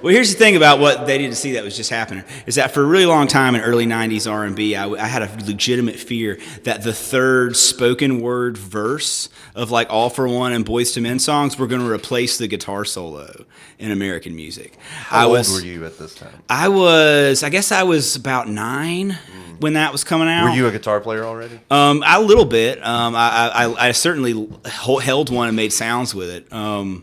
Well, here's the thing about what they didn't see that was just happening is that for a really long time in early '90s R&B, I had a legitimate fear that the third spoken word verse of like All for One and Boyz II Men songs were going to replace the guitar solo in American music. How old were you at this time? I guess I was about 9 when that was coming out. Were you a guitar player already? A little bit. I certainly held one and made sounds with it, kind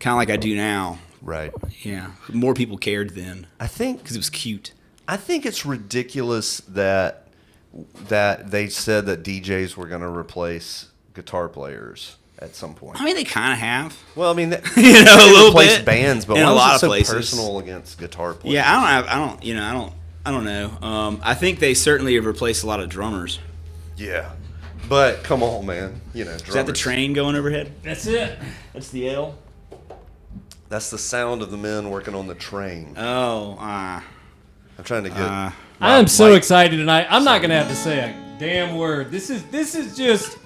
of like I do now. Right. Yeah. More people cared then. I think because it was cute. I think it's ridiculous that they said that DJs were going to replace guitar players at some point. I mean, they kind of have. Well, I mean, a little replace bit bands, but in why a lot was it of so places. Personal against guitar players? Yeah, I don't know. I think they certainly have replaced a lot of drummers. Yeah, but come on, man. Drummers. Is that the train going overhead? That's it. That's the L. That's the sound of the men working on the train. Oh, I'm trying to get. I am so excited tonight. I'm not gonna have to say a damn word. This is just.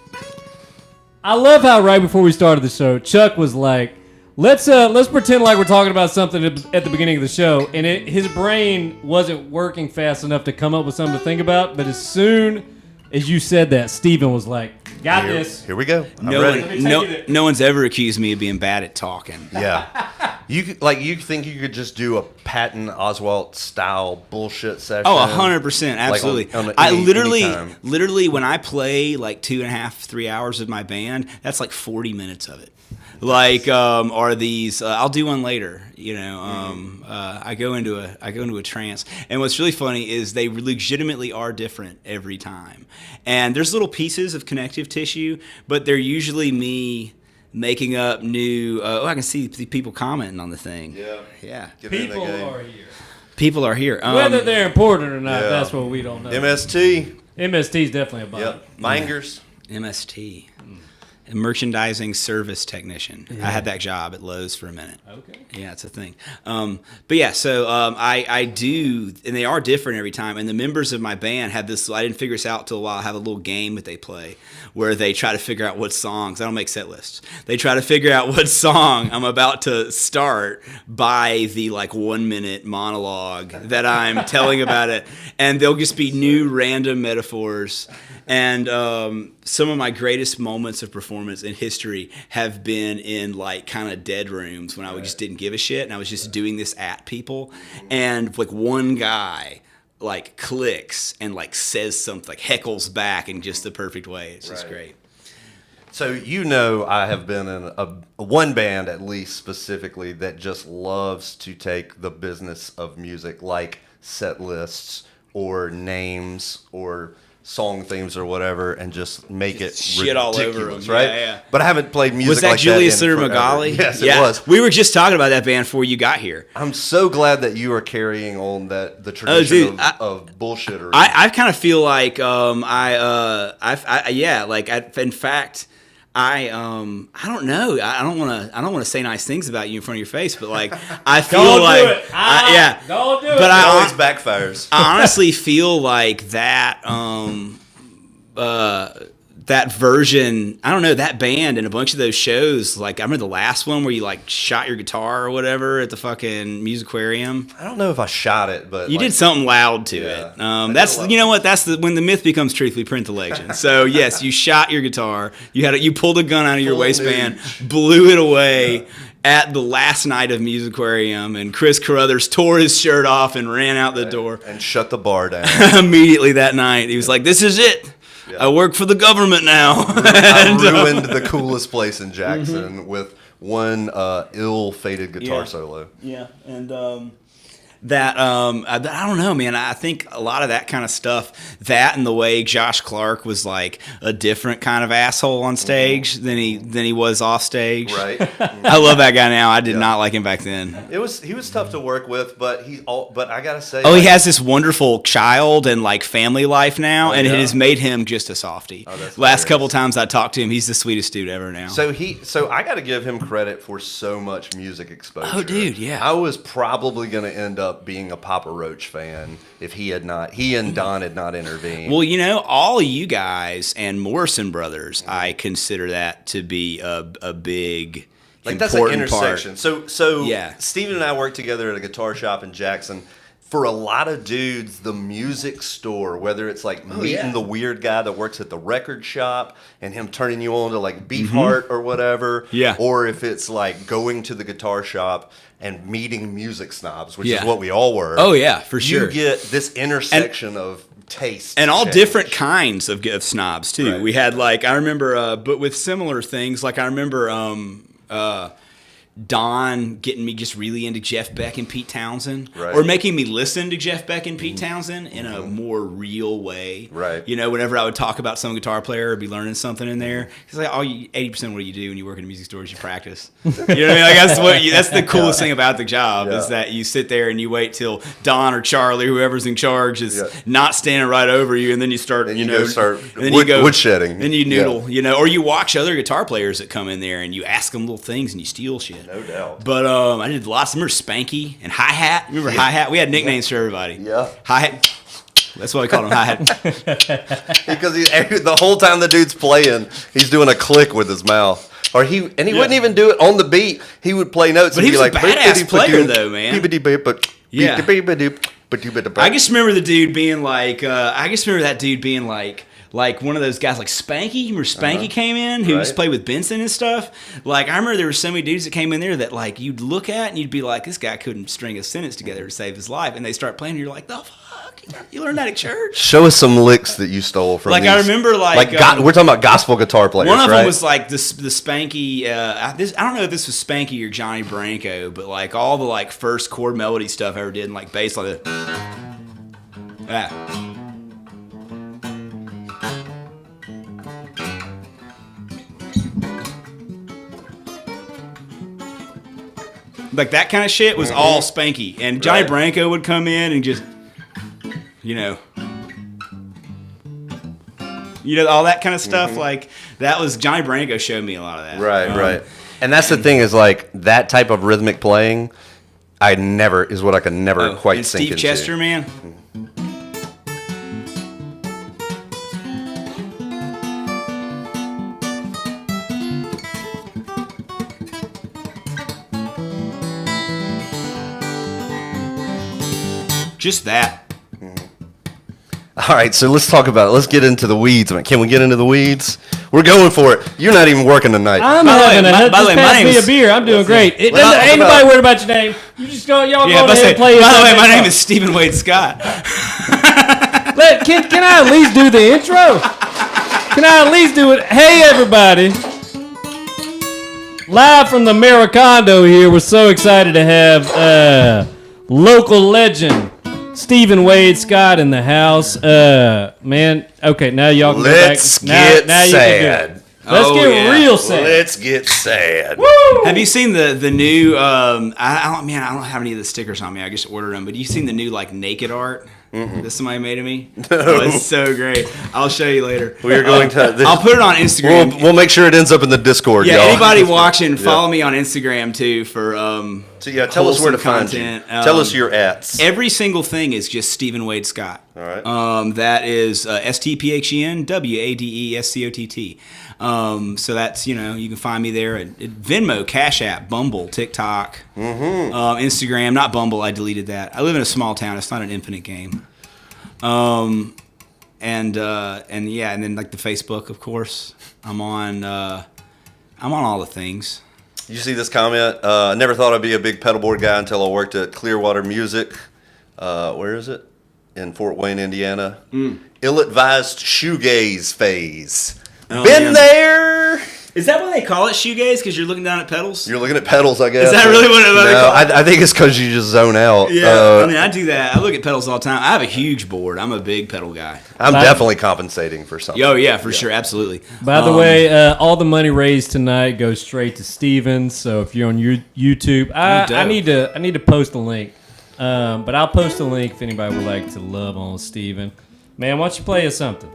I love how right before we started the show, Chuck was like, "Let's pretend like we're talking about something at the beginning of the show," and his brain wasn't working fast enough to come up with something to think about. But as soon as you said that, Steven was like, "Got this." Here we go. No one's ever accused me of being bad at talking. Yeah. You think you could just do a Patton Oswalt style bullshit session? Oh, 100%, absolutely. I literally, when I play like 2.5, 3 hours with my band, that's like 40 minutes of it. Like, are these? I'll do one later. I go into a trance, and what's really funny is they legitimately are different every time. And there's little pieces of connective tissue, but they're usually me making up new. I can see people commenting on the thing. Yeah. People are here. People are here. Whether they're important or not, that's what we don't know. MST. MST is definitely a bomb. Yep. Mangers. MST. A merchandising service technician. Yeah. I had that job at Lowe's for a minute. Okay. Yeah, it's a thing. But yeah, so I do, and they are different every time. And the members of my band have this, I didn't figure this out till a while, I have a little game that they play where they try to figure out what songs, I don't make set lists. They try to figure out what song I'm about to start by the like 1 minute monologue that I'm telling about it. And they'll just be new random metaphors. And some of my greatest moments of performance in history have been in like kind of dead rooms when I just didn't give a shit and I was just doing this at people. And like one guy like clicks and like says something, like heckles back in just the perfect way. It's just great. So I have been in a one band at least specifically that just loves to take the business of music like set lists or names or song themes or whatever and just make it shit ridiculous, all over them. right? Yeah. But I haven't played music was that like Julius that in Leonard forever. Magali? Yes, it was. We were just talking about that band before you got here. I'm so glad that you are carrying on the tradition of bullshittery. I kind of feel like in fact I don't know. I don't want to say nice things about you in front of your face, but like I feel don't like do it. Don't do it. But it always backfires. I honestly feel like that that version, I don't know, that band and a bunch of those shows, like I remember the last one where you like shot your guitar or whatever at the fucking Musicarium. I don't know if I shot it, but you did something loud to it. That's when the myth becomes truth, we print the legend. So yes, you shot your guitar, you pulled a gun out of your waistband, blew it away at the last night of Musicarium, and Chris Carruthers tore his shirt off and ran out the door and shut the bar down immediately that night. He was like, "This is it. I work for the government now." I ruined the coolest place in Jackson with one ill-fated guitar solo. Yeah, and I don't know, man. I think a lot of that kind of stuff, that and the way Josh Clark was like a different kind of asshole on stage than he was off stage. Right. I love that guy now. I did not like him back then. He was tough to work with, but I gotta say, he has this wonderful child and like family life now, and it has made him just a softie. Last couple times I talked to him, he's the sweetest dude ever now. So I gotta give him credit for so much music exposure. Oh, dude, yeah. I was probably gonna end up being a Papa Roach fan if he and Don had not intervened. Well, all you guys and Morrison Brothers, I consider that to be a big Like that's an important part. intersection. So Yeah. Steven and I work together at a guitar shop in Jackson. For a lot of dudes, the music store, whether it's like meeting the weird guy that works at the record shop and him turning you on to like Beefheart or whatever, or if it's like going to the guitar shop and meeting music snobs, which is what we all were. Oh yeah, for sure. You get this intersection of taste and all change. different kinds of snobs too. Right. We had like I remember, but with similar things. Like I remember Don getting me just really into Jeff Beck and Pete Townsend, Right. or making me listen to Jeff Beck and Pete Townsend in a more real way. Right. You know, whenever I would talk about some guitar player, I'd be learning something in there. It's like 80% of what you do when you work in a music store is you practice. You know what I mean? Like that's the coolest thing about the job is that you sit there and you wait till Don or Charlie, whoever's in charge, is not standing right over you, and then you start, And you you know, go start and then you go woodshedding. Then you noodle, you know, or you watch other guitar players that come in there and you ask them little things and you steal shit. No doubt. But I did lots. Remember Spanky and Hi Hat? Remember Hi Hat? We had nicknames for everybody. Yeah. Hi Hat. That's why we called him Hi Hat. Because the whole time the dude's playing, he's doing a click with his mouth. Or he wouldn't even do it on the beat. He would play notes. But and he was be a like, badass player, though, man. Yeah. I just remember the dude being like, like one of those guys like Spanky. Remember Spanky came in, who used to play with Benson and stuff? Like, I remember there were so many dudes that came in there that like you'd look at and you'd be like, this guy couldn't string a sentence together to save his life. And they start playing and you're like, the fuck? You learned that at church? Show us some licks that you stole from Like, these. I remember we're talking about gospel guitar players, one of right? them was like the Spanky. I don't know if this was Spanky or Johnny Branco, but like all the like first chord melody stuff I ever did, and like bass like that. Like that kind of shit was all Spanky, and Johnny Branco would come in and just, you know, all that kind of stuff. Like that was Johnny Branco showed me a lot of that. Right. And that's the thing is like that type of rhythmic playing, I could never quite and sink Steve into. Chester, man. Just that. All right, so let's talk about it. Let's get into the weeds. Can we get into the weeds? We're going for it. You're not even working tonight. I'm By the having way, a by the just way, my pass name me a is- beer. I'm doing great. Ain't Let's nobody worried about your name. You just go, y'all go By ahead and play. the way, my name is Stephen Wade Scott. Can I at least do the intro? Can I at least do it? Hey, everybody. Live from the Americana here. We're so excited to have local legend Stephen Wade Scott in the house. Man, okay, now y'all can Let's go back. get now you can do it. sad. Let's Oh, get yeah. real sad. Let's get sad. Have you seen the new? I don't have any of the stickers on me. I just ordered them. But you seen the new like naked art that somebody made of me? No. Oh, it's so great. I'll show you later. We are going to. I'll put it on Instagram. We'll make sure it ends up in the Discord. Yeah, y'all. anybody watching, follow me on Instagram too for So yeah, tell us where to content. find you. Tell us your ats. Every single thing is just Stephen Wade Scott. All right. That is StPhenWadescott. So that's, you can find me there at Venmo, Cash App, Bumble, TikTok, Instagram. Not Bumble, I deleted that. I live in a small town. It's not an infinite game. And then like the Facebook, of course. I'm on all the things. You see this comment? I never thought I'd be a big pedalboard guy until I worked at Clearwater Music. Where is it? In Fort Wayne, Indiana. Ill-advised shoegaze phase. Oh, Been yeah. there. Is that what they call it, shoegaze? Because you're looking down at pedals? You're looking at pedals, I guess. Is that really what they No, call it? I think it's because you just zone out. Yeah, I do that. I look at pedals all the time. I have a huge board. I'm a big pedal guy. I'm definitely compensating for something. Oh, yeah, for sure. Absolutely. By the way, all the money raised tonight goes straight to Steven. So if you're on YouTube, I need to post a link. But I'll post a link if anybody would like to love on Steven. Man, why don't you play us something?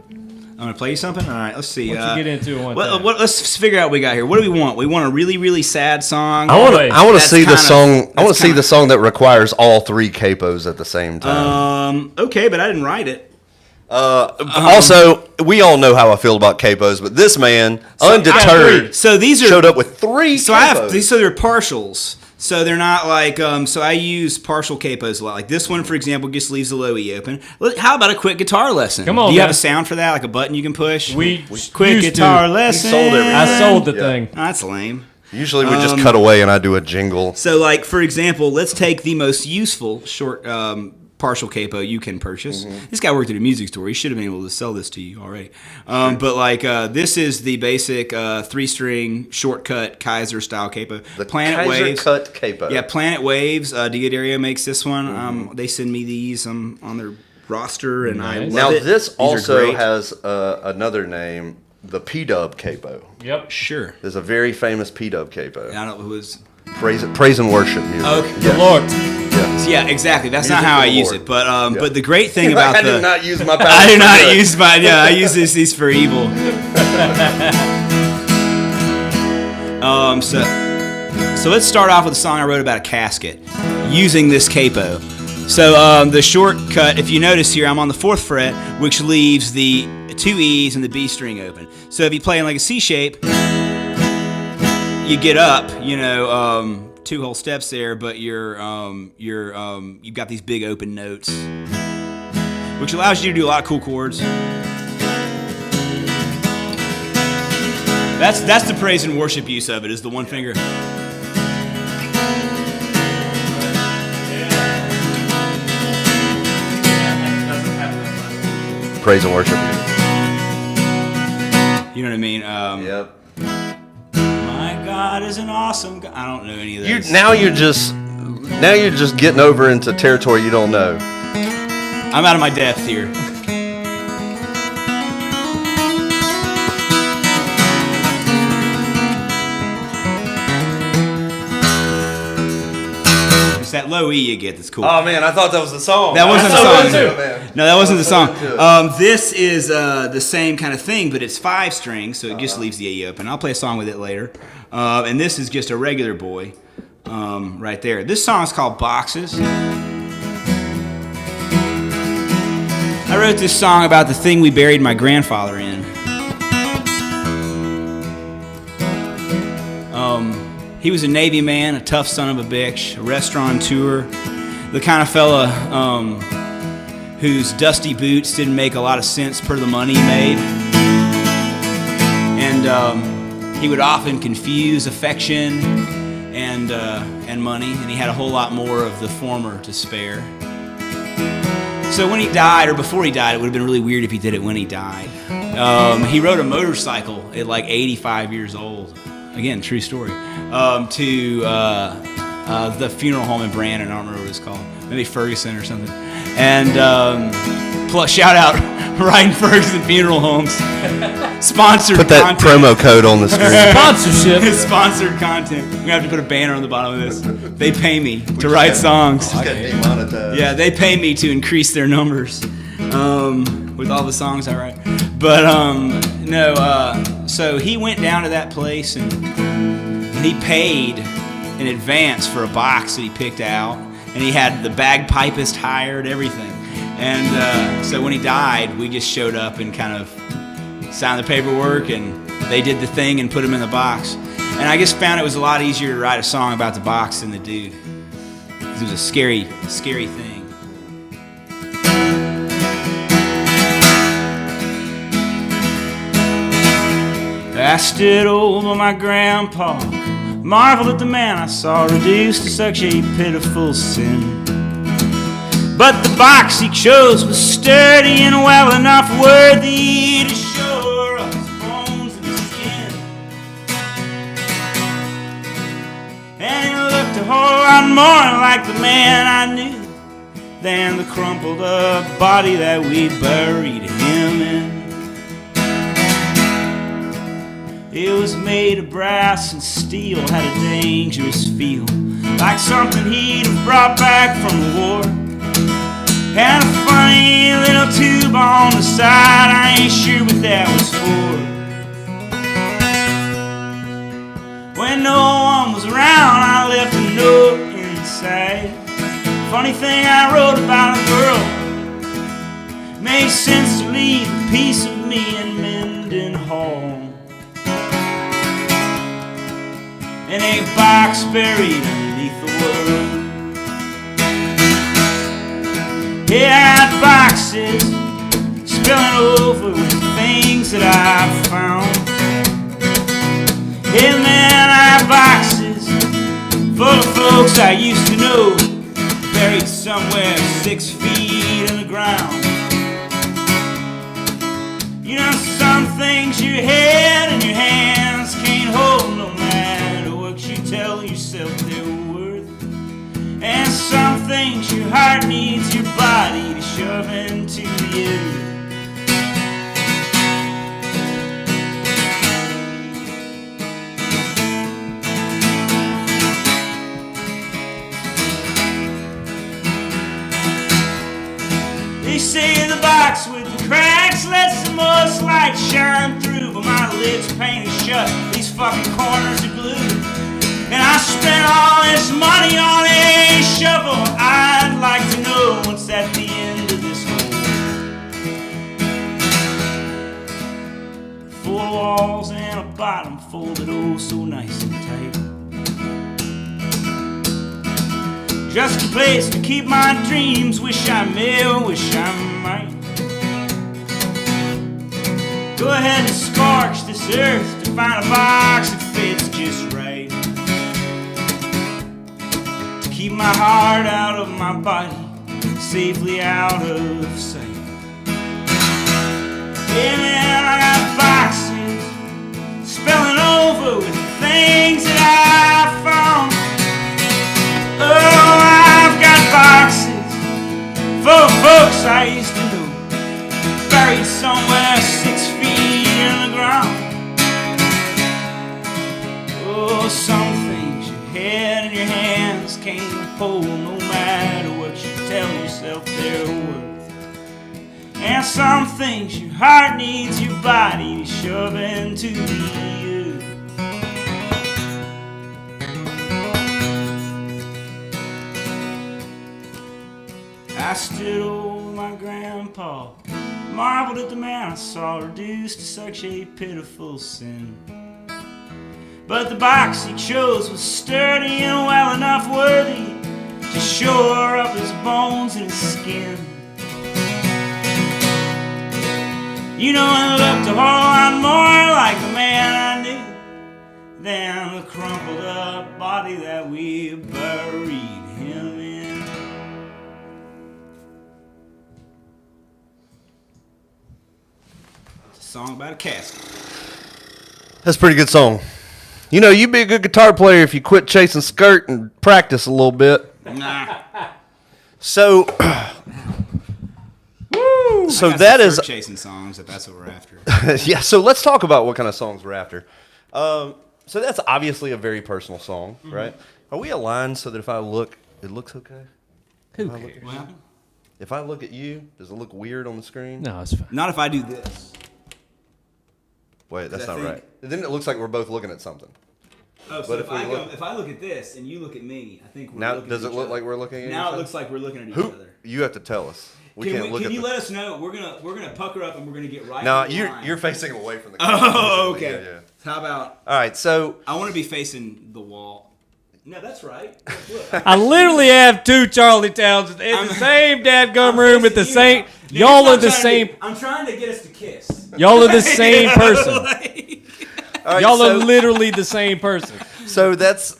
I'm going to play you something? All right, let's see. What you get into one time? Let's figure out what we got here. What do we want? We want a really, really sad song. I want to That's see the kinda- song. I want that's to see kinda- the song that requires all three capos at the same time. Okay, but I didn't write it. Also, we all know how I feel about capos, but this man, undeterred, So these are showed up with 3 So capos. I have these. So they're partials. So they're not like. So I use partial capos a lot. Like this one, for example, just leaves the low E open. How about a quick guitar lesson? Come on, Do you have man. a sound for that? Like a button you can push? We quick used guitar to. lesson. He sold everything. I sold the Yeah. thing. Oh, that's lame. Usually we just cut away and I do a jingle. So, like for example, let's take the most useful short partial capo you can purchase. This guy worked at a music store. He should have been able to sell this to you already. But like this is the basic 3-string shortcut Kaiser style capo. The Planet Kaiser Waves. cut capo. Yeah, Planet Waves. Diodario makes this one. They send me these on their roster, and I Nice. love Now it. this These are also great. has another name, the P-Dub capo. Yep. Sure. There's a very famous P-Dub capo. I don't know who was. Praise and worship music. Okay. The Yes. Lord. Yeah. Yeah, exactly. That's Music not how for I the use Lord. it. But Yeah. but the great thing about I the did not use my power. I do for not good. use my I use these for evil. So let's start off with a song I wrote about a casket using this capo. So the shortcut, if you notice here, I'm on the 4th fret, which leaves the 2 E's and the B string open. So if you play in like a C shape, you get up, 2 whole steps there, but you've got these big open notes, which allows you to do a lot of cool chords. That's the praise and worship use of it, is the one finger. Praise and worship music. You know what I mean? Yep. My God is an awesome God. I don't know any of those. Now you're just getting over into territory you don't know. I'm out of my depth here. It's that low E you get that's cool. Oh man, I thought that was the song. That wasn't the I song. was so into it, man. No, that wasn't the so song. into it. This is the same kind of thing, but it's 5 strings, so it just leaves the A open. I'll play a song with it later. And this is just a regular boy right there. This song is called Boxes. I wrote this song about the thing we buried my grandfather in. He was a Navy man, a tough son of a bitch, a restaurateur, the kind of fella whose dusty boots didn't make a lot of sense per the money he made. And he would often confuse affection and money, and he had a whole lot more of the former to spare. So when he died, or before he died, it would have been really weird if he did it when he died. He rode a motorcycle at like 85 years old. Again, true story. To the funeral home in Brandon. I don't remember what it's called. Maybe Ferguson or something. And plus, shout out Ryan Ferguson Funeral Homes. Sponsored Put that content. promo code on the screen. Sponsorship. Sponsored content. We have to put a banner on the bottom of this. They pay me to write songs. Just got demonetized. Yeah, they pay me to increase their numbers with all the songs I write. But so he went down to that place and he paid in advance for a box that he picked out, and he had the bagpipist hired, everything. And so when he died, we just showed up and kind of signed the paperwork, and they did the thing and put him in the box. And I just found it was a lot easier to write a song about the box than the dude. 'Cause it was a scary, scary thing. I stood over my grandpa, marveled at the man I saw reduced to such a pitiful sin. But the box he chose was sturdy and well enough worthy to shore up his bones and his skin. And it looked a whole lot more like the man I knew than the crumpled up body that we buried him in. It was made of brass and steel, had a dangerous feel, like something he'd have brought back from the war. Had a funny little tube on the side, I ain't sure what that was for. When no one was around, I left a note inside. Funny thing I wrote about a girl Makes sense to leave a piece of me in Mendenhall. In a box buried underneath the world. Yeah, I had boxes spilling over with things that I've found. Yeah, man, I had boxes full of folks I used to know, buried somewhere 6 feet in the ground. You know, some things your head and your hands can't hold, no matter what you tell yourself they're worth. And some things your heart needs your body to shove into the earth. They say the box with the cracks lets the most light shine through, but my lid's painted shut, these fucking corners are glued. And I spent all this money on a shovel. I'd like to know what's at the end of this hole. 4 walls and a bottom folded oh so nice and tight. Just a place to keep my dreams. Wish I may or wish I might. Go ahead and scorch this earth to find a box that fits just right. To keep my heart out of my body, safely out of sight. Yeah, man, I got boxes spilling over with the things that I found. Oh, I've got boxes full of folks I used to know, buried somewhere 6 feet in the ground. Oh, some things your head and your hands can't hold, no matter what you tell yourself they're worth. And some things your heart needs your body to shove into the earth. I stood over my grandpa, marveled at the man I saw reduced to such a pitiful sin. But the box he chose was sturdy and well enough worthy to shore up his bones and his skin. You know, it looked a whole lot more like the man I knew than the crumpled up body that we buried him in. Song about a casket. That's a pretty good song. You know, you'd be a good guitar player if you quit chasing skirt and practice a little bit. Nah. So, Woo! So I got that some is skirt chasing songs if that's what we're after. yeah. So let's talk about what kind of songs we're after. So that's obviously a very personal song, right? Are we aligned so that if I look, it looks okay? Who cares? What happened? If I look at you, does it look weird on the screen? No, it's fine. Not if I do this. Wait, that's I not think- right. Then it looks like we're both looking at something. Oh, so But if if we I look- if I look at this and you look at me, I think we're Now, looking does at it each look other. like we're looking at each Now other? it looks like we're looking at each Who? other. You have to tell us. We can't look Can at you the... let us know? We're gonna pucker up and we're gonna get right. No, in line. you're facing away from the camera. Oh, okay. Yeah, yeah. How about All right, so I want to be facing the wall. No, that's right. Look, I literally have 2 Charlie Towns in the same dadgum I'm room at the facing same. you. Dude, Y'all that's are what the I'm trying to same. do. I'm trying to get us to kiss. Y'all are the same person. all right, Y'all so, are literally the same person. so that's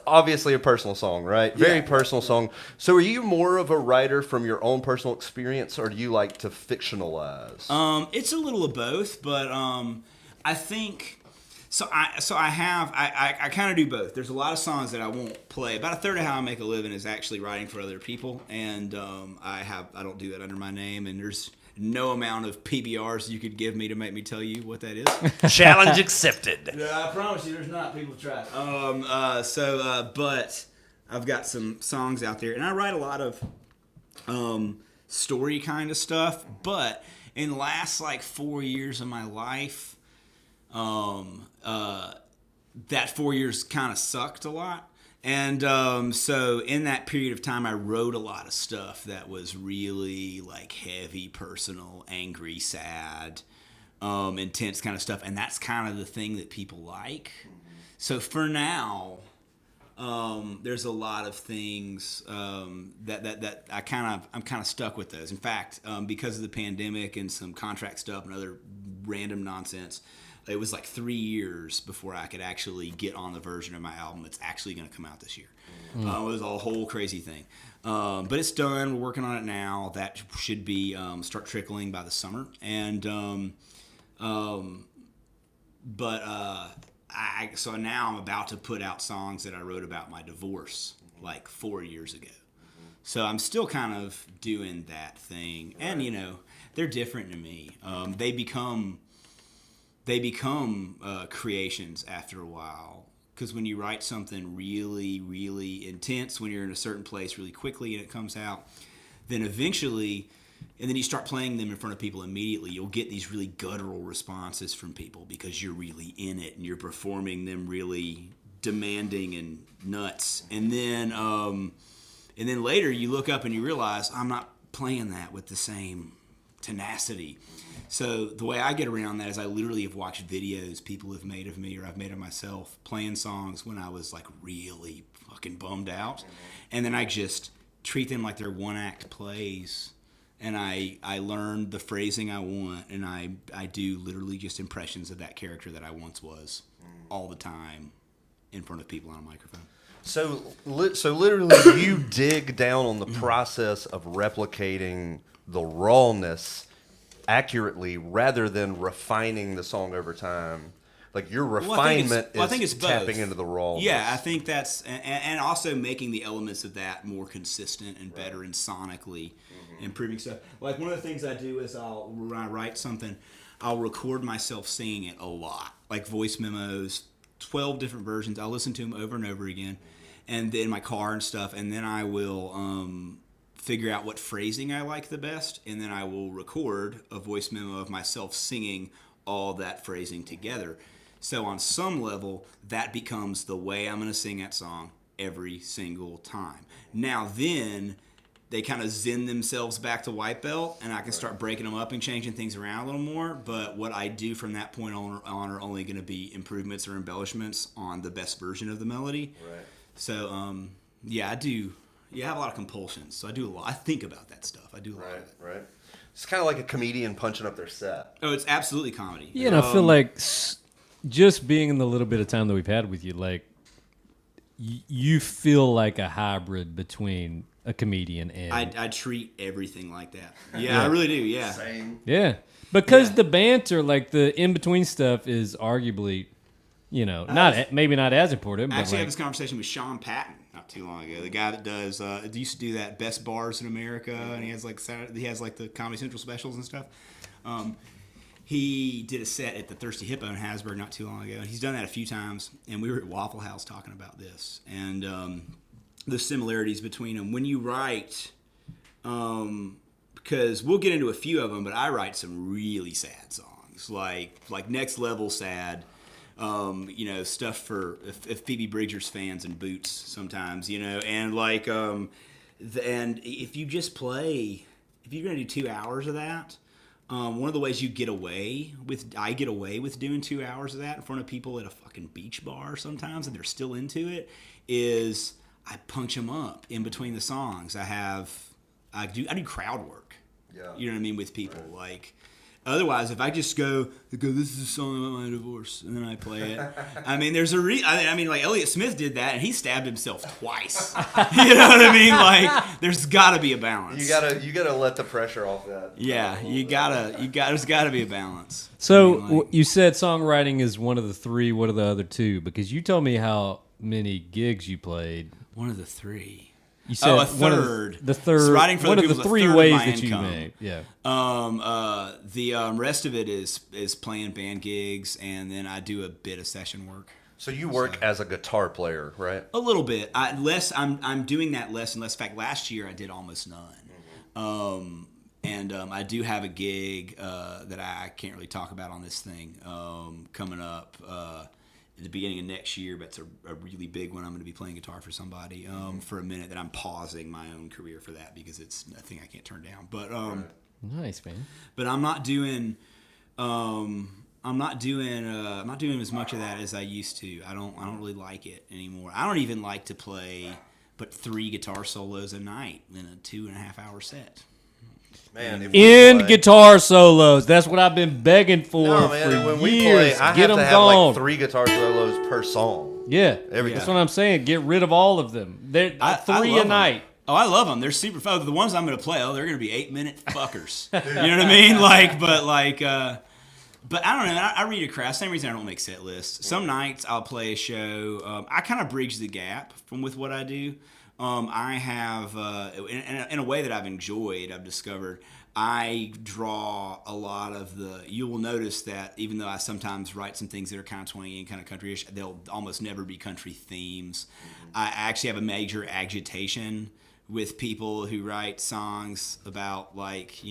obviously a personal song, right? Very Yeah. personal song. So are you more of a writer from your own personal experience, or do you like to fictionalize? It's a little of both, but I think so. I kind of do both. There's a lot of songs that I won't play. About a third of how I make a living is actually writing for other people, and I don't do that under my name. And there's no amount of PBRs you could give me to make me tell you what that is. Challenge accepted. Yeah, I promise you, there's not. People try. But I've got some songs out there, and I write a lot of story kind of stuff. But in the last like 4 years of my life, that 4 years kind of sucked a lot. And so in that period of time, I wrote a lot of stuff that was really like heavy, personal, angry, sad, intense kind of stuff. And that's kind of the thing that people like. So for now, there's a lot of things that I'm kind of stuck with those. In fact, because of the pandemic and some contract stuff and other random nonsense, it was like 3 years before I could actually get on the version of my album that's actually going to come out this year. It was a whole crazy thing. But it's done. We're working on it now. That should be start trickling by the summer. And so now I'm about to put out songs that I wrote about my divorce like 4 years ago. So I'm still kind of doing that thing. And, they're different to me. They become creations after a while, because when you write something really, really intense, when you're in a certain place really quickly and it comes out, then eventually, and then you start playing them in front of people immediately, you'll get these really guttural responses from people because you're really in it and you're performing them really demanding and nuts. And then later you look up and you realize I'm not playing that with the same tenacity. So the way I get around that is I literally have watched videos people have made of me or I've made of myself playing songs when I was like really fucking bummed out. And then I just treat them like they're one-act plays. And I learn the phrasing I want, and I do literally just impressions of that character that I once was all the time in front of people on a microphone. So literally you dig down on the process of replicating the rawness accurately rather than refining the song over time. Like your refinement I think it's is tapping both. into the rawness. Yeah, I think that's, and also making the elements of that more consistent and better and sonically improving stuff. Like one of the things I do is when I write something, I'll record myself singing it a lot, like voice memos, 12 different versions. I'll listen to them over and over again, and in my car and stuff, and then I will figure out what phrasing I like the best, and then I will record a voice memo of myself singing all that phrasing together. So on some level, that becomes the way I'm going to sing that song every single time. Now then, they kind of zen themselves back to white belt, and I can start breaking them up and changing things around a little more. But what I do from that point on are only going to be improvements or embellishments on the best version of the melody. Right. So, yeah, I do. Yeah, I have a lot of compulsions, so I do a lot. I think about that stuff. I do a lot of it. Right. It's kind of like a comedian punching up their set. Oh, it's absolutely comedy. Yeah, and I feel like just being in the little bit of time that we've had with you, like you feel like a hybrid between a comedian and I treat everything like that. Yeah, I really do. Yeah. Same. yeah, because the banter, like the in between stuff, is arguably, maybe not as important. I But actually had like, this conversation with Sean Patton not too long ago. The guy that does used to do that Best Bars in America, and he has like the Comedy Central specials and stuff. He did a set at the Thirsty Hippo in Hasburg not too long ago, and he's done that a few times. And we were at Waffle House talking about this and the similarities between them. When you write, because we'll get into a few of them, but I write some really sad songs, like Next Level sad. Stuff for if Phoebe Bridgers fans and Boots sometimes, and like, and if you just play, if you're going to do 2 hours of that, one of the ways I get away with doing 2 hours of that in front of people at a fucking beach bar sometimes, and they're still into it, is I punch them up in between the songs. I do crowd work. Yeah. You know what I mean, with people like. Otherwise, if I just go, this is a song about my divorce, and then I play it. I mean, there's like Elliott Smith did that, and he stabbed himself twice. You know what I mean? Like, there's got to be a balance. You gotta let the pressure off that. Yeah, there's got to be a balance. so you said songwriting is one of the three. What are the other two? Because you told me how many gigs you played. One of the three. You said a third. The third. So writing for one other of the people is a three third of ways my that you income. made. Yeah. The rest of it is playing band gigs, and then I do a bit of session work. So you work as a guitar player, right? A little bit. I'm doing that less and less. In fact, last year I did almost none. And I do have a gig that I can't really talk about on this thing coming up at the beginning of next year. But it's a really big one. I'm going to be playing guitar for somebody for a minute. That I'm pausing my own career for that because it's a thing I can't turn down. But Nice, man. but I'm not doing as much of that as I used to. I don't really like it anymore. I don't even like to play but 3 guitar solos a night in a 2.5 hour set. Man, if In we play, guitar solos. That's what I've been begging for no, man, for when we years. play, I Get have them to have gone. like 3 guitar solos per song. Yeah, Every that's time. what I'm saying. Get rid of all of them. They're I 3 love a 'em. night. Oh, I love them. They're super fun. The ones I'm going to play, they're going to be 8-minute fuckers. You know what I mean? But I don't know. I read a crowd. Same reason I don't make set lists. Some nights I'll play a show. I kind of bridge the gap with what I do. I have, in a way that I've enjoyed, I've discovered, I draw a lot of you will notice that even though I sometimes write some things that are kind of twangy and kind of country-ish, they'll almost never be country themes. I actually have a major agitation with people who write songs about, like,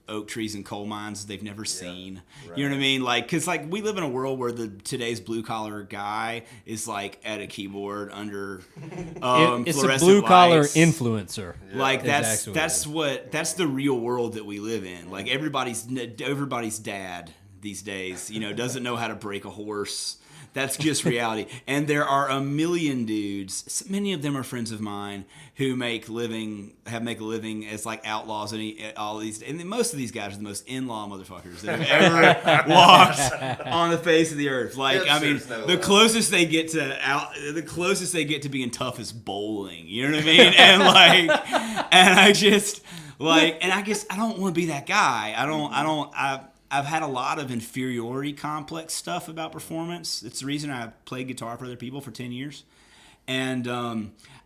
oak trees and coal mines they've never seen. Right. You know what I mean? Like, because like we live in a world where today's blue collar guy is like at a keyboard under It's a fluorescent blue collar lights. influencer. Yeah. Like That's that's the real world that we live in. Like everybody's dad these days, doesn't know how to break a horse. That's just reality. And there are a million dudes, many of them are friends of mine, who make a living as like outlaws and all these. And most of these guys are the most in-law motherfuckers that have ever walked on the face of the earth. Like, I mean, the closest they get to being tough is bowling. You know what I mean? And I guess I don't want to be that guy. I've had a lot of inferiority complex stuff about performance. It's the reason I played guitar for other people for 10 years. And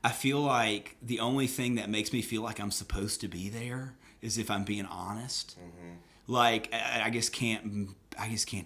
I feel like the only thing that makes me feel like I'm supposed to be there is if I'm being honest. Mm-hmm. Like, I just can't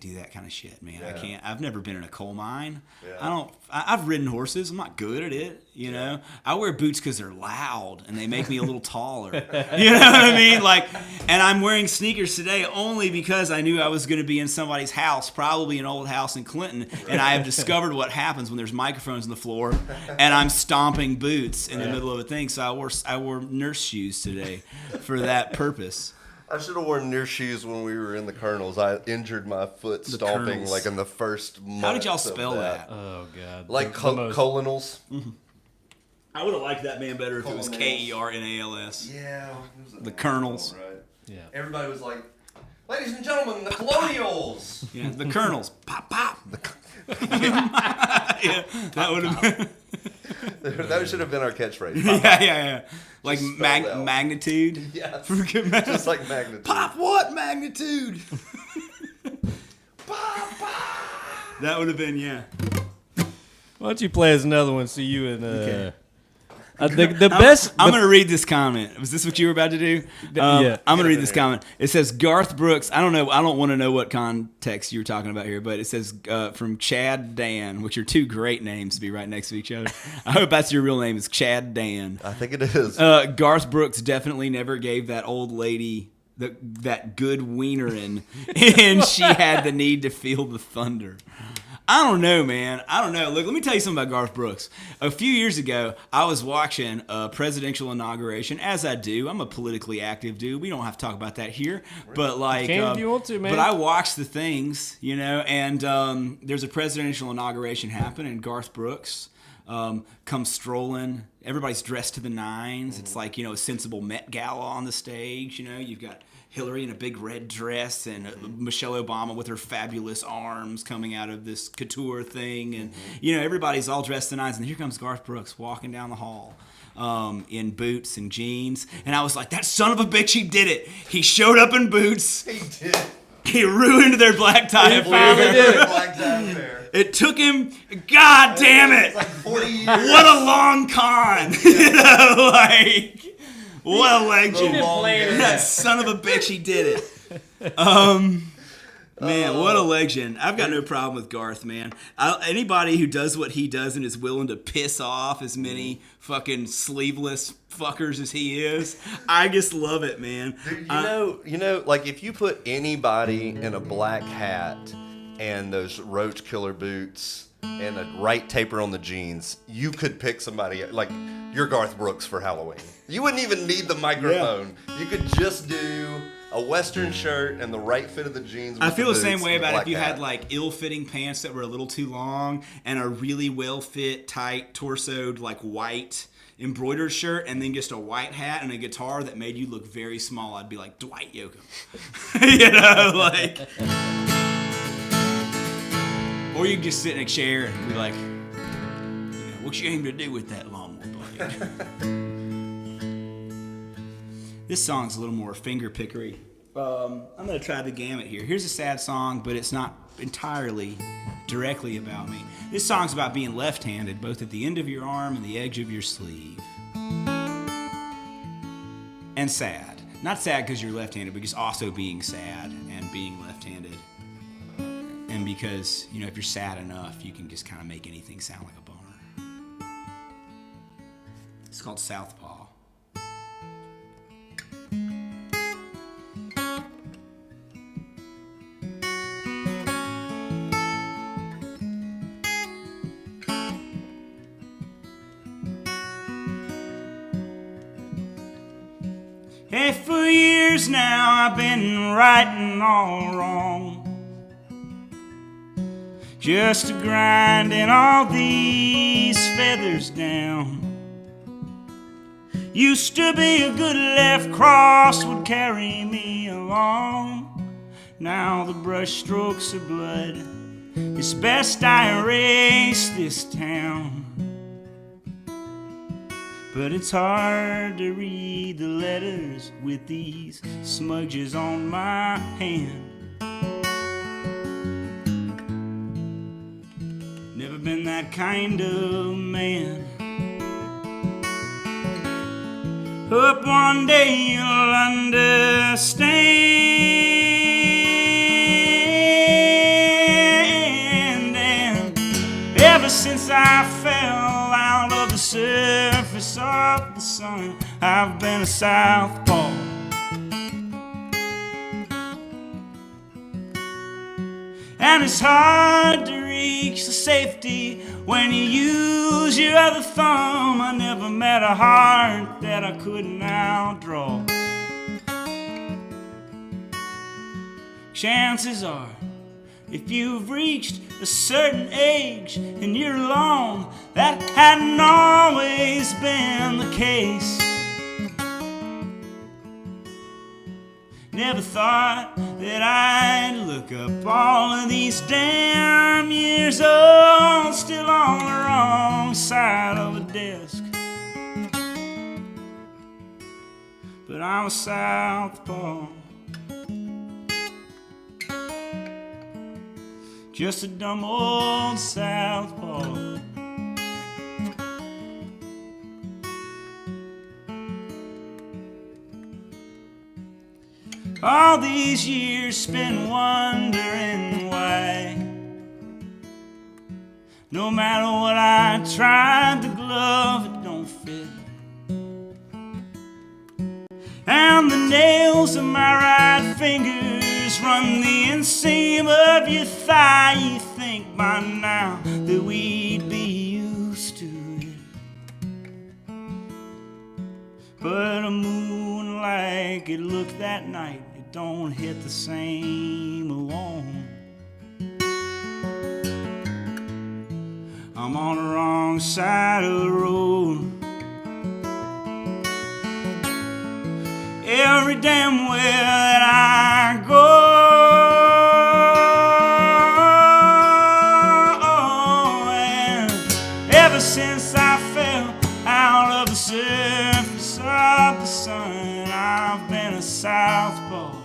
do that kind of shit, man. Yeah. I can't. I've never been in a coal mine. Yeah. I've ridden horses. I'm not good at it, you know. I wear boots because they're loud and they make me a little taller. You know what I mean? Like, and I'm wearing sneakers today only because I knew I was going to be in somebody's house, probably an old house in Clinton, and I have discovered what happens when there's microphones on the floor and I'm stomping boots in the middle of a thing. So I wore nurse shoes today for that purpose. I should have worn nurse shoes when we were in the Colonels. I injured my foot stomping Colonels. like in the first month. How did y'all spell that? Oh, God. Like colonels. Mm-hmm. I would have liked that man better if it was Kernals. Yeah. The Colonels. Right. Yeah. Everybody was like, ladies and gentlemen, the Colonials. Yeah, the Colonels. Pop, pop. Yeah, that would have been. That should have been our catchphrase. Yeah. Like magnitude. Yes. Just like magnitude. Pop what magnitude? Pop, pop. That would have been, yeah. Why don't you play us another one so you and... Okay. The best... I'm going to read this comment. Was this what you were about to do? Yeah. I'm going to read this comment. It says, Garth Brooks. I don't know. I don't want to know what context you were talking about here, but it says from Chad Dan, which are 2 great names to be right next to each other. I hope that's your real name. Is Chad Dan. I think it is. Garth Brooks definitely never gave that old lady that good wienering, and she had the need to feel the thunder. I don't know, man. I don't know. Look, let me tell you something about Garth Brooks. A few years ago, I was watching a presidential inauguration, as I do. I'm a politically active dude. We don't have to talk about that here. But like, you can if you want to, man. But I watched the things, and there's a presidential inauguration happen, and Garth Brooks comes strolling. Everybody's dressed to the nines. It's like, a sensible Met Gala on the stage. You've got Hillary in a big red dress and Michelle Obama with her fabulous arms coming out of this couture thing. And, everybody's all dressed to the nines. And here comes Garth Brooks walking down the hall in boots and jeans. And I was like, that son of a bitch, he did it. He showed up in boots. He did. He ruined their black tie affair. It took him, God damn it. It's like 40 years. What a long con. What a legend. That son of a bitch, he did it. Man, what a legend. I've got no problem with Garth, man. Anybody who does what he does and is willing to piss off as many fucking sleeveless fuckers as he is, I just love it, man. Dude, like if you put anybody in a black hat and those roach killer boots and a right taper on the jeans, you could pick somebody like you're Garth Brooks for Halloween. You wouldn't even need the microphone. Yeah. You could just do a Western shirt and the right fit of the jeans. I feel the same way about if you hat. had like ill-fitting pants that were a little too long and a really well-fit, tight, torsoed, like white embroidered shirt and then just a white hat and a guitar that made you look very small. I'd be like Dwight Yoakam. You know, like. Or you could just sit in a chair and be like, what you aim to do with that lawnmower blade? This song's a little more finger pickery. I'm going to try the gamut here. Here's a sad song, but it's not entirely directly about me. This song's about being left-handed, both at the end of your arm and the edge of your sleeve. And sad. Not sad because you're left-handed, but just also being sad and being left-handed. And because, if you're sad enough, you can just kind of make anything sound like a boner. It's called Southpaw. Hey, for years now I've been righting all wrong, just a grinding all these feathers down. Used to be a good left cross would carry me along. Now the brush strokes of blood, it's best I erase this town. But it's hard to read the letters with these smudges on my hand. Never been that kind of man. Hope one day you'll understand. And ever since I fell out of the surface of the sun, I've been a southpaw. And it's hard to reach the safety when you use your other thumb. I never met a heart that I couldn't outdraw. Chances are, if you've reached a certain age and you're alone, that hadn't always been the case. Never thought that I'd look up all of these damn years old, still on the wrong side of a desk. But I'm a southpaw, just a dumb old southpaw. All these years spent wondering why, no matter what I tried, the glove, it don't fit. And the nails of my right fingers run the inseam of your thigh. You think by now that we'd be used to it, but a moon like it looked that night, don't hit the same alone. I'm on the wrong side of the road. Every damn where that I go, and ever since I fell out of the surface of the sun, I've been a southpaw.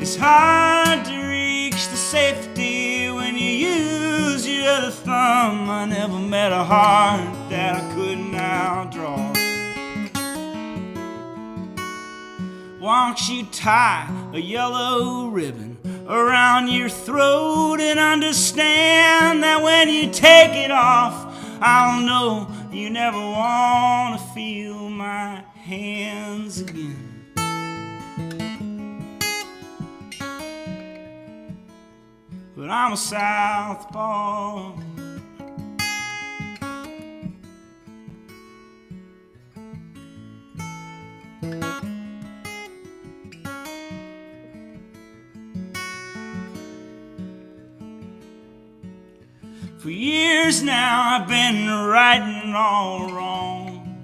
It's hard to reach the safety when you use your other thumb. I never met a heart that I couldn't outdraw. Won't you tie a yellow ribbon around your throat and understand that when you take it off, I'll know you never want to feel my hands again. but I'm a southpaw. For years now I've been righting all wrong,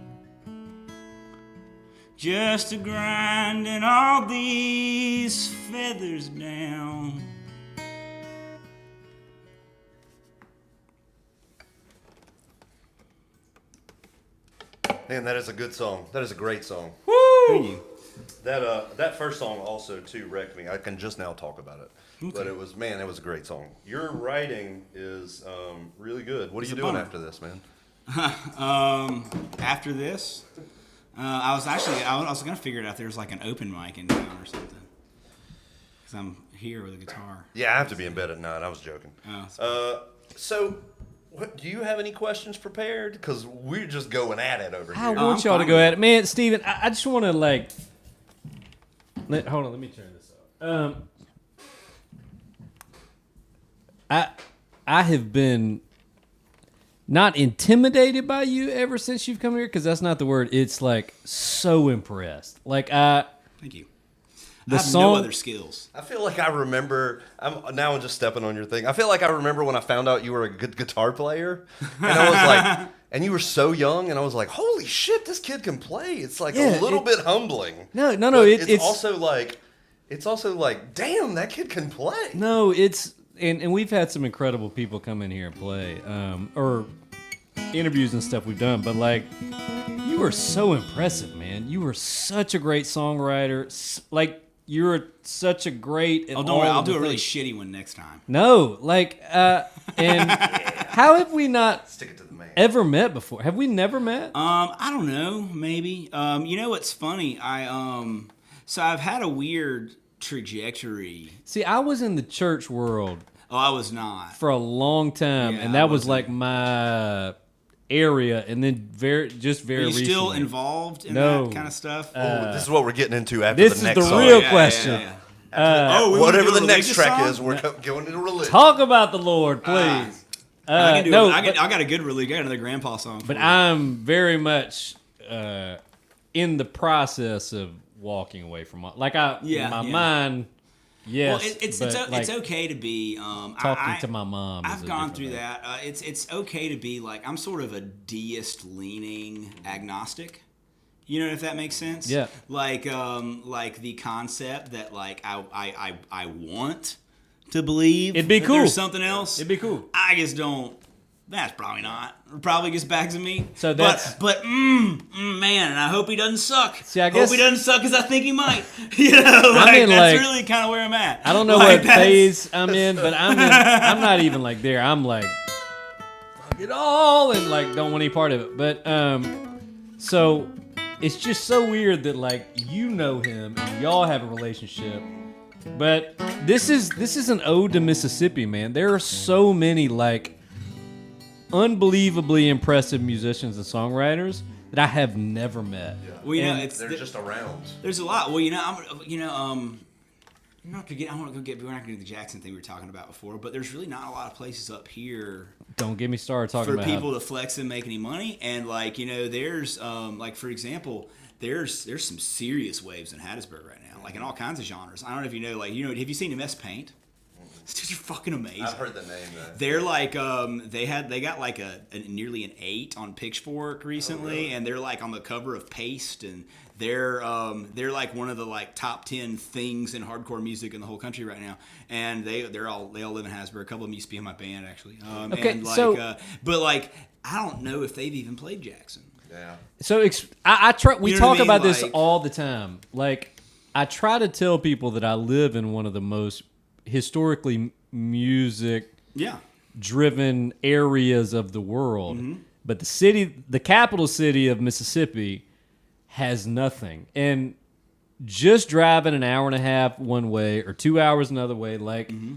just a grinding all these feathers down. Man, that is a good song. That is a great song. Woo! That first song also too wrecked me. I can just now talk about it. Okay. But it was a great song. Your writing is really good. What are you doing bummer. after this, man? After this, I was gonna figure it out. There's like an open mic in town or something. Cause I'm here with a guitar. Yeah, I have to be in bed at 9. I was joking. So, do you have any questions prepared? Because we're just going at it over I here. want y'all to fine go with at it. Man, Steven, I just want to like... hold on, let me turn this up. I have been not intimidated by you ever since you've come here, because that's not the word. It's like so impressed. Like Thank you. I have no other skills. I feel like I remember. I'm just stepping on your thing. I feel like I remember when I found out you were a good guitar player, and I was like, and you were so young, and I was like, holy shit, this kid can play. It's like a little bit humbling. No. But it's also like, damn, that kid can play. No, it's and we've had some incredible people come in here and play, or interviews and stuff we've done. But like, you were so impressive, man. You were such a great songwriter. Like, you're such a great. Oh, don't worry, I'll do a really shitty one next time. No, like, and how have we not Stick it to the man. ever met before? Have we never met? I don't know, maybe. You know what's funny? So I've had a weird trajectory. See, I was in the church world Oh, I was not. for a long time, Yeah, and I that was wasn't. like my area. And then very Are you recently. still involved in No. that kind of stuff? This is what we're getting into after This the is next the song. real Yeah, question. Oh, we wanna Whatever do a the next religious track song? is, we're going into religion. Talk about the Lord, please. I can do no, it. I but- got a good religion. I got another grandpa song. But for you. I'm very much in the process of walking away from my Yeah. mind. Yes, Well, but, it's okay to be talking to my mom. I've is a gone different through thing. that. It's okay to be like, I'm sort of a deist leaning agnostic. You know, if that makes sense. Yeah. Like the concept that like I want to believe It'd be that cool. there's something else. It'd be cool. I just don't. That's probably not. It probably gets back to me. So that's- but man, and I hope he doesn't suck. See, I guess- hope he doesn't suck because I think he might. You know, like, in, that's like- really kind of where I'm at. I don't know Like, what that's- phase I'm in, but I'm not even like there. I'm like, fuck it all, and like don't want any part of it. But so it's just so weird that like you know him and y'all have a relationship. But this is an ode to Mississippi, man. There are so many like unbelievably impressive musicians and songwriters that I have never met. Well, you know, And They're just around. there's a lot. Well, you know, I'm not to get. I want to go get. We're not going to do the Jackson thing we were talking about before, but there's really not a lot of places up here Don't get me started talking for about people to flex and make any money. And like, you know, there's like, for example, there's some serious waves in Hattiesburg right now, like in all kinds of genres. I don't know if you know, like, you know, have you seen MS Paint? These dudes are fucking amazing. I've heard the name. They're like they got like a nearly an 8 on Pitchfork recently, and they're like on the cover of Paste, and they're like one of the like top 10 things in hardcore music in the whole country right now. And they all live in Hattiesburg. A couple of them used to be in my band actually. Okay, and like, so- but like I don't know if they've even played Jackson. Yeah. So I try. We You know what talk I mean? about this Like- all the time. Like I try to tell people that I live in one of the most historically music-driven Yeah. areas of the world, Mm-hmm. but the capital city of Mississippi, has nothing. And just driving an hour and a half one way or 2 hours another way, like. Mm-hmm.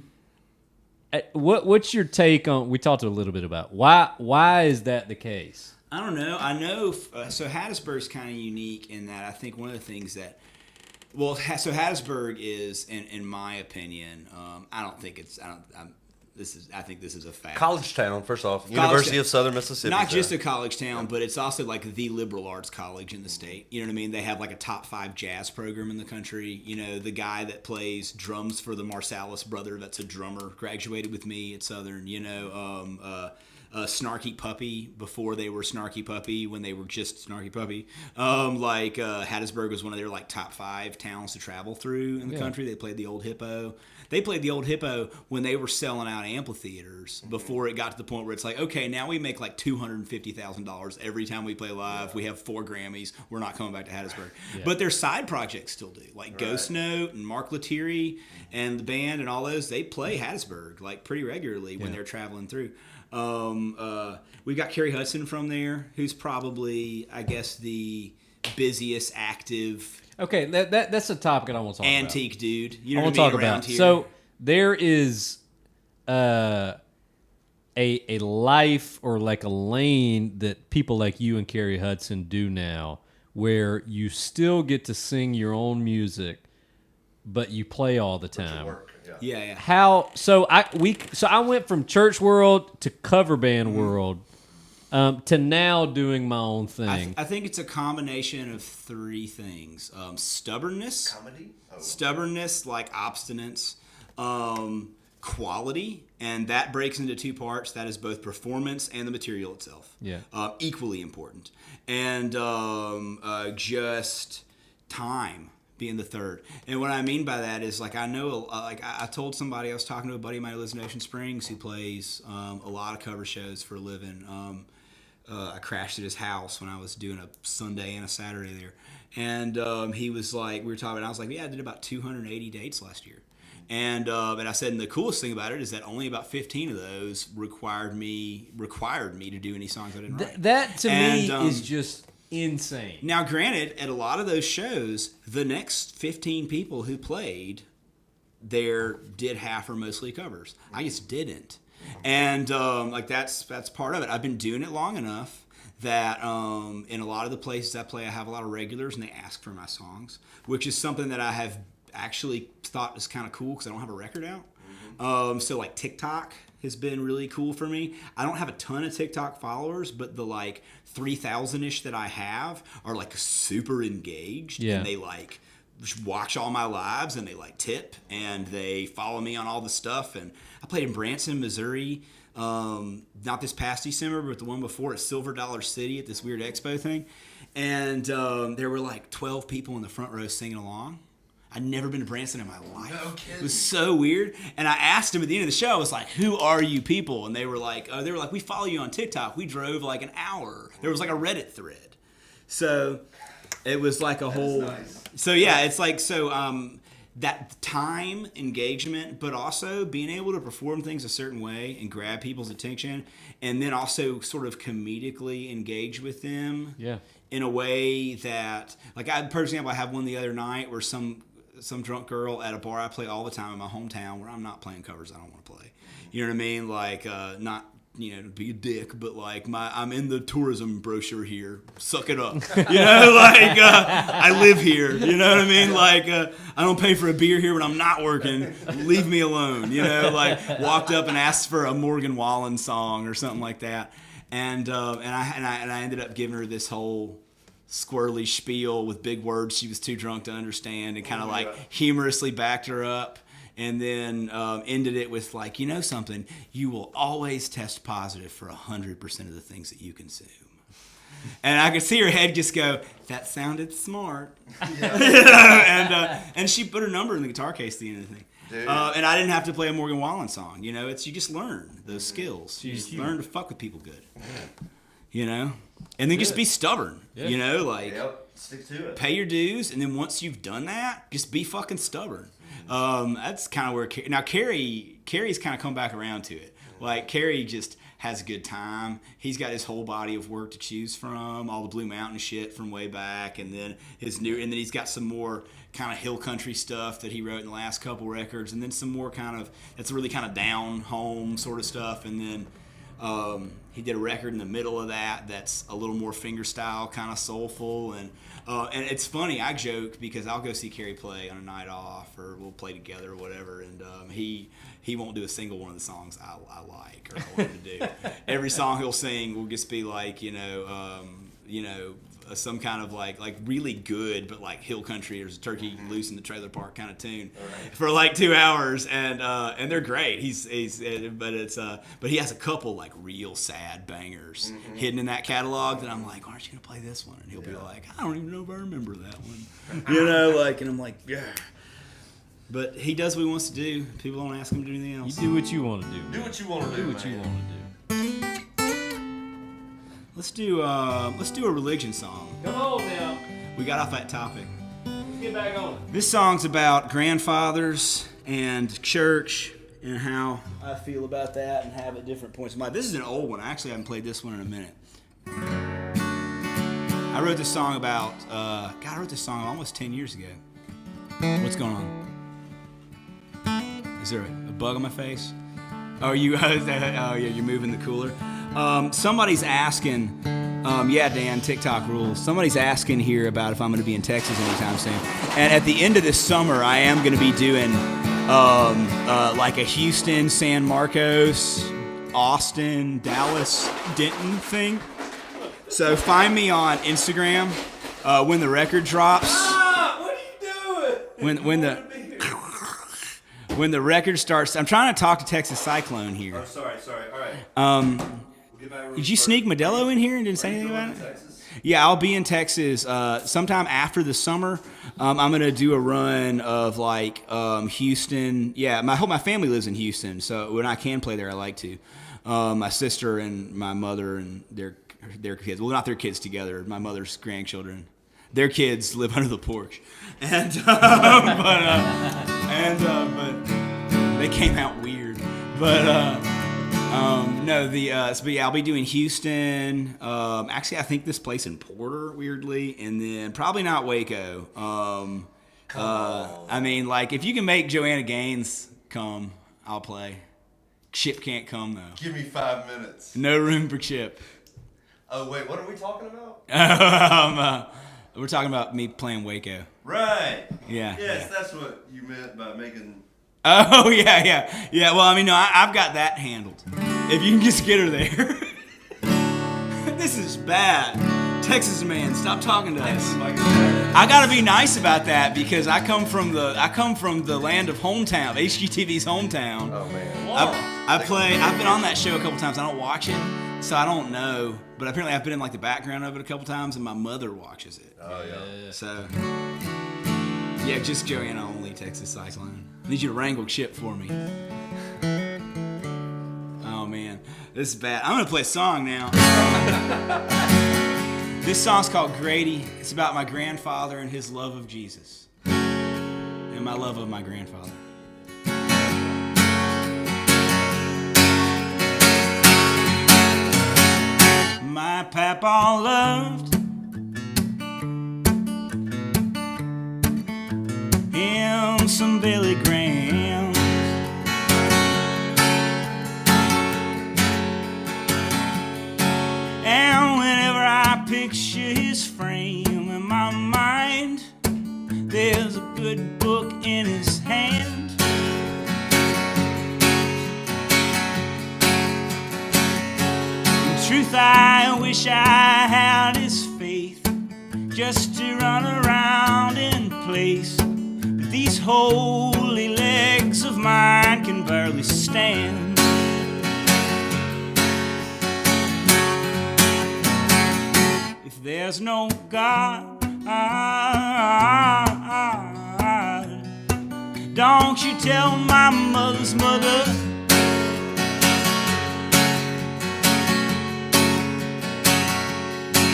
What's your take on? We talked a little bit about why is that the case? I don't know. I know. So Hattiesburg's kind of unique in that I think one of the things that, so Hattiesburg is, in my opinion, I don't think it's. I think this is a fact. College town, first off. University town. of Southern Mississippi. Not just a college town, but it's also like the liberal arts college in the state. You know what I mean? They have like a top 5 jazz program in the country. You know, the guy that plays drums for the Marsalis brother, that's a drummer, graduated with me at Southern. You know, Snarky Puppy before they were Snarky Puppy, when they were just Snarky Puppy. Hattiesburg was one of their like top 5 towns to travel through in the country. They played the Old Hippo. They played the Old Hippo when they were selling out amphitheaters before it got to the point where it's like, okay, now we make like $250,000 every time we play live. We have 4 Grammys. We're not coming back to Hattiesburg. Yeah. But their side projects still do. Like Ghost Note and Mark Lettieri and the band and all those, they play Hattiesburg like pretty regularly when they're traveling through. We've got Kerry Hudson from there, who's probably, I guess, the busiest active... Okay, that's a topic I want to talk about. Antique dude. You know I want what I to mean, talk around about. here. So there is a life or like a lane that people like you and Kerry Hudson do now, where you still get to sing your own music, but you play all the time. Yeah. How? So I went from church world to cover band world. To now doing my own thing. I think it's a combination of 3 things: stubbornness, stubbornness, like obstinance, quality, and that breaks into 2 parts. That is both performance and the material itself. Yeah, equally important, and just time being the third. And what I mean by that is, like, I know, like I told somebody, I was talking to a buddy of mine who lives in Ocean Springs who plays a lot of cover shows for a living. I crashed at his house when I was doing a Sunday and a Saturday there. And he was like, we were talking, and I was like, yeah, I did about 280 dates last year. And I said, and the coolest thing about it is that only about 15 of those required me to do any songs I didn't write. That to me is just insane. Now, granted, at a lot of those shows, the next 15 people who played there did half or mostly covers. I just didn't. And like that's part of it. I've been doing it long enough that in a lot of the places I play, I have a lot of regulars and they ask for my songs, which is something that I have actually thought is kind of cool because I don't have a record out. So like TikTok has been really cool for me. I don't have a ton of TikTok followers, but the like 3,000-ish that I have are like super engaged, and they like watch all my lives, and they like tip, and they follow me on all the stuff. And I played in Branson, Missouri, not this past December, but the one before at Silver Dollar City at this weird expo thing. And there were like 12 people in the front row singing along. I'd never been to Branson in my life. No kidding. It was so weird. And I asked them at the end of the show, I was like, who are you people? And they were like, we follow you on TikTok. We drove like an hour. There was like a Reddit thread. So it was like a whole... Nice. So yeah, it's like, that time engagement, but also being able to perform things a certain way and grab people's attention, and then also sort of comedically engage with them in a way that, like, for example, I have one the other night where some drunk girl at a bar I play all the time in my hometown, where I'm not playing covers I don't want to play. You know what I mean? Like, not, to be a dick, but like I'm in the tourism brochure here. Suck it up. I live here. You know what I mean? Like, I don't pay for a beer here when I'm not working. Leave me alone. Like walked up and asked for a Morgan Wallen song or something like that. And I ended up giving her this whole squirrely spiel with big words she was too drunk to understand, and kind of humorously backed her up, and then ended it with like, something, you will always test positive for 100% of the things that you consume. And I could see her head just go, that sounded smart. And she put her number in the guitar case at the end of the thing. And I didn't have to play a Morgan Wallen song. You just learn those skills. You just learn to fuck with people good. And then just be stubborn. Stick to it. Pay your dues, and then once you've done that, just be fucking stubborn. That's kind of where now Kerry's kind of come back around to it. Like, Kerry just has a good time. He's got his whole body of work to choose from, all the Blue Mountain shit from way back, and then and then he's got some more kind of hill country stuff that he wrote in the last couple records, and then some more that's really kind of down home sort of stuff, and then He did a record in the middle of that's a little more fingerstyle, kind of soulful, and it's funny. I joke because I'll go see Carrie play on a night off, or we'll play together or whatever, and he won't do a single one of the songs I like or I want him to do. Every song he'll sing will just be like some kind of like really good, but like hill country or Turkey Loose in the Trailer Park kind of tune for like 2 hours, and they're great. But he has a couple like real sad bangers hidden in that catalog that I'm like, aren't you gonna play this one? And he'll be like, I don't even know if I remember that one, and I'm like, yeah. But he does what he wants to do. People don't ask him to do anything else. You do what you want to do. Do what you want to do. Do what you want to do. Let's do a religion song. Come on now. We got off that topic. Let's get back on it. This song's about grandfathers and church and how I feel about that and have at different points in my life. This is an old one. I actually haven't played this one in a minute. I wrote this song I wrote this song almost 10 years ago. What's going on? Is there a bug on my face? Oh, you're moving the cooler. Somebody's asking, Dan, TikTok rules. Somebody's asking here about if I'm going to be in Texas anytime soon. And at the end of this summer, I am going to be doing like a Houston, San Marcos, Austin, Dallas, Denton thing. So find me on Instagram when the record drops. What are you doing? When the record starts, I'm trying to talk to Texas Cyclone here. Oh, sorry. All right. Did you sneak Modelo in here and didn't say anything about it? Texas? Yeah, I'll be in Texas sometime after the summer. I'm gonna do a run of like Houston. Yeah, my family lives in Houston, so when I can play there, I like to. My sister and my mother and their kids. Well, not their kids together. My mother's grandchildren. Their kids live under the porch, but they came out weird. But I'll be doing Houston. Actually, I think this place in Porter, weirdly, and then probably not Waco. I mean, like if you can make Joanna Gaines come, I'll play. Chip can't come though. Give me 5 minutes. No room for Chip. Oh wait, what are we talking about? We're talking about me playing Waco. Right. Yeah. Yes, that's what you meant by making. Oh yeah. Well, I mean, no, I've got that handled. If you can just get her there. This is bad. Texas man, stop talking to us. I gotta be nice about that because I come from the land of hometown, HGTV's hometown. Oh man. I've been on that show a couple times. I don't watch it, so I don't know. But apparently I've been in like the background of it a couple times, and my mother watches it. Oh yeah. So yeah, just Joanna only, Texas Cyclone. I need you to wrangle Chip for me. Oh man, this is bad. I'm gonna play a song now. This song's called Grady. It's about my grandfather and his love of Jesus, and my love of my grandfather. My papa loved him some Billy Graham. And whenever I picture his frame in my mind, there's a good book in his hand. In truth, I wish I had his faith just to run around in place. But these holy legs of mine can barely stand. If there's no God, don't you tell my mother's mother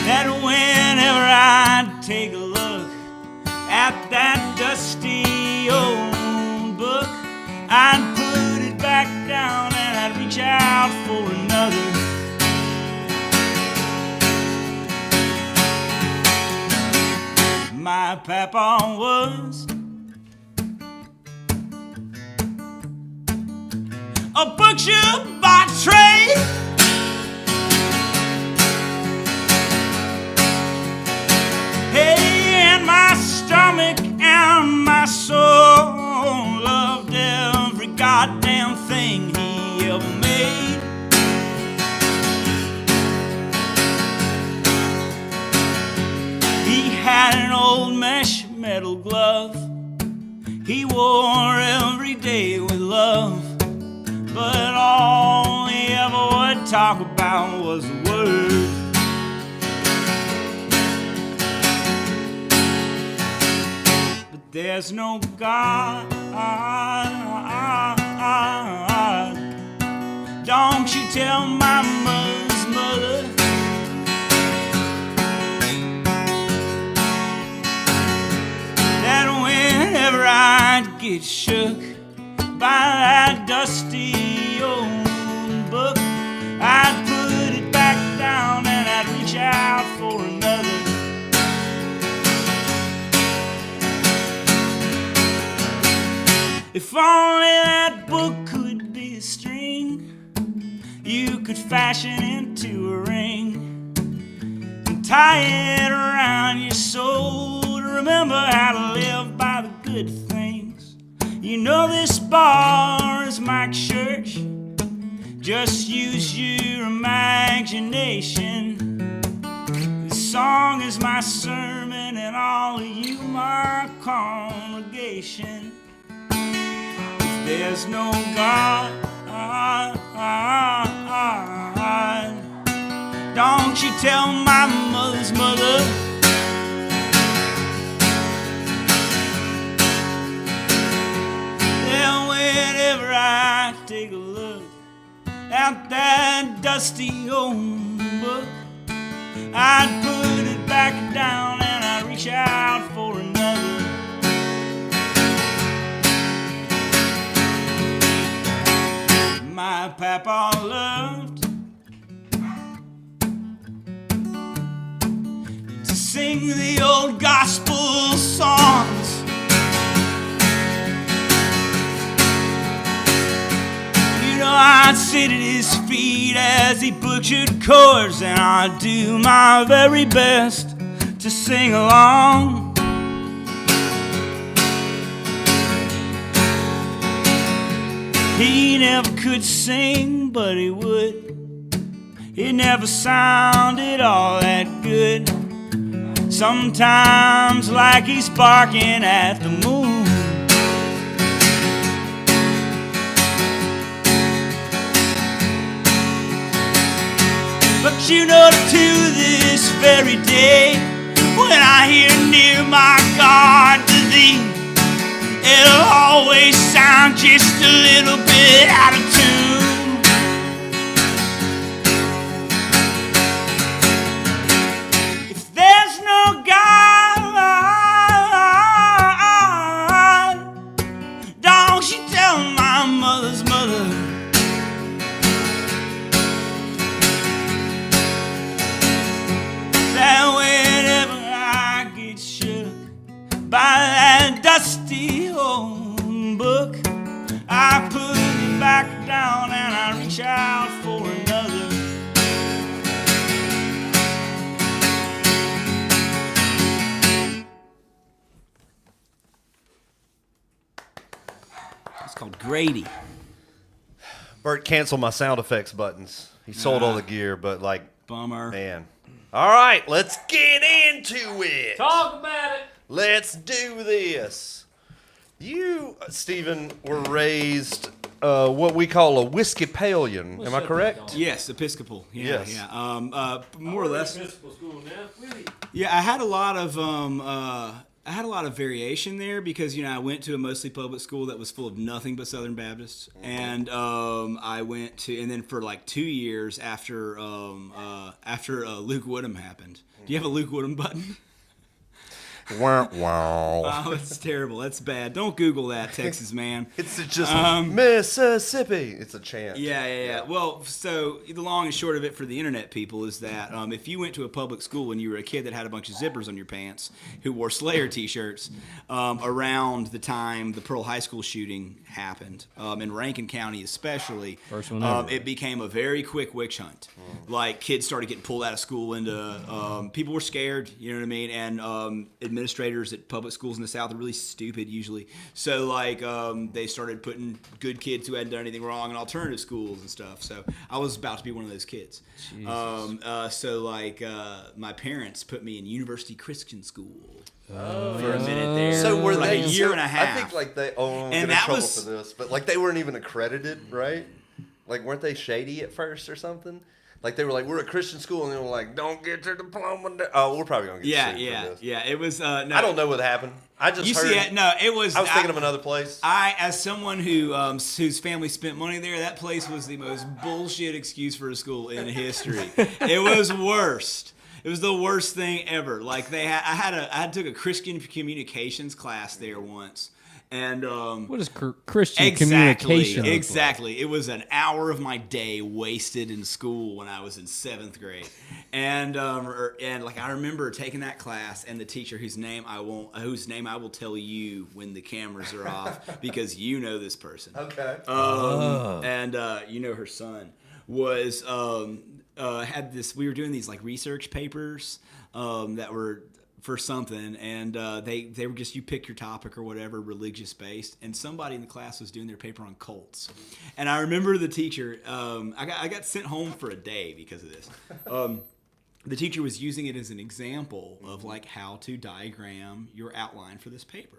that whenever I take a look at that dusty old book, I'd put it back down and I'd reach out for another. My papa was a butcher by trade. had an old mesh metal glove he wore every day with love, but all he ever would talk about was the word. But there's no God. Don't you tell my mother's mother that whenever I'd get shook by that dusty old book, I'd put it back down and I'd reach out for another. If only that book could be a string you could fashion into a ring and tie it around your soul to remember how to live by the good things. You know this bar is Mike's church. Just use your imagination. This song is my sermon and all of you my congregation. If there's no God, don't you tell my mother's mother that whenever I take a look at that dusty old book, I'd put it back down and I'd reach out for another. My papa loved to sing the old gospel songs. You know, I'd sit at his feet as he butchered chords, and I'd do my very best to sing along. He never could sing, but he would. It never sounded all that good. Sometimes like he's barking at the moon. But you know, to this very day, when I hear near my God to thee, it'll always sound just a little bit out of tune. If there's no God, don't you tell my mother's mother that whenever I get shook by that dusty old book, I put it back down and I reach out for another. It's called Grady. Bert canceled my sound effects buttons. He sold all the gear, but like, Bummer. man. All right, let's get into it. Talk about it. Let's do this. You, Stephen, were raised what we call a Whiskeypalian. Am I correct? Yes, Episcopal. Yeah, Yes. yeah. More or less. Episcopal school now. Really? Yeah, I had a lot of variation there because I went to a mostly public school that was full of nothing but Southern Baptists, and I went to, and then for like 2 years after Luke Woodham happened. Do you have a Luke Woodham button? Wow, wow. Oh, it's terrible. That's bad. Don't Google that, Texas man. It's just Mississippi. It's a chant. Yeah. Well, so the long and short of it for the internet people is that if you went to a public school and you were a kid that had a bunch of zippers on your pants, who wore Slayer T-shirts, around the time the Pearl High School shooting happened, in Rankin County especially, First one ever. it became a very quick witch hunt. Like kids started getting pulled out of school into, people were scared, you know what I mean, and administrators at public schools in the South are really stupid usually. So like they started putting good kids who hadn't done anything wrong in alternative schools and stuff. So I was about to be one of those kids. So like my parents put me in University Christian School for a minute there. So were for like they a year and a half? I think like they. Oh, I'm And getting in that trouble was- for this, but like they weren't even accredited, right? Like weren't they shady at first or something? Like they were like, we're a Christian school, and they were like, don't get your diploma. Oh, we're probably gonna get sued for this. Yeah. It was. No, I don't know what happened. I just heard. UCF. No, it was. I was thinking of another place. As someone whose family spent money there, that place was the most bullshit excuse for a school in history. It was worst. It was the worst thing ever. Like I took a Christian communications class there once, and What is Christian communication? look like? Exactly. It was an hour of my day wasted in school when I was in 7th grade, and like I remember taking that class, and the teacher whose name I will tell you when the cameras are off because you know this person. Okay. And you know her son was had this. We were doing these like research papers that were for something, and they were just, you pick your topic or whatever, religious based, and somebody in the class was doing their paper on cults, and I remember the teacher. I got sent home for a day because of this. The teacher was using it as an example of like how to diagram your outline for this paper,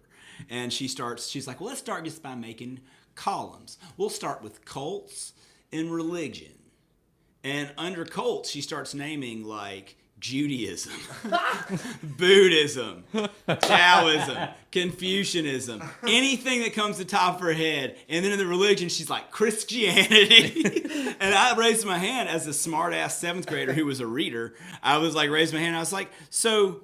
and she's like, well, let's start just by making columns. We'll start with cults and religion, and under cults she starts naming like Judaism, Buddhism, Taoism, Confucianism, anything that comes to the top of her head. And then in the religion, she's like, Christianity. And I raised my hand as a smart-ass 7th grader who was a reader. I was like, raised my hand. I was like, so,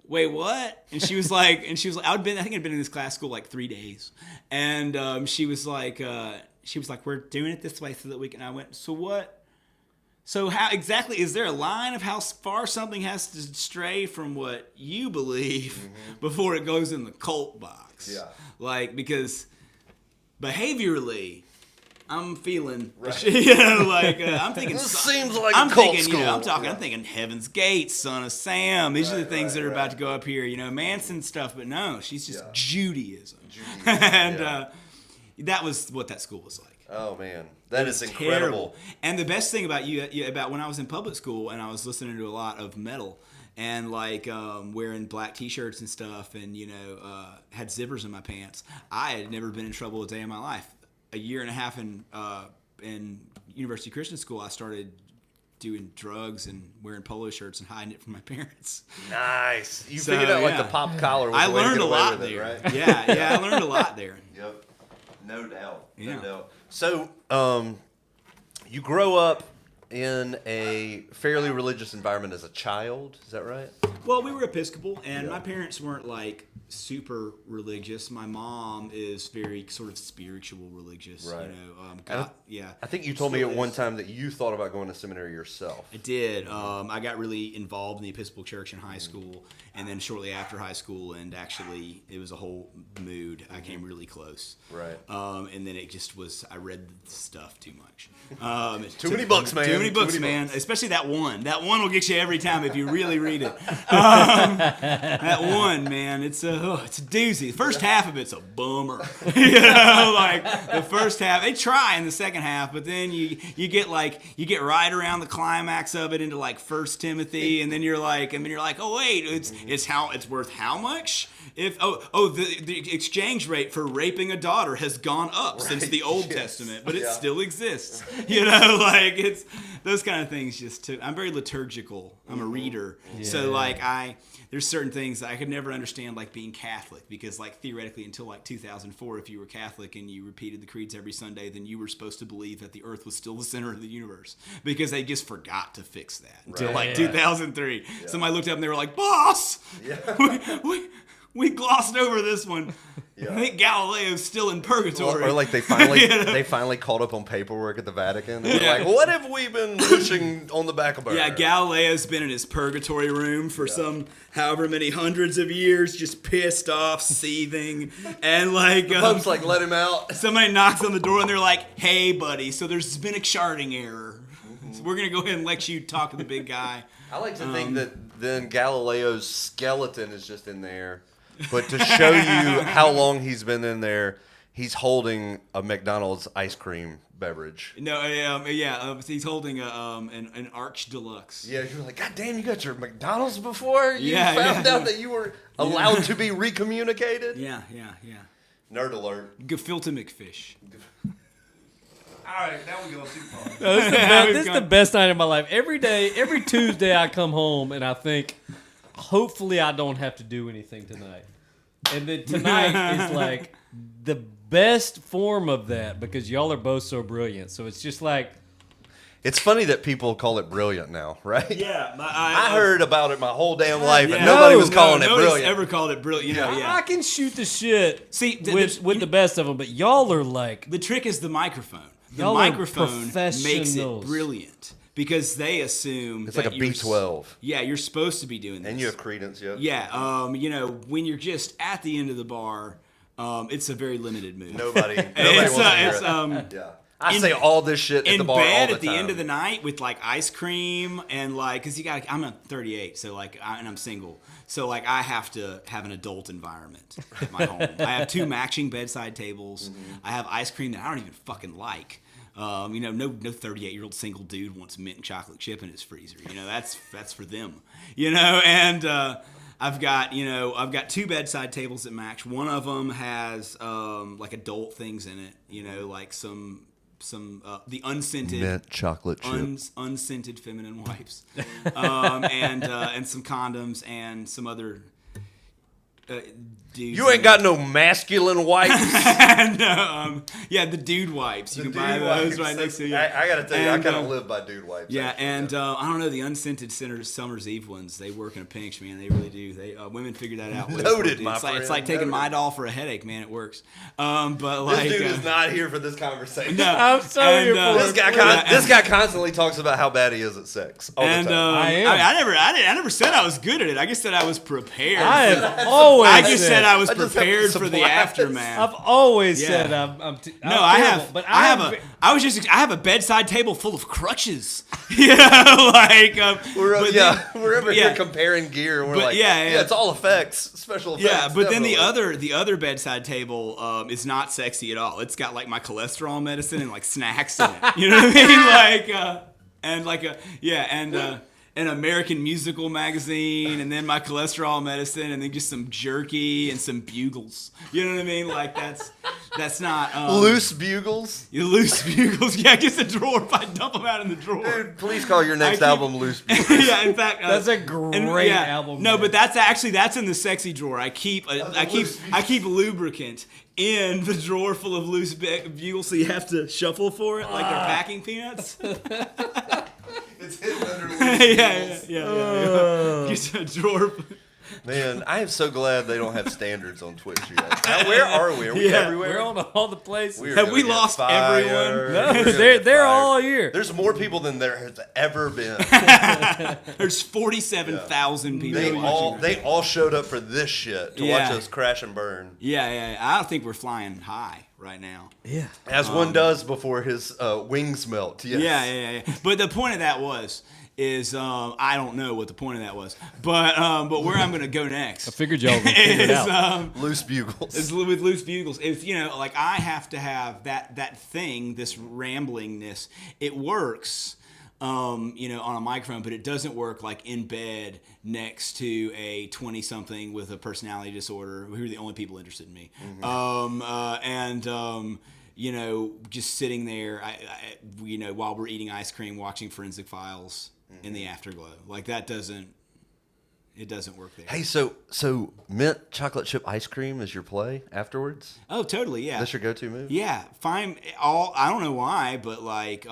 wait, what? And she was like, I think I'd been in this class school like 3 days. And she was like, we're doing it this way so that we can. I went, so what? So how exactly, is there a line of how far something has to stray from what you believe before it goes in the cult box? Yeah. Like, because behaviorally, I'm feeling, Right. I'm thinking. This seems like I'm a cult thinking, school. I'm thinking Heaven's Gate, Son of Sam. These are the things that are right. about to go up here, Manson stuff. But no, she's just Judaism. Judaism, And yeah. that was what that school was like. Oh man, that is incredible. Terrible. And the best thing about about when I was in public school and I was listening to a lot of metal and like wearing black T-shirts and stuff, and had zippers in my pants, I had never been in trouble a day in my life. A year and a half in University Christian School, I started doing drugs and wearing polo shirts and hiding it from my parents. Nice. You So, figured out like yeah. the pop collar was I the way to learned get a away lot with it, there. right? Yeah, I learned a lot there. Yep. No doubt. Yeah. No doubt. So, you grow up in a fairly religious environment as a child, is that right? Well, we were Episcopal, and Yeah. my parents weren't like super religious. My mom is very sort of spiritual religious. Right. God, yeah. I think you told me Still at one is. time that you thought about going to seminary yourself. I did. I got really involved in the Episcopal Church in high school, and then shortly after high school, and actually it was a whole mood. I came really close. Right. And then it just was, I read stuff too much. Too many books, man. Too many books, Too many man. Especially that one. That one will get you every time if you really read it. That one, man, it's a doozy. The first half of it's a bummer. Like the first half, they try in the second half, but then you get right around the climax of it into like 1 Timothy, and then you're like, oh wait, it's worth how much? If the exchange rate for raping a daughter has gone up since the Old Testament, but it still exists. Like it's those kind of things. I'm very liturgical. I'm a reader, so like there's certain things that I could never understand, like being Catholic, because like theoretically until like 2004, if you were Catholic and you repeated the creeds every Sunday, then you were supposed to believe that the earth was still the center of the universe, because they just forgot to fix that until like 2003. Yeah. Somebody looked up and they were like, boss, we glossed over this one. Yeah. I think Galileo's still in purgatory. Or like they finally caught up on paperwork at the Vatican. And they're like, what have we been pushing on the back of our? Yeah, Galileo's been in his purgatory room for some however many hundreds of years, just pissed off, seething, and like Pope's like, let him out. Somebody knocks on the door and they're like, hey buddy, so there's been a charting error. So we're gonna go ahead and let you talk to the big guy. I like to think that then Galileo's skeleton is just in there. But to show you how long he's been in there, he's holding a McDonald's ice cream beverage. No, he's holding an Arch Deluxe. Yeah, you're like, God damn, you got your McDonald's before? You Yeah, found yeah. out that you were allowed to be recommunicated? Yeah. Nerd alert. Gefilte McFish. All right, now we go too far. No, this is the best night of my life. Every day, every Tuesday, I come home and I think, hopefully, I don't have to do anything tonight. And then tonight is like the best form of that because y'all are both so brilliant. So it's just like, It's funny that people call it brilliant now, right? Yeah, I heard about it my whole damn life, and Yeah. nobody was calling it nobody's brilliant. ever called it brilliant. You know, I can shoot the shit See, with the best of them, but y'all are like, the trick is the microphone. The Y'all are microphone makes it professionals. brilliant because they assume It's that like a you're B12. Yeah, you're supposed to be doing this. And you have credence, yeah? Yeah, when you're just at the end of the bar, it's a very limited move. Nobody wants it's, to hear it. Yeah. I say all this shit at in the bar bed all the at the time. end of the night with like ice cream and like, cause you got, I'm a 38, so like, and I'm single, so like I have to have an adult environment at my home. I have 2 matching bedside tables. Mm-hmm. I have ice cream that I don't even fucking like. No 38-year-old single dude wants mint and chocolate chip in his freezer. You know, that's for them. You know, and I've got 2 bedside tables that match. One of them has like adult things in it. You know, like some the unscented mint chocolate chip. Unscented feminine wipes, and some condoms and some other. Dudes You ain't got no masculine wipes. the dude wipes. You can buy those right next to you. I gotta tell you, I And, kind of live by dude wipes. Yeah, actually. and I don't know, the unscented Summer's Eve ones, they work in a pinch, man. They really do. They women figure that out. Noted, my it's like friend, taking noted. Midol for a headache, man. It works. But like, This dude is not here for this conversation. no, I'm so and, here for it. This guy constantly talks about how bad he is at sex all And the time. I am. I never said I was good at it. I just said I was prepared. I have always I just said I was I just have prepared for the supplies. aftermath. I've always Yeah. said I'm No, terrible, I have. but I have a bedside table full of crutches. You know, like We're over yeah. here comparing gear, and we're But like, yeah. it's all effects, special effects. Yeah, but then definitely. the other bedside table is not sexy at all. It's got like my cholesterol medicine and like snacks in it. You know what I mean? Like an American Musical magazine, and then my cholesterol medicine, and then just some jerky and some bugles. You know what I mean? Like that's not loose bugles. Loose bugles. Yeah, just a drawer. If I dump them out in the drawer. Dude, please call your next keep- album Loose Bugles. Yeah, in fact, That's a great album No, name. but that's in the sexy drawer. I keep lubricant in the drawer full of loose bugles, so you have to shuffle for it like they're packing peanuts. It's hidden under Loose yeah. Just a drawer. Man, I am so glad they don't have standards on Twitch yet. Now, where are we? Are we Yeah, everywhere? we're on all the places. We are Have gonna we get lost fired. everyone? We're No, gonna they're get fired. all here. There's more people than there has ever been. There's 47,000 people. watching. They all showed up for this shit to watch us crash and burn. Yeah. I don't think we're flying high right now. Yeah. As one does before his wings melt. Yes. Yeah. But the point of that is I don't know what the point of that was, but where I'm gonna go next. I figured y'all would figure it out. Loose bugles. Is with loose bugles. It's like I have to have that thing, this ramblingness. It works, on a microphone, but it doesn't work like in bed next to a 20-something with a personality disorder who are the only people interested in me. Just sitting there, while we're eating ice cream, watching Forensic Files in the afterglow. Like that doesn't work there. Hey, so mint chocolate chip ice cream is your play afterwards? Oh, totally, yeah. That's your go-to move? Yeah, fine. I don't know why, but like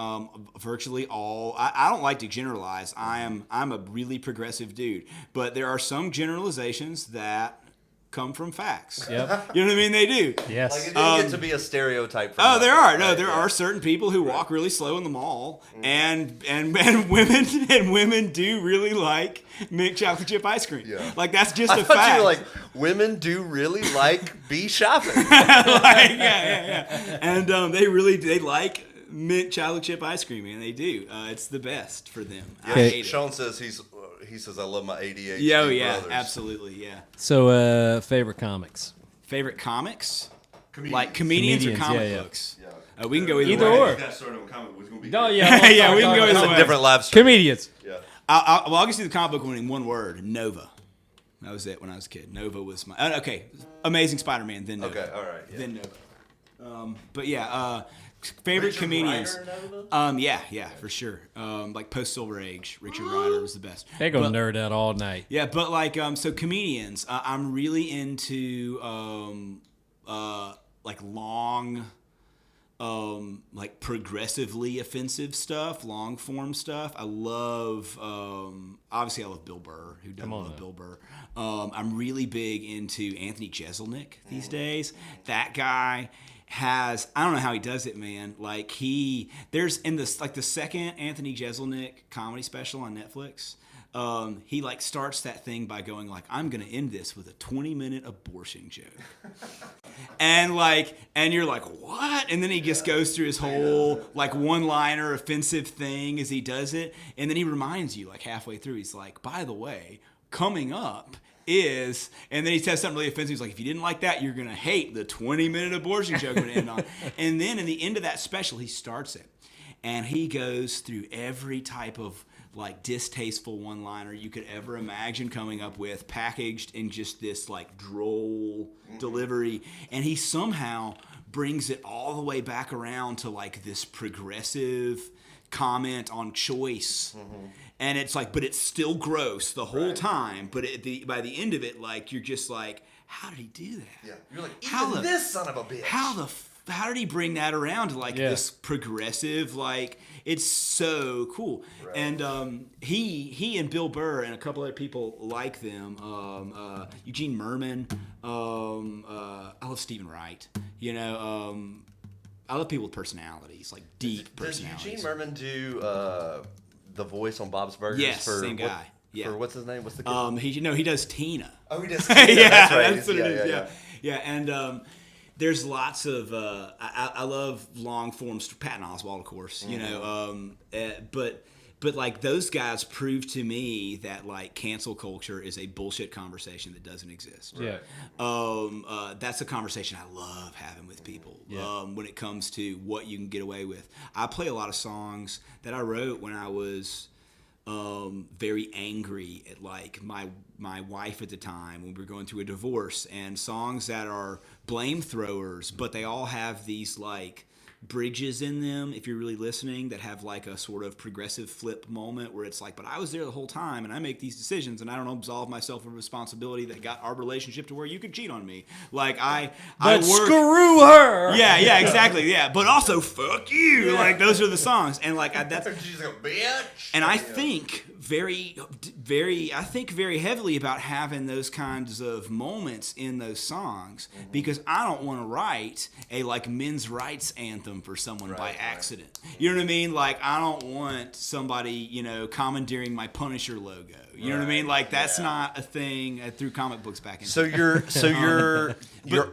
virtually all. I don't like to generalize. I'm a really progressive dude, but there are some generalizations that come from facts. Yep. You know what I mean? They do. Yes. Like it didn't get to be a stereotype. For Oh, there are. No, right? there Yeah. are certain people who walk really slow in the mall, and women do really like mint chocolate chip ice cream. Yeah. Like that's just I a thought fact. you were like, women do really like bee shopping. Yeah. And they like mint chocolate chip ice cream, man. They do. It's the best for them. I hate it. Sean says He says, "I love my ADHD Yeah, yeah, brothers." absolutely, yeah. So, favorite comics? Favorite comics? Comedians. Like comedians or Comedians, comic yeah. books? Yeah. We can go either, Either way. or. Got started on comic books. Gonna be No, good. yeah, Yeah, we can go It's either a way. different live stream. Comedians. Yeah. I'll just do the comic book one in one word: Nova. That was it when I was a kid. Nova was my okay. Amazing Spider-Man, then Nova. Okay, all right. Yeah. Then Nova. But yeah, favorite Richard comedians. Rider, Nova? Yeah, for sure. Like post Silver Age, Richard Ryder was the best. They go But- nerd out all night. Yeah, but like so comedians, I'm really into like long like progressively offensive stuff, long form stuff. I love obviously I love Bill Burr. Who doesn't love Bill Burr? I'm really big into Anthony Jeselnik these days. That guy has, I don't know how he does it, man. Like there's in this like the second Anthony Jeselnik comedy special on Netflix. He like starts that thing by going like, I'm gonna end this with a 20-minute abortion joke. And you're like, what? And then he just goes through his whole like one-liner offensive thing as he does it. And then he reminds you like halfway through, he's like, by the way, coming up is, and then he says something really offensive. He's like, if you didn't like that, you're going to hate the 20-minute abortion joke I'm going to end on. And then in the end of that special, he starts it. And he goes through every type of like distasteful one-liner you could ever imagine coming up with, packaged in just this like droll delivery, and he somehow brings it all the way back around to like this progressive comment on choice. And it's like, but it's still gross the whole time, but by the end of it, like you're just like, how did he do that? Yeah. You're like, this son of a bitch. How did he bring that around to like this progressive, like it's so cool. Right. And he and Bill Burr and a couple other people like them, Eugene Merman, I love Stephen Wright, you know, I love people with personalities, like deep personalities. Does Eugene Merman do the voice on Bob's Burgers? Yes, same guy. For what's his name? What's the kid? He does Tina. Oh, he does Tina. Yeah, that's right. That's what it is. Yeah. And there's lots of I love long form. Patton Oswalt, of course. You know, but like those guys prove to me that like cancel culture is a bullshit conversation that doesn't exist. Yeah. That's a conversation I love having with people. Yeah. When it comes to what you can get away with, I play a lot of songs that I wrote when I was very angry at like my wife at the time when we were going through a divorce, and songs that are blame throwers, but they all have these like bridges in them, if you're really listening, that have like a sort of progressive flip moment where it's like, but I was there the whole time and I make these decisions and I don't absolve myself of responsibility that got our relationship to where you could cheat on me. Like I work, screw her. Yeah, exactly. Yeah. But also fuck you. Like those are the songs. And like that's She's a bitch. and I think very heavily about having those kinds of moments in those songs because I don't want to write a like men's rights anthem for someone by accident. You know what I mean? Like I don't want somebody, you know, commandeering my Punisher logo. You know what I mean? Like that's not a thing through comic books back in. So you're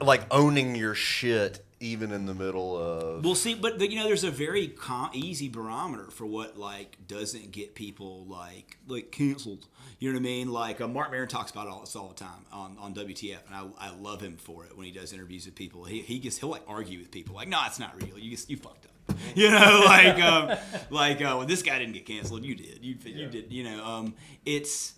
like owning your shit even in the middle of. We'll see, but you know, there's a very easy barometer for what like doesn't get people like canceled. You know what I mean? Like Mark Maron talks about this all the time on WTF, and I love him for it when he does interviews with people. He'll like argue with people like, no, it's not real. You fucked up. You know, like well, this guy didn't get canceled. You did. You did. You know, it's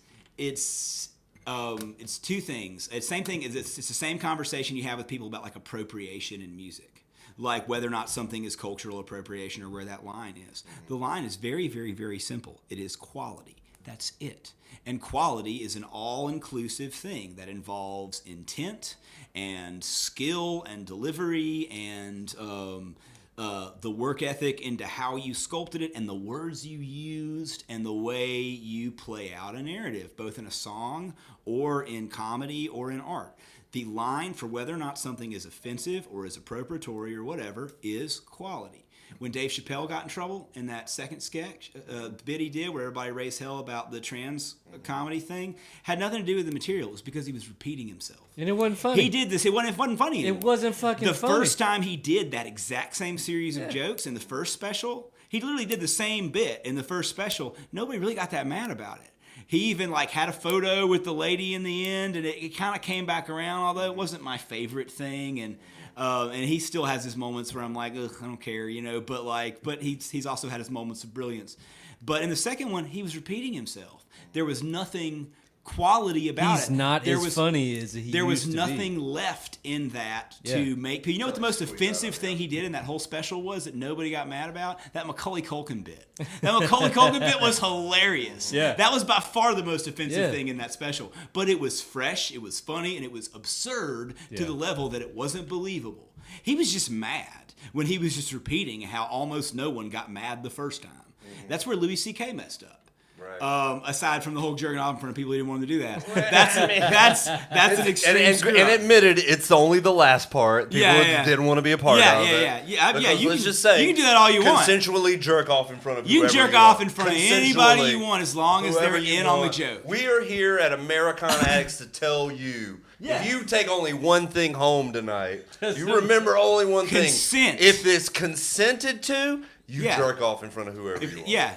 two things. It's the same thing. It's the same conversation you have with people about like appropriation in music, like whether or not something is cultural appropriation or where that line is. The line is very, very, very simple. It is quality. That's it. And quality is an all-inclusive thing that involves intent and skill and delivery and the work ethic into how you sculpted it and the words you used and the way you play out a narrative, both in a song or in comedy or in art. The line for whether or not something is offensive or is appropriatory or whatever is quality. When Dave Chappelle got in trouble in that second sketch bit he did where everybody raised hell about the trans comedy thing, had nothing to do with the material. It was because he was repeating himself. And it wasn't funny. He did this. It wasn't funny anymore. It wasn't fucking funny. The first time he did that exact same series of jokes in the first special, he literally did the same bit in the first special. Nobody really got that mad about it. He even like had a photo with the lady in the end, and it kind of came back around. Although it wasn't my favorite thing, and he still has his moments where I'm like, ugh, I don't care, but he's also had his moments of brilliance. But in the second one, he was repeating himself. There was nothing quality about it. He's not there as was, funny as he There was used to nothing be. left in that to make. You know what the most offensive thing he did in that whole special was that nobody got mad about? That Macaulay Culkin bit. That Macaulay Culkin bit was hilarious. Yeah. That was by far the most offensive Yeah. thing in that special. But it was fresh, it was funny, and it was absurd to the level that it wasn't believable. He was just mad when he was just repeating how almost no one got mad the first time. That's where Louis C.K. messed up. Right. Aside from the whole jerking off in front of people who didn't want him to do that. That's an extreme screw and up. admitted it's only the last part. People didn't want to be a part of it. You Let's can, just say, you can do that all you want. Consensually jerk off in front of You can whoever jerk off want. in front of anybody you Consensually, want as long as they're whoever you in on the want. joke. We are here at Americana Addicts to tell you, Yeah. if you take only one thing home tonight, you remember only one Consent. thing. If it's consented to, you Yeah. jerk off in front of whoever you want. Yeah.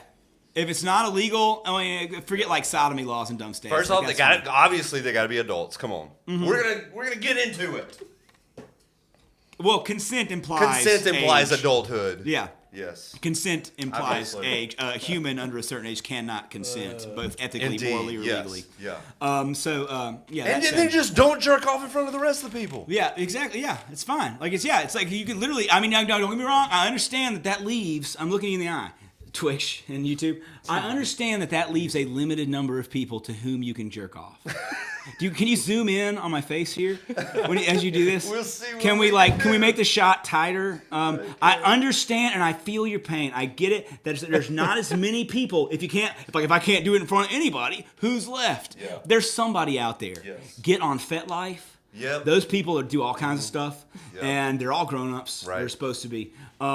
If it's not illegal, I mean, forget like sodomy laws and dumb states. First Like, off, they that's got obviously they got to be adults. Come on, we're gonna get into it. fine. Well, consent implies Consent implies age. adulthood. Yeah. Yes. Consent implies Obviously. age. A human under a certain age cannot consent, both ethically, Indeed. morally, or yes. legally. Yeah. And And then just don't jerk off in front of the rest of the people. yeah, exactly. Yeah, it's fine. It's like you can literally. I mean, don't get me wrong. I understand that leaves. I'm looking you in the eye, Twitch and YouTube. I understand that leaves a limited number of people to whom you can jerk off. Can you zoom in on my face here as you do this? We'll see what Can we can we make the shot tighter? I understand and I feel your pain. I get it. There's not as many people. If I can't do it in front of anybody, who's left? Yeah. There's somebody out there. Yes. Get on FetLife. Yep. Those people do all kinds of stuff, Yep. and they're all grown-ups. Right. They're supposed to be. There's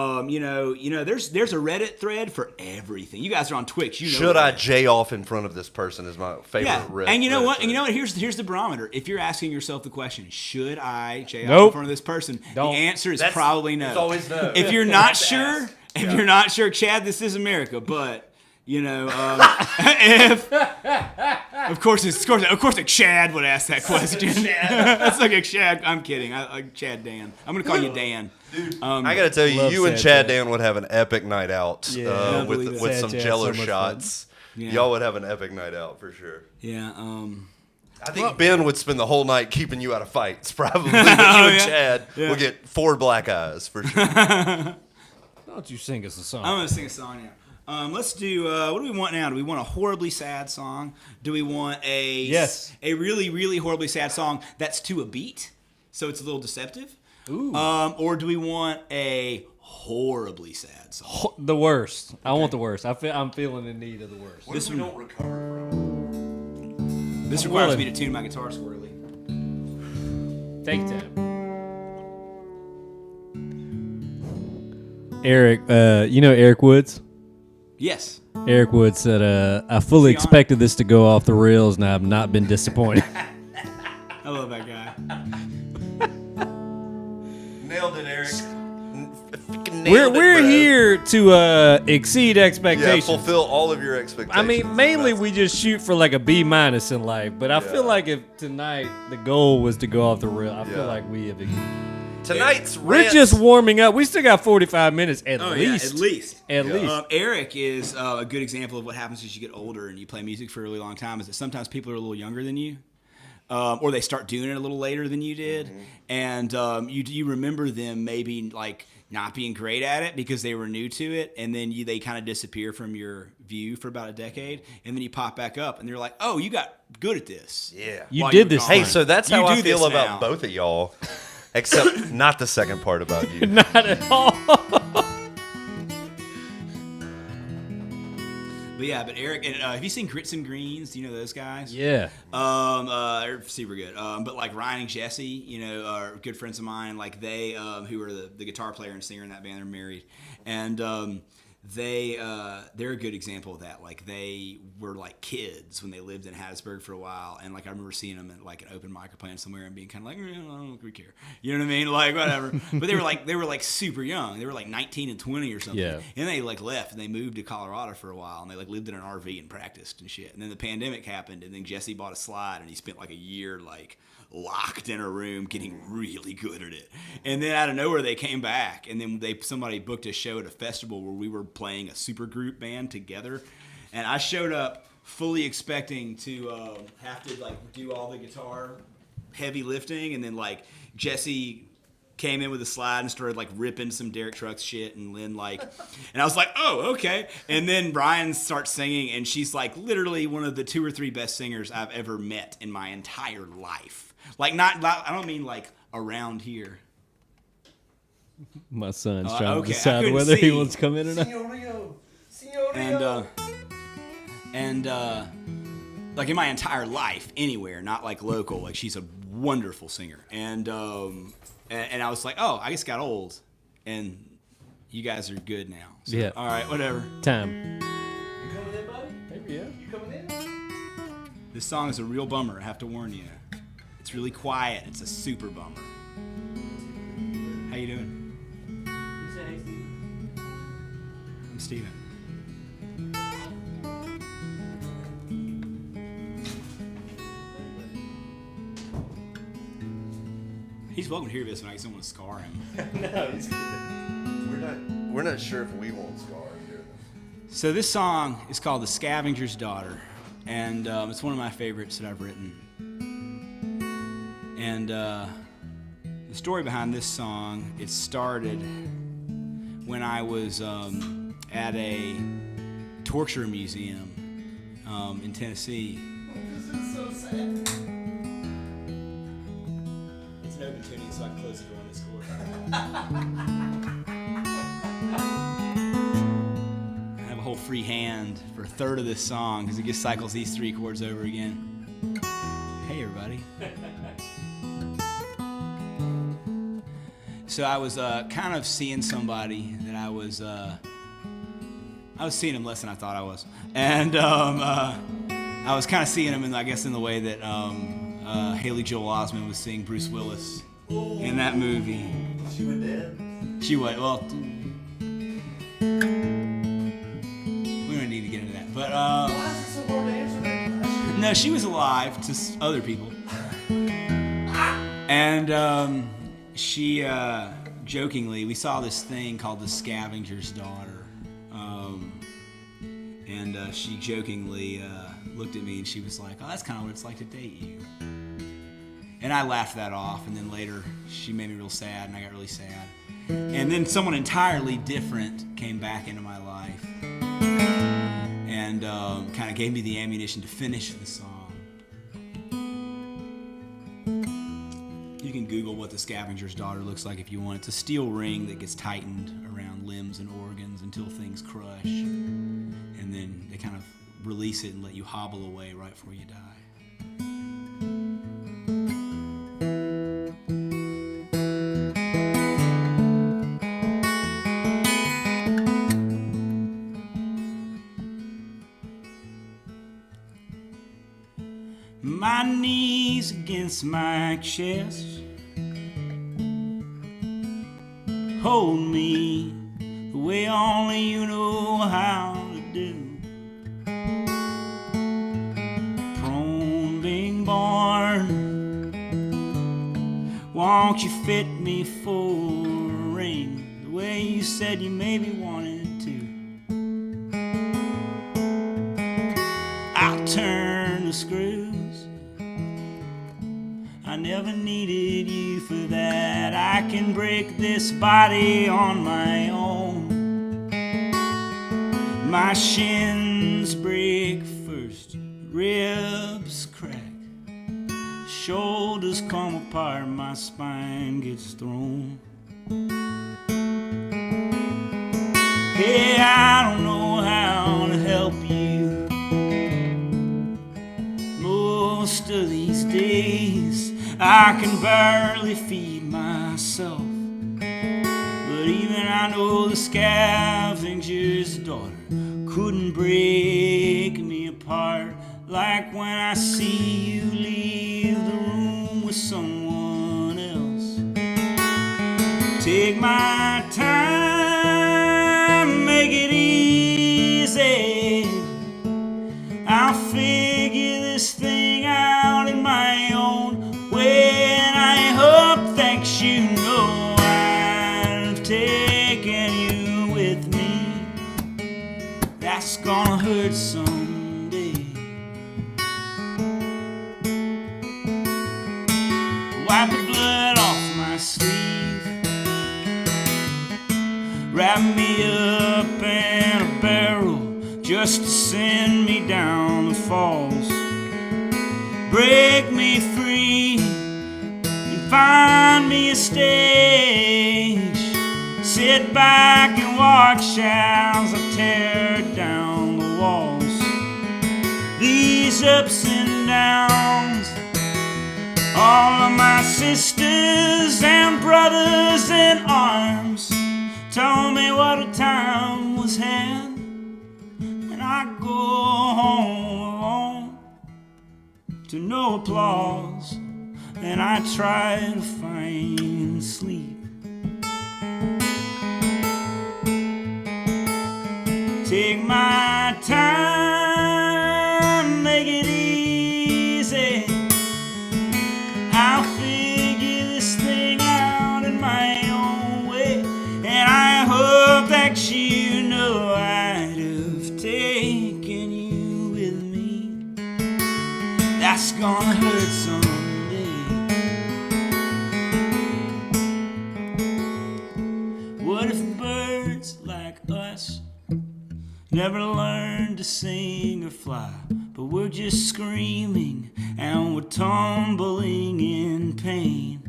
a Reddit thread for everything. You guys are on Twitch. You know Should I Reddit. J off in front of this person is my favorite. Yeah, Red, and you know red what? thread. And you know what? Here's the barometer. If you're asking yourself the question, should I J off Nope. in front of this person? Don't. The answer is That's- probably no. it's always no. If you're not sure, you're not sure, Chad, this is America. But if of course a Chad would ask that question. That's like a Chad. I'm kidding. Like Chad Dan. I'm gonna call you Dan. I gotta tell you, Love you and Sad Chad Chad. Dan would have an epic night out I believe it. with Sad some Chad's Jello so much fun. shots. Yeah. Y'all would have an epic night out for sure. Yeah. I think Ben would spend the whole night keeping you out of fights, probably. But you and yeah? Chad Yeah. will get 4 black eyes for sure. Why don't you sing us a song? I'm gonna sing a song now. Let's do. What do we want now? Do we want a horribly sad song? Do we want a really really horribly sad song that's to a beat, so it's a little deceptive? Ooh. Or do we want a horribly sad song? The worst. I want the worst. I'm feeling in need of the worst. This one, don't recover from. this requires willing. me to tune my guitar squirrely. Take time. Eric, Eric Woods? Yes. Eric Woods said, I fully Is he on? expected this to go off the rails and I have not been disappointed. I love that guy. Nailed it, Eric. Nailed we're it, bro. here to exceed Yeah, expectations. fulfill all of your expectations. I mean, mainly we just shoot for like a B- in life, but I feel Yeah. like if tonight the goal was to go off the rail, I Yeah. feel like we have. tonight's We're rants- just warming up. We still got 45 minutes at Oh least. yeah, at least. At least. Eric is a good example of what happens as you get older and you play music for a really long time. Is that sometimes people are a little younger than you, or they start doing it a little later than you did, and you remember them maybe like not being great at it because they were new to it, and then they kind of disappear from your view for about a decade, and then you pop back up, and they're like, "Oh, you got good at this." Yeah. You while did were this gone. thing. Hey, so that's You how I do feel this about now. both of y'all, except not the second part about you. Not at all. But yeah, but Eric, and have you seen Grits and Greens? Do you know those guys? Yeah. They're super good. But like Ryan and Jesse, are good friends of mine. Like they, who are the guitar player and singer in that band, are married, and they're a good example of that. Like they were like kids when they lived in Hattiesburg for a while, and like I remember seeing them at like an open mic or playing somewhere and being kind of like, I don't really care, you know what I mean? Like whatever. But they were like super young. They were like 19 and 20 or something. Yeah. And they like left and they moved to Colorado for a while, and they like lived in an RV and practiced and shit. And then the pandemic happened, and then Jesse bought a slide, and he spent like a year like locked in a room getting really good at it. And then out of nowhere they came back, and then somebody booked a show at a festival where we were playing a super group band together, and I showed up fully expecting to have to like do all the guitar heavy lifting, and then like Jesse came in with a slide and started like ripping some Derek Trucks shit, and then like, and I was like, oh, okay. And then Brian starts singing, and she's like literally one of the 2 or 3 best singers I've ever met in my entire life. Like I don't mean like around here. My son's trying okay, to decide whether he wants to come in or not. And like in my entire life, anywhere, not like local. Like she's a wonderful singer, and I was like, oh, I just got old, and you guys are good now. So, Yeah. all right, whatever. Time. You coming in, buddy? Maybe, yeah. You coming in? This song is a real bummer. I have to warn you. It's really quiet. It's a super bummer. How you doing? I'm Steven. He's welcome to hear this, but I just don't want to scar him. No, he's good. We're not sure if we won't scar him here. So this song is called "The Scavenger's Daughter," and it's one of my favorites that I've written. And the story behind this song, it started when I was at a torture museum in Tennessee. This is so sad. It's an open tuning, so I can close the door on this chord. I have a whole free hand for a third of this song because it just cycles these 3 chords over again. Hey, everybody. So I was kind of seeing somebody that I was seeing him less than I thought I was, and I was kind of seeing him in, I guess, in the way that Haley Joel Osment was seeing Bruce Willis in that movie. She went dead? She was, well, we don't need to get into that, but Why is it so hard to answer that question? no, she was alive to other people, and she jokingly, we saw this thing called The Scavenger's Daughter, and she jokingly looked at me and she was like, oh, that's kind of what it's like to date you. And I laughed that off, and then later she made me real sad, and I got really sad. And then someone entirely different came back into my life and kind of gave me the ammunition to finish the song. You can Google what the Scavenger's Daughter looks like if you want. It's a steel ring that gets tightened around limbs and organs until things crush. And then they kind of release it and let you hobble away right before you die. My knees against my chest, hold me the way only you know how to do. Prone being born, won't you fit me for a ring the way you said you maybe wanted to? I'll turn the screws, I never needed you for that. I can break this body on my own. My shins break first, ribs crack, shoulders come apart, my spine gets thrown. Hey, I don't know how to help you most of these days. I can barely feed myself, but But even I know the scavenger's daughter couldn't break me apart like when I see you leave the room with someone else. Take my time, make it easy. I'll figure this thing out in my own way, and I hope that you know I've taken you with me. That's gonna hurt someday. Wipe the blood off my sleeve, wrap me up in a barrel just to send me down the falls. Break me free and find me a stage. Sit back and watch as I tear down the walls. These ups and downs, all of my sisters and brothers in arms told me what a time was had. I go home alone to no applause, and I try to find sleep. Take my time, make it easy. I'll figure this thing out in my own way, and I hope that you know I'd have taken you with me. That's gonna hurt someday. What if birds like us never learned to sing or fly, but we're just screaming and we're tumbling in pain?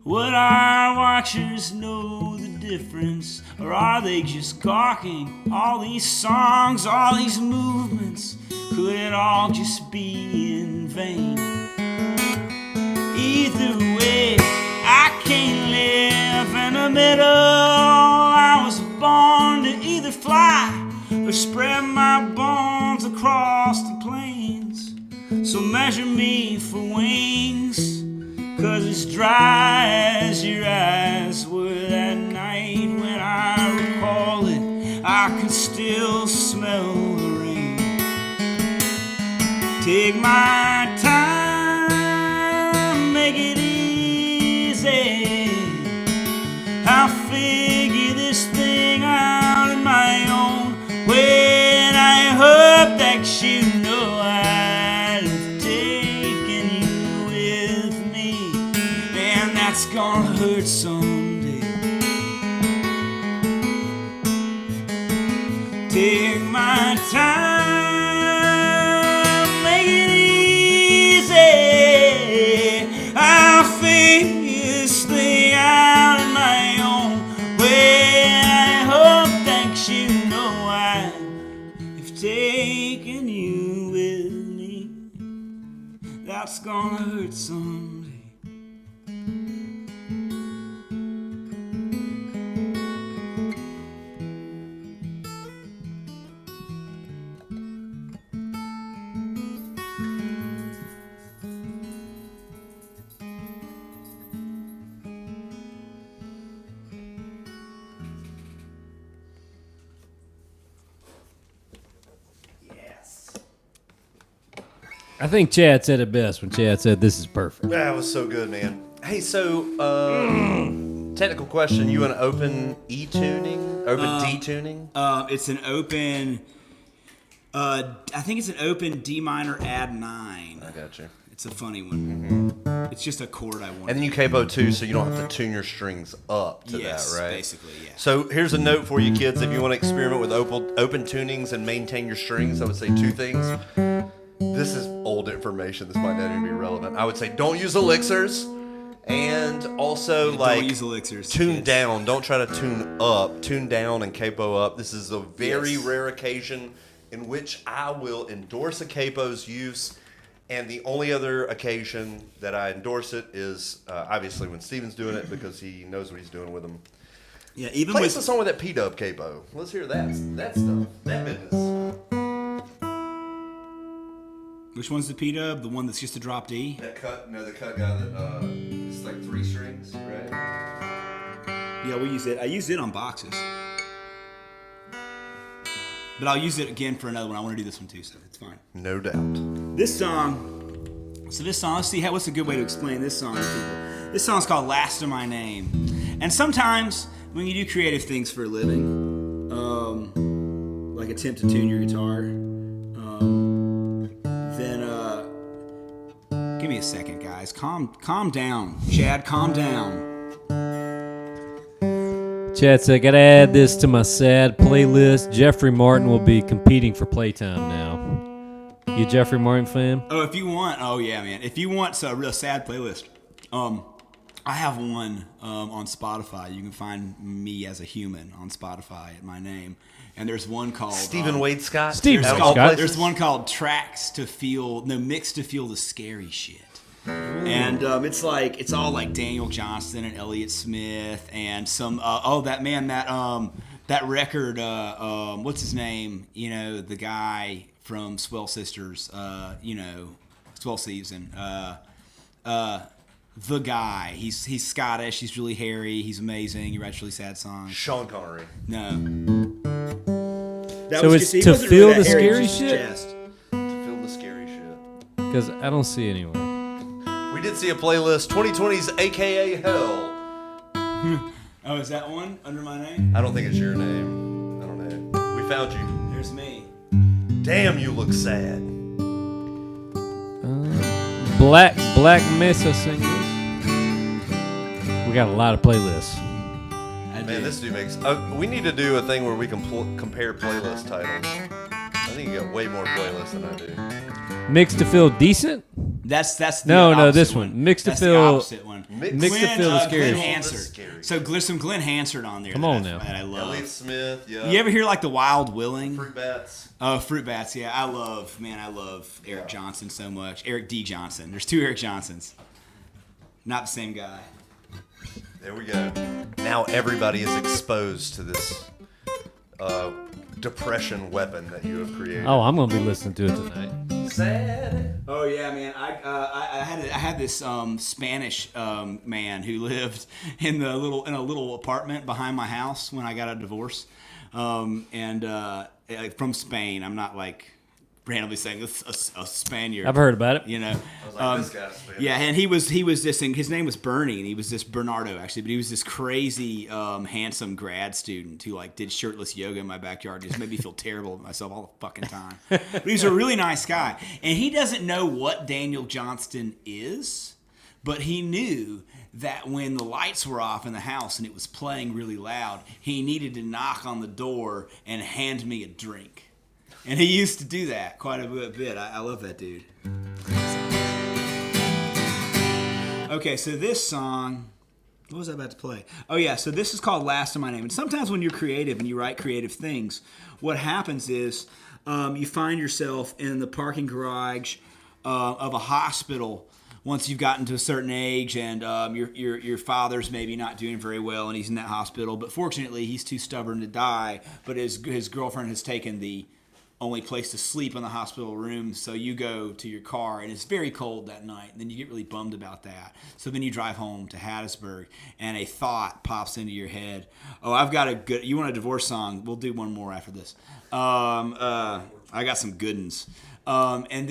Would our watchers know the difference, or are they just gawking? All these songs, all these movements, could it all just be in vain? Either way, I can't live in the middle. I was born to either fly or spread my bones across the plains. So measure me for wings, 'cause as dry as your eyes were that night when I recall it, I can still smell the rain. Take my time, make it easy. I'll figure this thing out in my own way, and I hope that you know I've taken you with me. Man, that's gonna hurt someday. Take my time, make it easy. I'll figure this thing out in my own way, and I hope that you know I've taken you with me. That's gonna hurt someday. I think Chad said it best when Chad said this is perfect. That was so good, man. Hey, so technical question: you an open E tuning, open D tuning? It's an open. I think it's an open D minor add 9. I got you. It's a funny one. Mm-hmm. It's just a chord I want. And then you capo too, so you don't have to tune your strings up to yes, that, right? Basically, yeah. So here's a note for you kids: if you want to experiment with open tunings and maintain your strings, I would say 2 things. This is old information. This might not even be relevant. I would say don't use elixirs, and also don't use elixirs. Tune down. Don't try to tune up. Tune down and capo up. This is a very rare occasion in which I will endorse a capo's use And the only other occasion that I endorse it is obviously when Steven's doing it because he knows what he's doing with them. Yeah, even Play with us a song with that P-Dub capo. Let's hear that stuff. That business. which one's the P-Dub? The one that's just a drop D? The cut guy that it's like 3 strings, right? Yeah, we use it. I used it on boxes. But I'll use it again for another one. I want to do this one too, so it's fine. No doubt. This song, let's see what's a good way to explain this song to people. This song's called Last of My Name. And sometimes when you do creative things for a living, like attempt to tune your guitar, then give me a second, guys. Calm down. Chad, calm down. Chad said, gotta add this to my sad playlist. Jeffrey Martin will be competing for playtime now. You a Jeffrey Martin fan? Oh, if you want, man. If you want a real sad playlist, I have one on Spotify. You can find me as a human on Spotify at my name. And there's one called Stephen Wade Scott. Stephen Out of Wade all Scott. places. There's one called Mix to Feel the Scary Shit. And it's all like Daniel Johnston and Elliott Smith and some that record what's his name, the guy from Swell Sisters, Swell Season, the guy, he's Scottish, he's really hairy, he's amazing, he writes really sad songs. Sean Connery. No, So it's to feel the scary shit? To feel the scary shit. Because I don't see anywhere. We did see a playlist, 2020's AKA Hell. Oh, is that one under my name? I don't think it's your name. I don't know. We found you. There's me. Damn, you look sad. Black Mesa singles. We got a lot of playlists. Man, this dude makes... we need to do a thing where we can compare playlist titles. I think you got way more playlists than I do. Mix to feel decent? That's the No, opposite this one. Mix to That's feel- the opposite one. Mix to feel the scary Glenn shit. Hansard. So there's some Glenn Hansard on there. Come that on I- now. That I love. Elliott Smith, yeah. You ever hear like the Wild Willing? Fruit Bats. Oh, Fruit Bats. Yeah, I love Eric Johnson so much. Eric D. Johnson. There's 2 Eric Johnsons. Not the same guy. There we go. Now everybody is exposed to this depression weapon that you have created. Oh, I'm going to be listening to it tonight. Sad. Oh yeah, man. I had this Spanish man who lived in a little apartment behind my house when I got a divorce, and from Spain. I'm not like randomly saying a Spaniard. I've heard about it. I was like, this guy's Spanish. Yeah, and he was this thing. His name was Bernie, and he was this Bernardo actually, but he was this crazy, handsome grad student who like did shirtless yoga in my backyard. It just made me feel terrible about myself all the fucking time. But he's a really nice guy, and he doesn't know what Daniel Johnston is, but he knew that when the lights were off in the house and it was playing really loud, he needed to knock on the door and hand me a drink. And he used to do that quite a bit. I love that dude. Okay, so this song, what was I about to play? Oh yeah, so this is called Last of My Name. And sometimes when you're creative and you write creative things, what happens is you find yourself in the parking garage of a hospital once you've gotten to a certain age, and your father's maybe not doing very well, and he's in that hospital. But fortunately, he's too stubborn to die. But his girlfriend has taken the only place to sleep in the hospital room, so you go to your car, and it's very cold that night, and then you get really bummed about that. So then you drive home to Hattiesburg, and a thought pops into your head. Oh, I've got you want a divorce song? We'll do one more after this. I got some good ones. And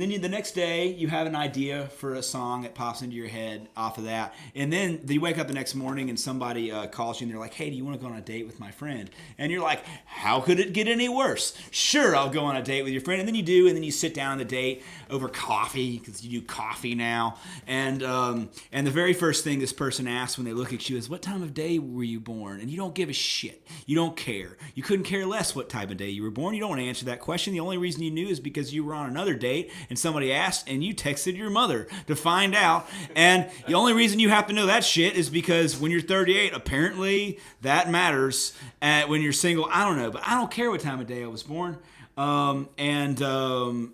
then the next day you have an idea for a song that pops into your head off of that, and then you wake up the next morning and somebody calls you and they're like, hey, do you want to go on a date with my friend? And you're like, how could it get any worse? Sure, I'll go on a date with your friend. And then you do, and then you sit down on the date over coffee, because you do coffee now, and the very first thing this person asks when they look at you is, what time of day were you born? And you don't give a shit. You don't care. You couldn't care less what type of day you were born. You don't want to answer that question. The only reason you knew is because you were on another date and somebody asked and you texted your mother to find out. And the only reason you have to know that shit is because when you're 38, apparently that matters. When you're single, I don't know, but I don't care what time of day I was born. And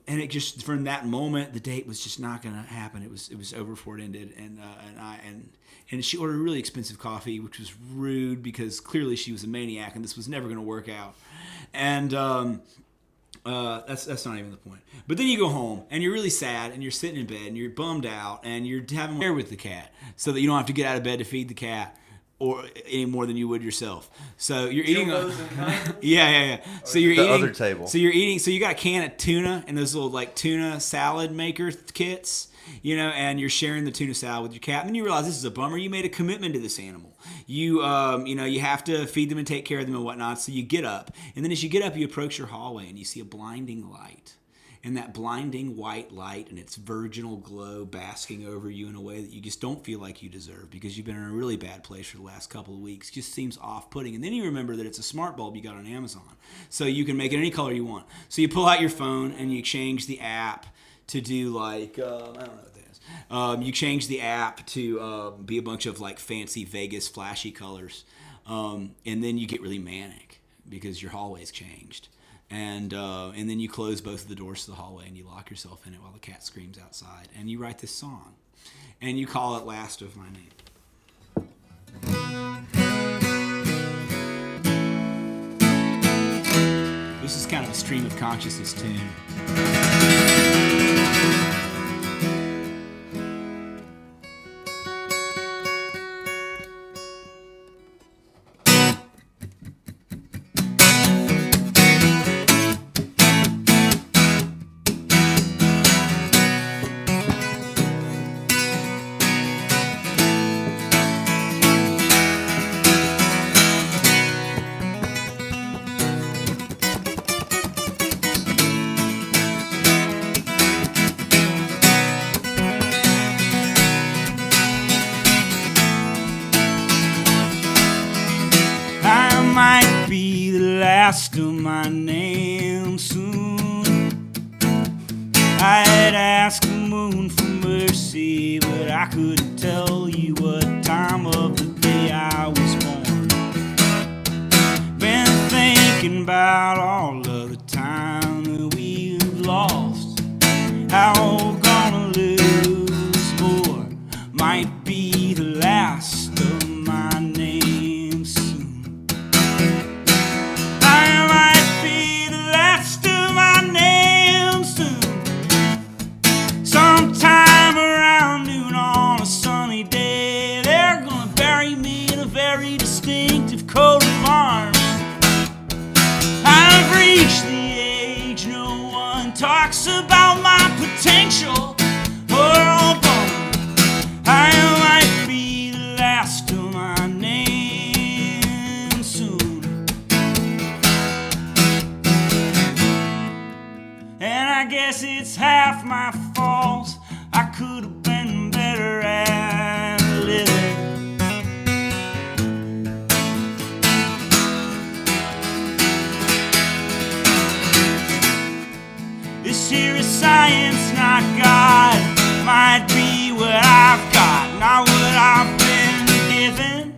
it just, from that moment, the date was just not going to happen. It was over before it ended, and she ordered really expensive coffee, which was rude because clearly she was a maniac and this was never going to work out. And that's not even the point. But then you go home and you're really sad and you're sitting in bed and you're bummed out and you're having a with the cat so that you don't have to get out of bed to feed the cat or any more than you would yourself. So you're eating yeah. So you're eating other table. So you're eating. So you got a can of tuna and those little like tuna salad maker kits, and you're sharing the tuna salad with your cat. And then you realize this is a bummer. You made a commitment to this animal. You you have to feed them and take care of them and whatnot. So you get up, and then as you get up, you approach your hallway and you see a blinding light. And that blinding white light and its virginal glow basking over you in a way that you just don't feel like you deserve because you've been in a really bad place for the last couple of weeks. It just seems off-putting. And then you remember that it's a smart bulb you got on Amazon. So you can make it any color you want. So you pull out your phone and you change the app to do like, I don't know what that is. You change the app to be a bunch of like fancy Vegas flashy colors. And then you get really manic because your hallway's changed. And then you close both of the doors to the hallway and you lock yourself in it while the cat screams outside. And you write this song. And you call it Last of My Name. This is kind of a stream of consciousness tune. Might be the last of my name soon. I'd ask the moon for mercy, but I couldn't tell you what time of the day I was born. Been thinking about all of the time that we've lost. How we're gonna lose more. Might be the last of my name soon. Sometime around noon on a sunny day, they're gonna bury me in a very distinctive coat of arms. I've reached the age no one talks about my potential. Oh, bummer, I might be the last of my name soon. And I guess it's half my fault. I could have been better at living. This here is science, not God. Might be what I've got, not what I've been given.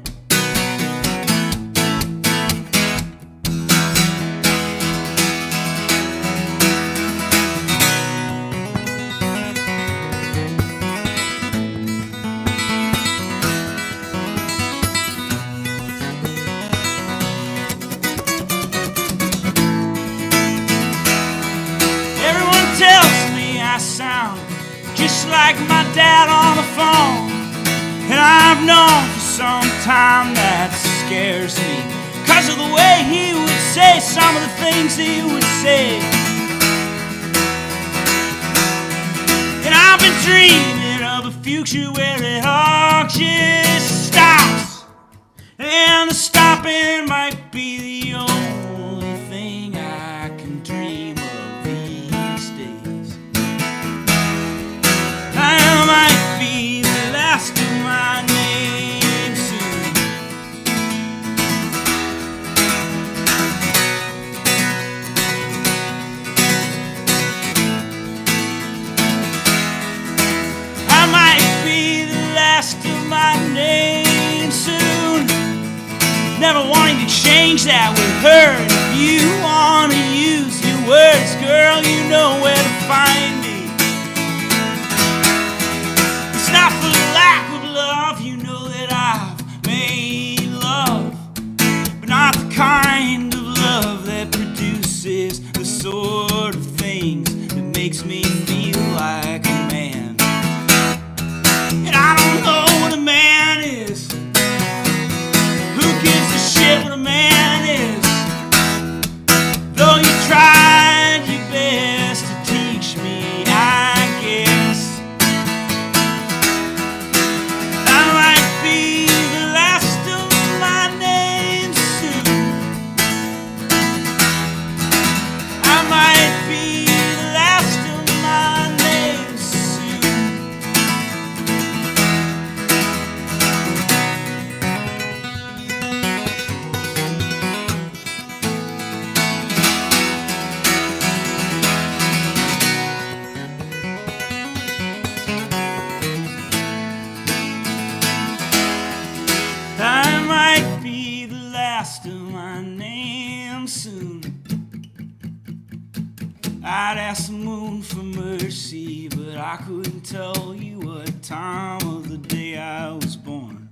Sound just like my dad on the phone, and I've known for some time that scares me, 'cause of the way he would say some of the things he would say. And I've been dreaming of a future where it all just stops, and the stopping might be the only thing I can dream of these days. I might be the last of my name soon. I might be the last of my name soon. Never wanting to change that with her. And if you want to use your words, girl, you know where to find me. It's not for lack of love, you know that I've made love, but not the kind of love that produces the sort of things that makes me feel like a man. And I don't know what a man is. Who gives a shit what a man is? Though you tried your best to teach me, I guess I might be the last of my name soon. I might be the last of my name soon. I might be the last of my name soon. I'd ask the moon for mercy, but I couldn't tell you what time of the day I was born.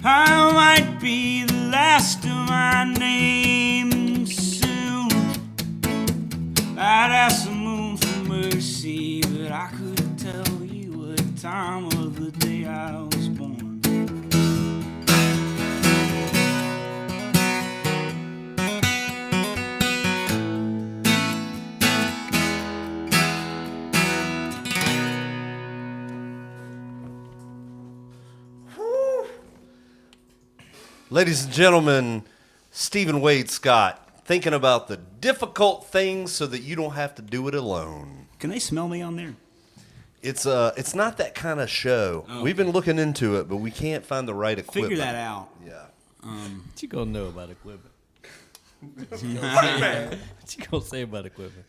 I might be the last of my name soon. I'd ask the moon for mercy, but I couldn't tell you what time of the day I was born. Ladies and gentlemen, Stephen Wade Scott, thinking about the difficult things so that you don't have to do it alone. Can they smell me on there? It's not that kind of show. Oh. We've been looking into it, but we can't find the right equipment. Figure that out. Yeah. What you gonna know about equipment? What you gonna say about equipment?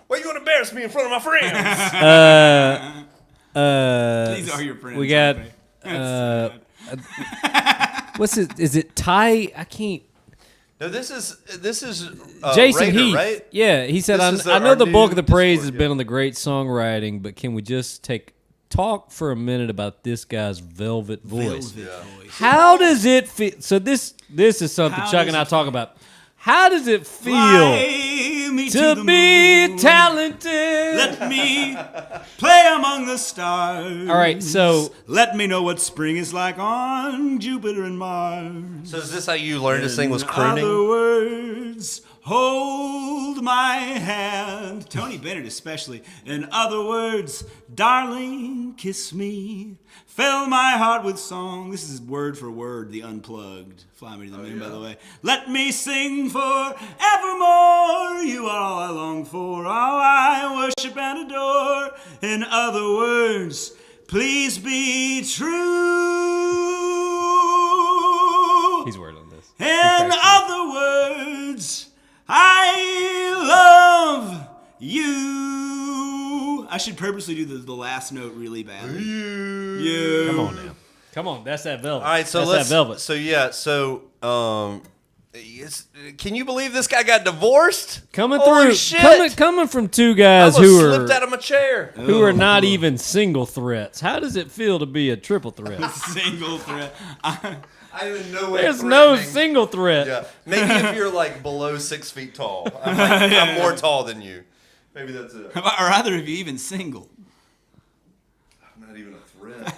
Why you want to embarrass me in front of my friends? These are your friends. We got. aren't they? What's it? Is it Ty? I can't. No, this is Jason Raider, Heath. right? Yeah, he said, This is I know our the bulk new of the praise Discord, has been on the great songwriting, but can we just talk for a minute about this guy's velvet voice? Velvet voice. How does it feel? So this is something How Chuck does and I it talk about. How does it feel Fly me to the be moon. talented? Let me play among the stars. All right, so Let me know what spring is like on Jupiter and Mars. So is this how you learned to sing was In crooning? other words, hold my hand. Tony Bennett especially. In other words, darling, kiss me. Fill my heart with song. This is word for word, the unplugged. Fly me to the moon, by the way. Let me sing forevermore. You are all I long for, all I worship and adore. In other words, please be true. he's working on this. In other words, I love you. I should purposely do the last note really badly. You. Come on now. Come on, that's that velvet. All right, so that's let's. that velvet. Can you believe this guy got divorced? Coming Holy through, shit. coming from two I guys almost who slipped out are of my chair. who are not even single threats. How does it feel to be a triple threat? Single threat. I even know it. There's no single threat. Yeah, maybe if you're like below 6 feet tall, I'm more tall than you. Maybe that's it. Are either of you even single? I'm not even a threat.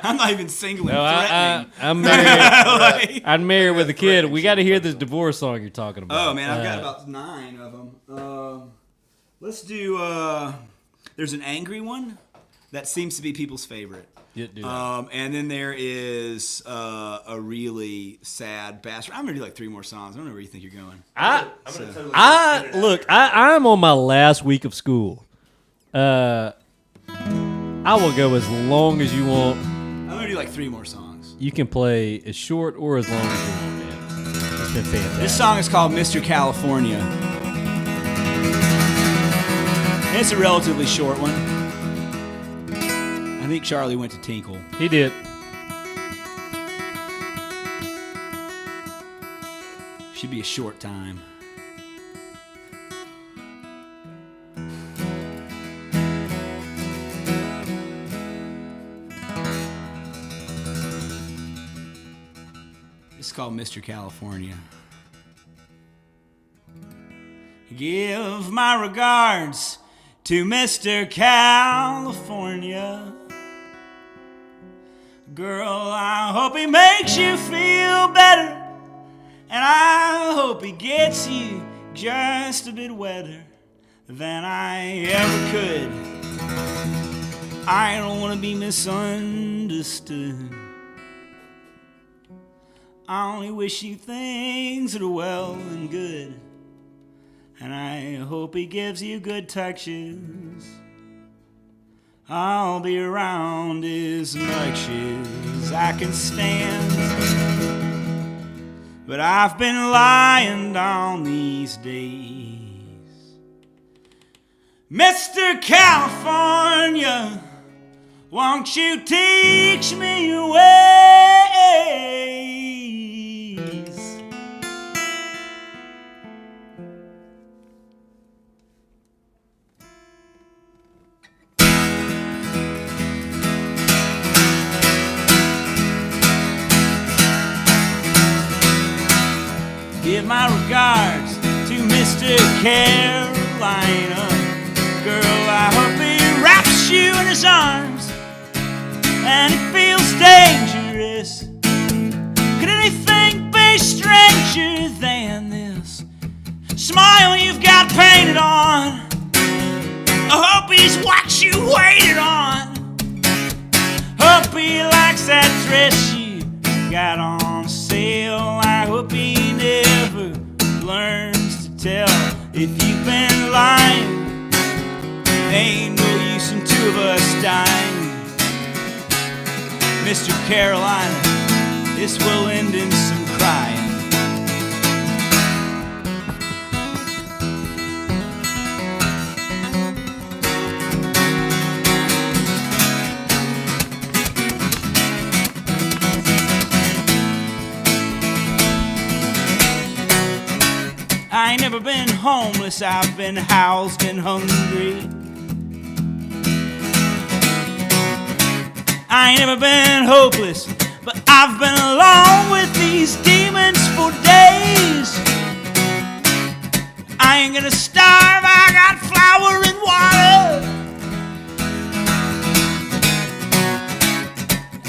I'm not even single and No, threatening. I'm married. Like- I'm married with a kid. threatening We got to hear this somebody. divorce song you're talking about. Oh man, I've got about 9 of them. Let's do. There's an angry one that seems to be people's favorite. Yeah, do that. And then there is a really sad bastard. I'm gonna do like 3 more songs. I don't know where you think you're going. I'm gonna totally Look, I'm on my last week of school. I will go as long as you want. I'm gonna do like 3 more songs. You can play as short or as long as you want, man. It's been fantastic. This song is called Mr. California. And it's a relatively short one. I think Charlie went to Tinkle. He did. Should be a short time. It's called Mr. California. Give my regards to Mr. California. Girl, I hope he makes you feel better, and I hope he gets you just a bit wetter than I ever could. I don't want to be misunderstood. I only wish you things that are well and good, and I hope he gives you good touches. I'll be around as much as I can stand, but I've been lying down these days. Mr. California, won't you teach me your ways? Give my regards to Mr. Carolina. Girl, I hope he wraps you in his arms and it feels dangerous. Could anything be stranger than this smile you've got painted on? I hope he's what you waited on. Hope he likes that dress you got on sale. I hope he never learns to tell if you've been lying. Ain't no use in two of us dying. Mr. Carolina, this will end in some crying. I ain't never been homeless, I've been housed and hungry. I ain't never been hopeless, but I've been alone with these demons for days. I ain't gonna starve, I got flour and water.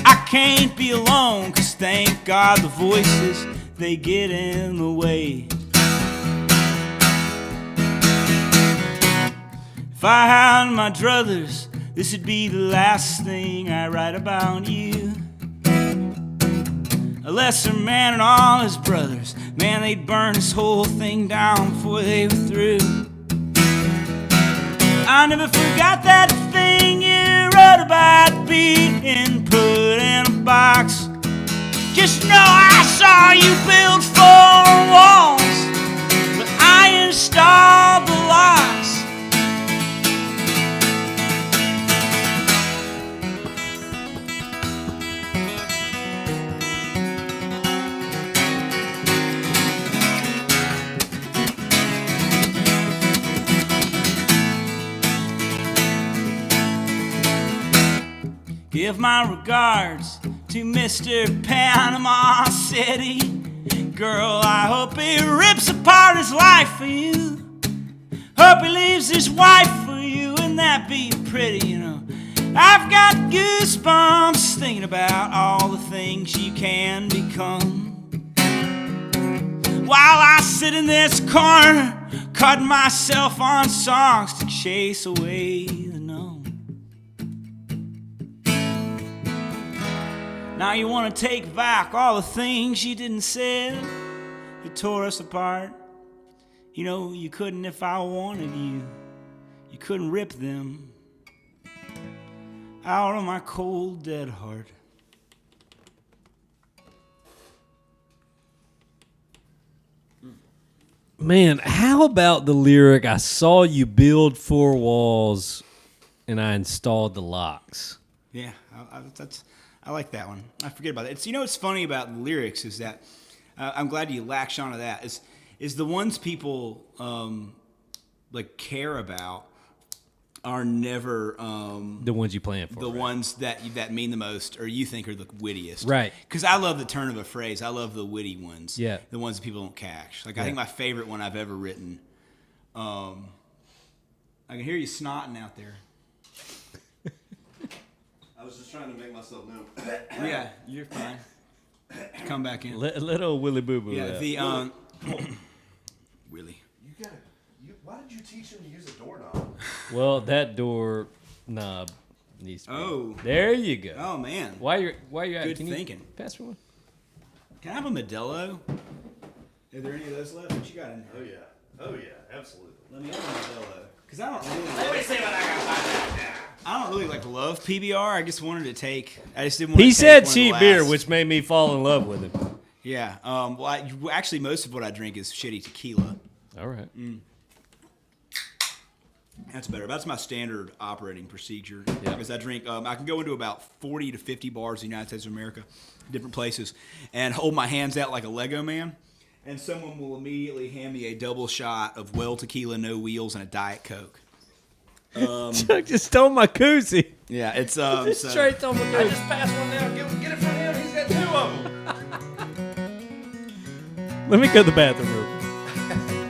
I can't be alone, 'cause thank God the voices, they get in the way. If I had my druthers, this would be the last thing I write about you. A lesser man and all his brothers, man, they'd burn this whole thing down before they were through. I never forgot that thing you wrote about being put in a box. Just know I saw you build 4 walls, but I installed the locks. Give my regards to Mr. Panama City. Girl, I hope he rips apart his life for you. Hope he leaves his wife for you, and that be pretty, you know. I've got goosebumps thinking about all the things you can become. While I sit in this corner, cutting myself on songs to chase away the numb. Now you want to take back all the things you didn't say that tore us apart. You know, you couldn't if I wanted you. You couldn't rip them out of my cold, dead heart. Man, how about the lyric, I saw you build 4 walls and I installed the locks? Yeah, I like that one. I forget about it. It's, you know what's funny about the lyrics is that I'm glad you latched onto that. Is the ones people like care about are never The ones you plan for. the ones that mean the most or you think are the wittiest. Right. Because I love the turn of a phrase. I love the witty ones. Yeah. The ones that people don't catch. Like I think my favorite one I've ever written. I can hear you snotting out there. I was just trying to make myself known. Yeah, you're fine. Come back in. Little Willy Boo Boo. Yeah, the Willie. Why did you teach him to use a doorknob? Well, that door knob needs to be. Oh. There you go. Oh man. Why you at? Good Can thinking. You pass me one? Can I have a Modelo? Are there any of those left? What you got in there? Oh yeah, absolutely. Let me have a Modelo. Because I don't really. Let me see what I got. I don't really love PBR. I just wanted to take. I just didn't want. He to said take cheap one of the beer, last. which made me fall in love with him. Yeah. Actually, most of what I drink is shitty tequila. All right. That's better. That's my standard operating procedure. Yeah. Because I drink, I can go into about 40 to 50 bars in the United States of America, different places, and hold my hands out like a Lego man. And someone will immediately hand me a double shot of well tequila, no wheels, and a Diet Coke. Chuck just stole my koozie. Yeah, it's Straight stole my I koozie. just passed one down. Get it from him. He's got two of them. Let me go to the bathroom real quick.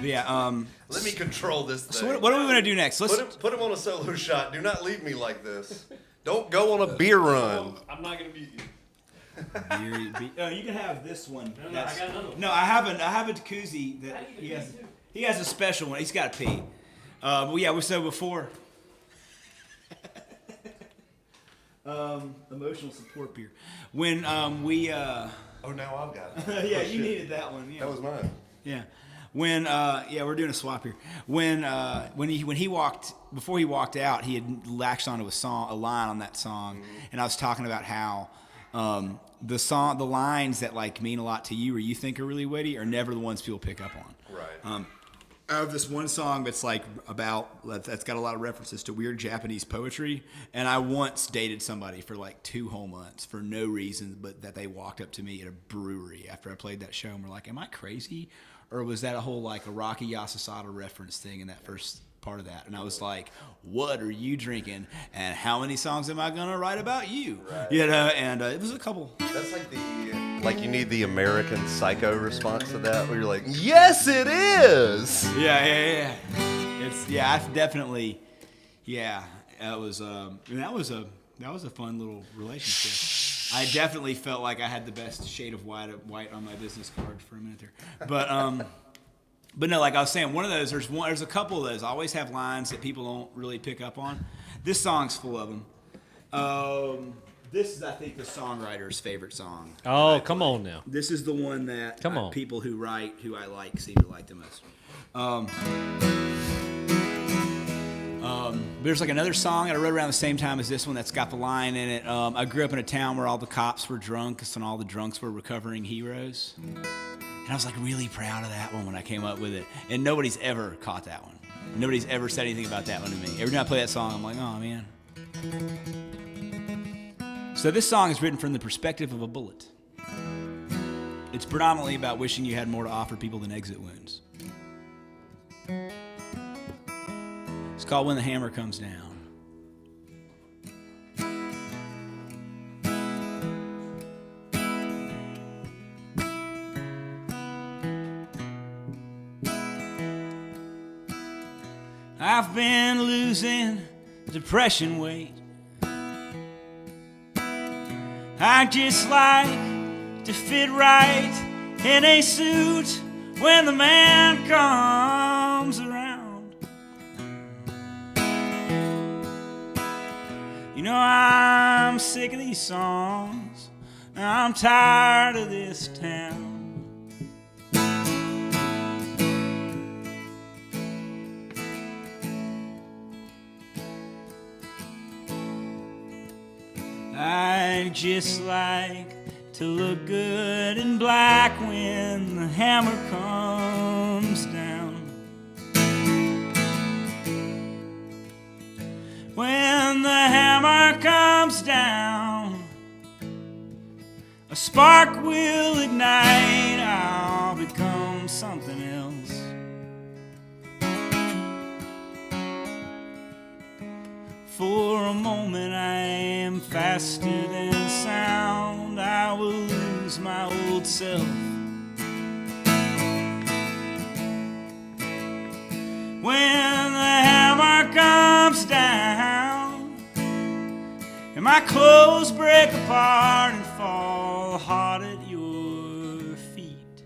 Yeah. Let me control this thing. So what are we gonna do next? Let's. Put him on a solo shot. Do not leave me like this. Don't go on a beer run. I'm not gonna mute you. You can have this one. No, I got another one. No, I have a koozie that he has. He has a special one. He's got to pee. But yeah, so before. Emotional support beer. When we. Oh, now I've got it. Yeah, Oh, you shit. needed that one. Yeah. That was mine. Yeah. When we're doing a swap here. When he walked before he walked out, he had latched onto a line on that song, and I was talking about how the lines that mean a lot to you or you think are really witty are never the ones people pick up on. Right. I have this one song that's that's got a lot of references to weird Japanese poetry, and I once dated somebody for 2 whole months for no reason but that they walked up to me at a brewery after I played that show and were like, "Am I crazy?" Or was that a whole a Rocky Yasasada reference thing in that first part of that? And I was like, "What are you drinking? And how many songs am I gonna write about you?" Right. And it was a couple. That's you need the American Psycho response to that, where you're like, yes, it is. Yeah. I've definitely. Yeah, that was a fun little relationship. I definitely felt like I had the best shade of white on my business card for a minute there. But no, like I was saying, there's a couple of those. I always have lines that people don't really pick up on. This song's full of them. This is, I think, the songwriter's favorite song. Oh, come on now. This is the one that Come on. people who I like seem to like the most. There's another song that I wrote around the same time as this one that's got the line in it. I grew up in a town where all the cops were drunks and all the drunks were recovering heroes. And I was really proud of that one when I came up with it. And nobody's ever caught that one. Nobody's ever said anything about that one to me. Every time I play that song, I'm like, oh man. So this song is written from the perspective of a bullet. It's predominantly about wishing you had more to offer people than exit wounds. It's called When the Hammer Comes Down. I've been losing depression weight. I just like to fit right in a suit when the man comes around. You know, I'm sick of these songs. I'm tired of this town. I just like to look good in black when the hammer comes down. When the hammer comes down, a spark will ignite. I'll become something else. For a moment I am faster than sound. I will lose my old self. When the hammer comes down and my clothes break apart and fall hard at your feet.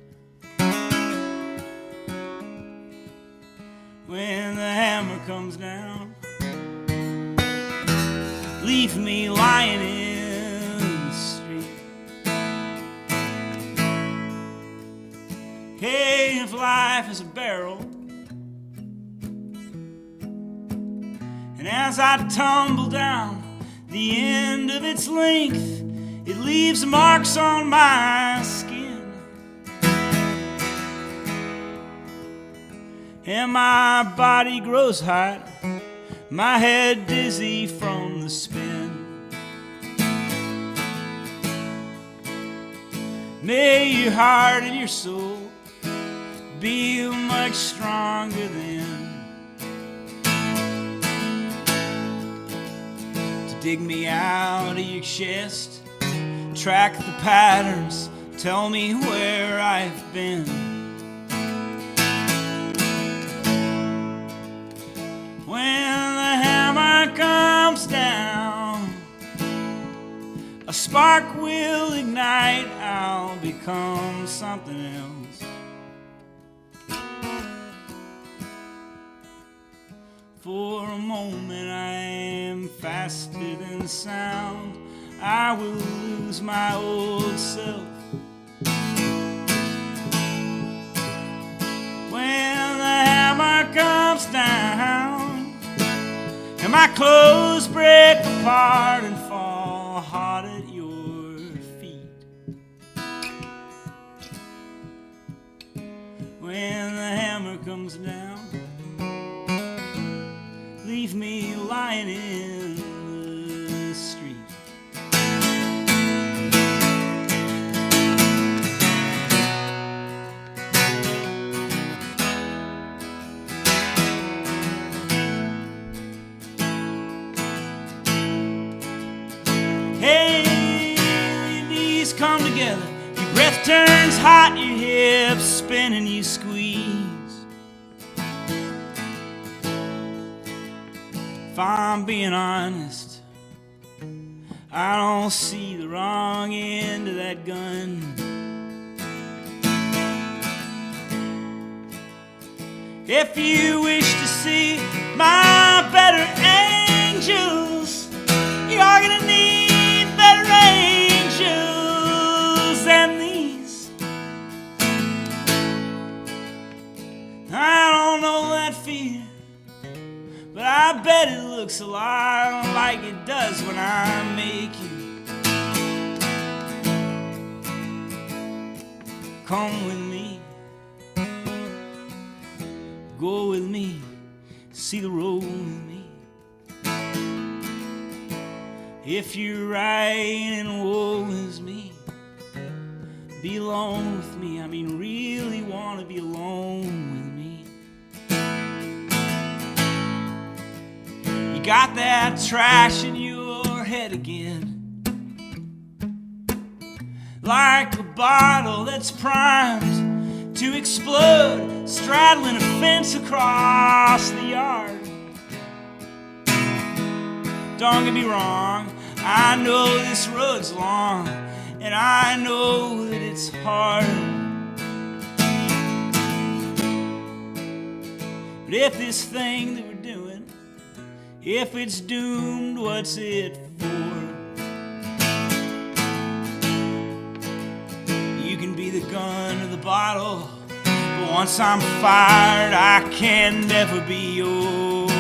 When the hammer comes down, leave me lying in the street. Hey, if life is a barrel, and as I tumble down the end of its length, it leaves marks on my skin, and my body grows hot, my head dizzy from the spin. May your heart and your soul be much stronger than to dig me out of your chest, track the patterns, tell me where I've been. When the hammer comes down, a spark will ignite, I'll become something else. For a moment I am faster than sound. I will lose my old self. When the hammer comes down and my clothes break apart and fall hard at your feet. When the hammer comes down, leave me lying in the street. Hey, your knees come together, your breath turns hot, your hips spin and you squeeze. If I'm being honest, I don't see the wrong end of that gun. If you wish to see my better angels, you're gonna need better angels than these. I don't know that fear, but I bet it looks a lot like it does when I make you. Come with me, go with me, see the road with me. If you're right and woe is me, be alone with me. I mean, really want to be alone with me. You got that trash in your head again, like a bottle that's primed to explode, straddling a fence across the yard. Don't get me wrong, I know this road's long, and I know that it's hard. But if this thing that we're doing, if it's doomed, what's it for? You can be the gun or the bottle, but once I'm fired, I can never be yours.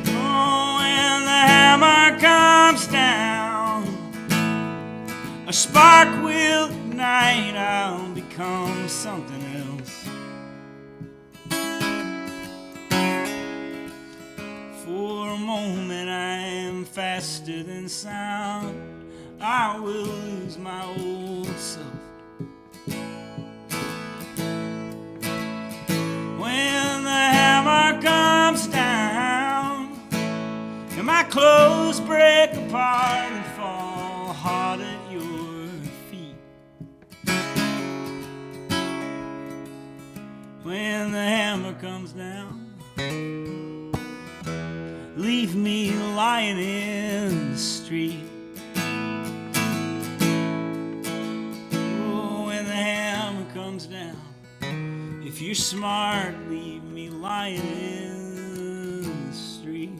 Oh, when the hammer comes down, a spark will ignite, I'll become something else. For a moment I am faster than sound, I will lose my old self. When the hammer comes clothes break apart and fall hard at your feet. When the hammer comes down, leave me lying in the street. Oh, when the hammer comes down, if you're smart, leave me lying in the street.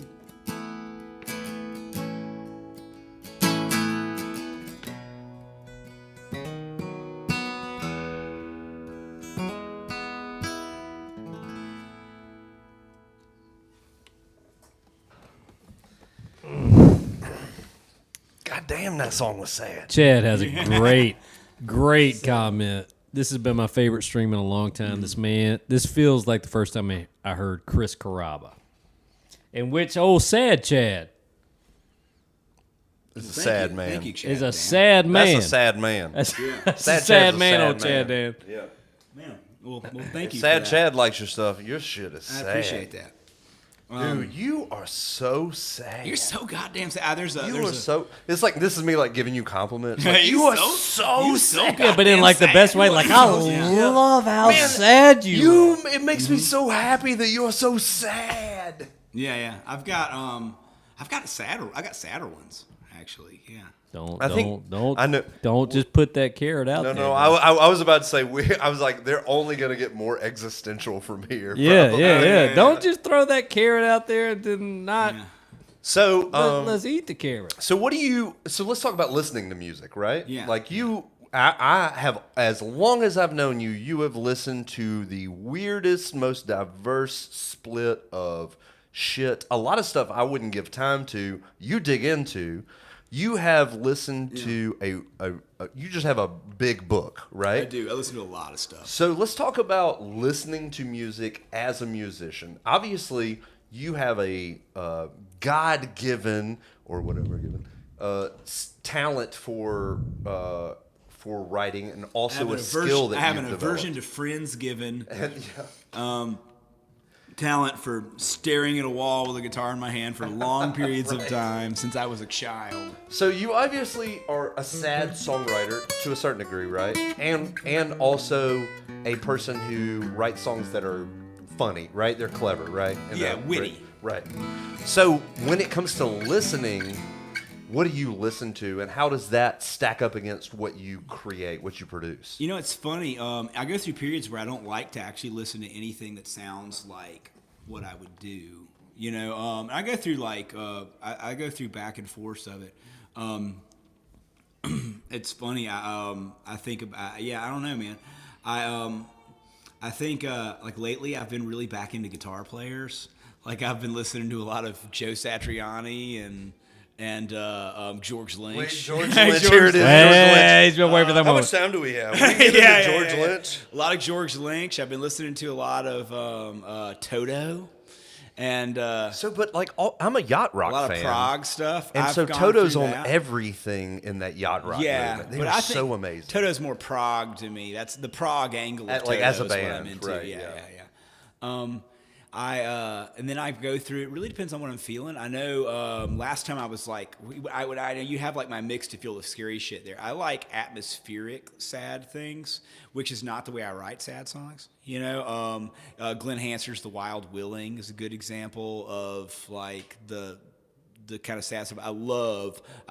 God damn, that song was sad. Chad has a great comment. This has been my favorite stream in a long time. This feels like the first time I heard Chris Carrabba. In which old sad Chad It's a sad man. Thank you, Chad, is a Dan. sad man. That's a sad man. That's a Sad sad Chad's a man, sad old Chad man. Dan. Yeah. Man, well, thank you. Sad for that. Chad likes your stuff. Your shit is I sad. appreciate that. Dude, you are so sad. You're so goddamn sad. You are so. It's like this is me like giving you compliments. Like, You you are so sad. Yeah, but in like the best way. Like I love how sad you are. It makes me so happy that you are so sad. Yeah. I've got sadder ones actually. Yeah. I know. Don't just put that carrot out there. No. I was about to say. I was like, they're only gonna get more existential from here. Yeah, probably. yeah. Don't just throw that carrot out there and then not. Yeah. So, Let's eat the carrot. so what do you? So let's talk about listening to music, right? Yeah. Like you, I have, as long as I've known you, you have listened to the weirdest, most diverse split of shit. A lot of stuff I wouldn't give time to. You dig into. You have listened to you just have a big book, right? I do. I listen to a lot of stuff. So let's talk about listening to music as a musician. Obviously, you have a God-given or whatever given talent for writing, and also a skill that I have you've an aversion to friends given. Talent for staring at a wall with a guitar in my hand for long periods of time since I was a child. So you obviously are a sad songwriter to a certain degree, right? And also a person who writes songs that are funny, right? They're clever, right? And Yeah, they're witty. Right. So when it comes to listening, what do you listen to, and how does that stack up against what you create, what you produce? You know, it's funny. I go through periods where I don't like to actually listen to anything that sounds like what I would do. You know, I go through I go through back and forth of it. It's funny. I think about I don't know, man. I think like lately I've been really back into guitar players. Like I've been listening to a lot of Joe Satriani and George Lynch. Wait, George Lynch, here it is. Hey, he's been waiting for that How moment. much time do we have? We get into George Lynch. A lot of George Lynch. I've been listening to a lot of Toto, and But like, I'm a yacht rock a lot fan. of prog stuff. And I've so gone Toto's through on that. everything in that yacht rock Yeah, movement. They but are I think so amazing. Toto's more prog to me. That's the prog angle of Like, Toto as a is what band, I'm into. right, Yeah. yeah. And then I go through. It really depends on what I'm feeling. I know last time I was like, I know you have like my mix to feel the scary shit there. I like atmospheric sad things, which is not the way I write sad songs. You know, Glenn Hansard's "The Wild Willing" is a good example of like the kind of sad stuff. I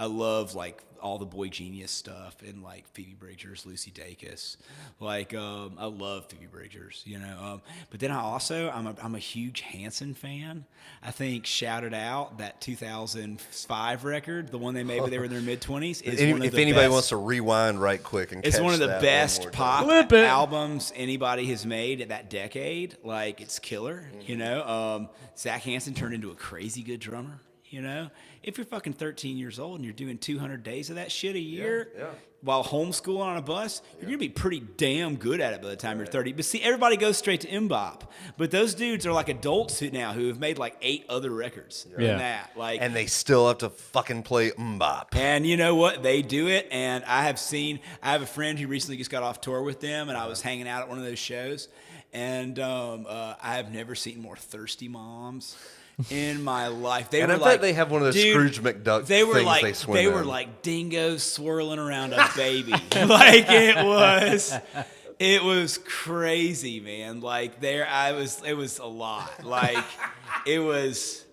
love like all the Boy Genius stuff and like Phoebe Bridgers, Lucy Dacus. Like I love Phoebe Bridgers, you know. But then I'm a huge Hanson fan. I think Shout It Out, that 2005 record, the one they made when they were in their mid-20s, is one of If the anybody best. wants to rewind right quick and It's catch one of the that best one more pop time. Flip it. albums anybody has made at that decade. Like, it's killer, you know. Zach Hanson turned into a crazy good drummer, you know. If you're fucking 13 years old and you're doing 200 days of that shit a year while homeschooling on a bus, you're going to be pretty damn good at it by the time you're 30. But see, everybody goes straight to mbop. But those dudes are like adults now who have made like 8 other records than that. Like, And they still have to fucking play mbop. and you know what? They do it. And I have a friend who recently just got off tour with them, and I was hanging out at one of those shows. and I have never seen more thirsty moms in my life. They And were I bet like, they have one of those dude, Scrooge McDuck they were things like, they swim they in. were like dingoes swirling around a baby. Like it was crazy, man. Like it was a lot. Like it was.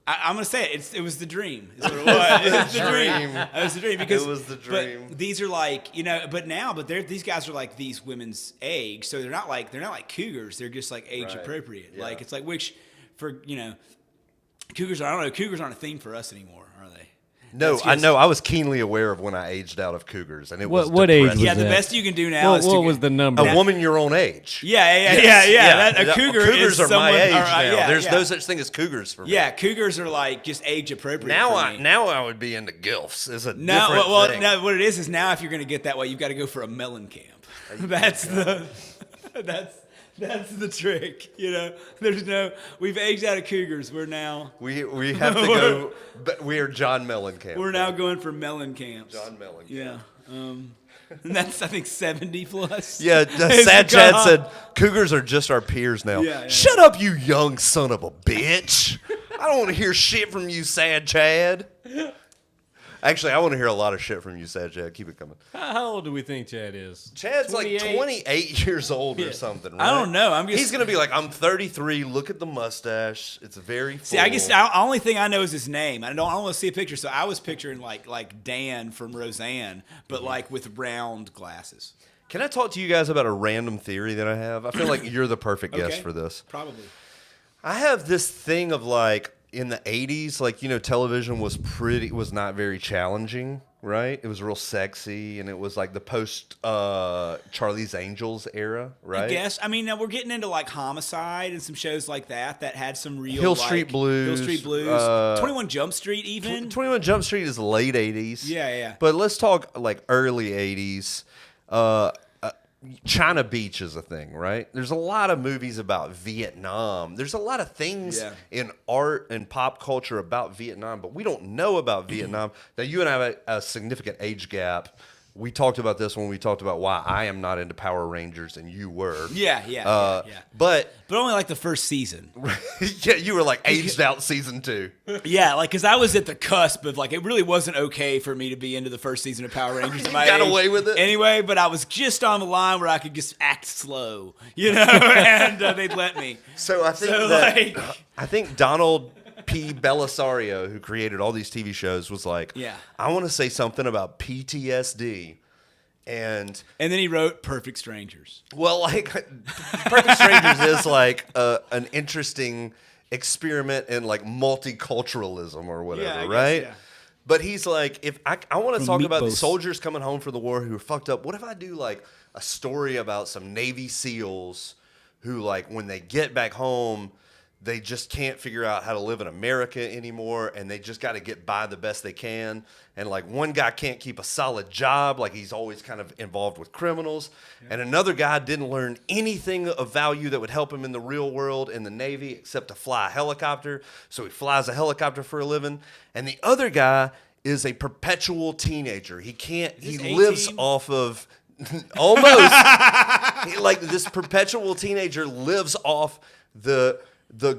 I'm gonna say it. It was the dream. Is what it was. It was the dream. It was the dream because It was the dream. But these are like but these guys are like these women's age, so they're not like cougars. They're just like age appropriate. Yeah. Like it's like cougars. I don't know. Cougars aren't a thing for us anymore, are they? No, That's I just- know. I was keenly aware of when I aged out of cougars, and it was What age depressing. was Yeah, the that? best you can do now is What was the number? A woman your own age. Yeah. A cougar Cougars is are someone, my age or, now. yeah, There's yeah. no such thing as cougars for me. Yeah, cougars are like just age appropriate. Now for me. I would be into gilfs. It's a No, different thing. no. What it is now, if you're going to get that way, you've got to go for a melon camp. That's the trick. We've aged out of cougars. We're now We have to go. But we are John Mellencamp. we're now going for melon camps. John Mellencamp. Yeah. And that's I think 70 plus. Yeah, Sad Chad said cougars are just our peers now. Yeah. Shut up, you young son of a bitch. I don't want to hear shit from you, Sad Chad. Actually, I want to hear a lot of shit from you, Sad Chad. Keep it coming. How old do we think Chad is? Chad's 28? like 28 years old or something, right? I don't know. He's going to be like, I'm 33. Look at the mustache. It's very full. See, I guess the only thing I know is his name. I don't want to see a picture, so I was picturing like Dan from Roseanne, but like with round glasses. Can I talk to you guys about a random theory that I have? I feel like you're the perfect guest Okay. for this. Probably. I have this thing of like in the 80s, like, television was not very challenging, right? It was real sexy, and it was like the post Charlie's Angels era, right? I guess. I mean, now we're getting into like Homicide and some shows like that had some real Hill like, Street Blues, Hill Street Blues, 21 Jump Street even. 21 Jump Street is late 80s. Yeah. But let's talk like early 80s. China Beach is a thing, right? There's a lot of movies about Vietnam. There's a lot of things in art and pop culture about Vietnam, but we don't know about Vietnam. Now, you and I have a significant age gap. We talked about this when we talked about why I am not into Power Rangers and you were. Yeah. But only like the first season. yeah, you were like aged out season 2. Yeah, like because I was at the cusp of like it really wasn't okay for me to be into the first season of Power Rangers. At my got age away with it anyway, but I was just on the line where I could just act slow, and they'd let me. So I think Donald P. Belisario, who created all these TV shows, was like, I want to say something about PTSD. And then he wrote Perfect Strangers. Well, like, Perfect Strangers is like an interesting experiment in like multiculturalism or whatever, right? Yeah. But he's like, if I want to talk about the Meatballs. soldiers coming home from the war who are fucked up, what if I do like a story about some Navy SEALs who, like, when they get back home, they just can't figure out how to live in America anymore, and they just got to get by the best they can. And like one guy can't keep a solid job, like he's always kind of involved with criminals. And another guy didn't learn anything of value that would help him in the real world in the Navy except to fly a helicopter. So he flies a helicopter for a living. And the other guy is a perpetual teenager. He lives off of almost like this perpetual teenager lives off the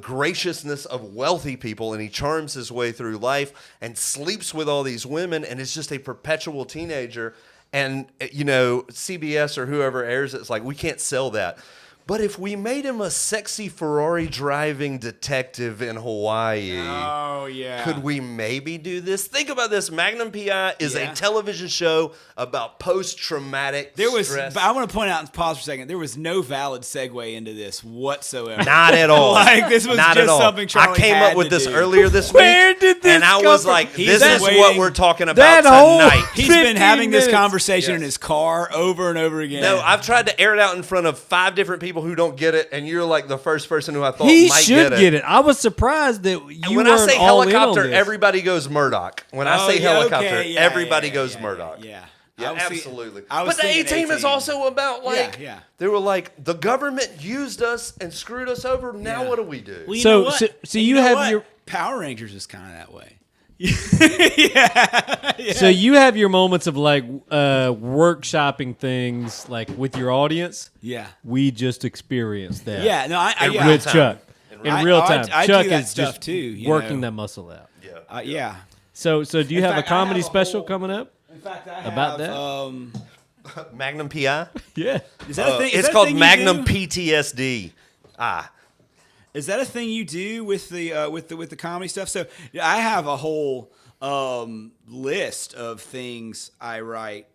graciousness of wealthy people, and he charms his way through life and sleeps with all these women and is just a perpetual teenager. And, CBS or whoever airs it's like, we can't sell that. But if we made him a sexy Ferrari driving detective in Hawaii, Oh, yeah. could we maybe do this? Think about this. Magnum PI is Yeah. a television show about post-traumatic stress. But I want to point out and pause for a second. There was no valid segue into this whatsoever. Not at all. Like, this was Not just at all. something Charlie I came had up with to this do. earlier this week. Where did this And I come was from? like, He's this been is what waiting- we're talking about That whole- tonight. He's been 15 having this minutes. conversation in Yes. his car over and over again. No, I've tried to air it out in front of 5 different people who don't get it, and you're like the first person who I thought He might should get it. I was surprised that you And when I weren't say all in on helicopter, this. everybody goes Murdoch. When I Oh, say yeah, helicopter, okay, yeah, everybody yeah, goes yeah, Murdoch. Yeah. Yeah, I was see- absolutely. I was But the thinking A-Team is 18. also about, like, Yeah. they were like, the government used us and screwed us over. Now Yeah. what do we do? Well, you So- know what? so And you know have what? your- Power Rangers is kind of that way. yeah. So you have your moments of like workshopping things like with your audience. Yeah. We just experienced that. Yeah. No, I In yeah. real With time. Chuck in real time. I Chuck do that is stuff just too. You working know. that muscle out. Yeah. Yeah. So do you In have fact, a comedy I have a special whole- coming up? In fact, I About have, that? Magnum PI. Yeah. Is that a thing? Is It's that a called thing you Magnum do? PTSD. Is that a thing you do with the with the comedy stuff? So I have a whole list of things I write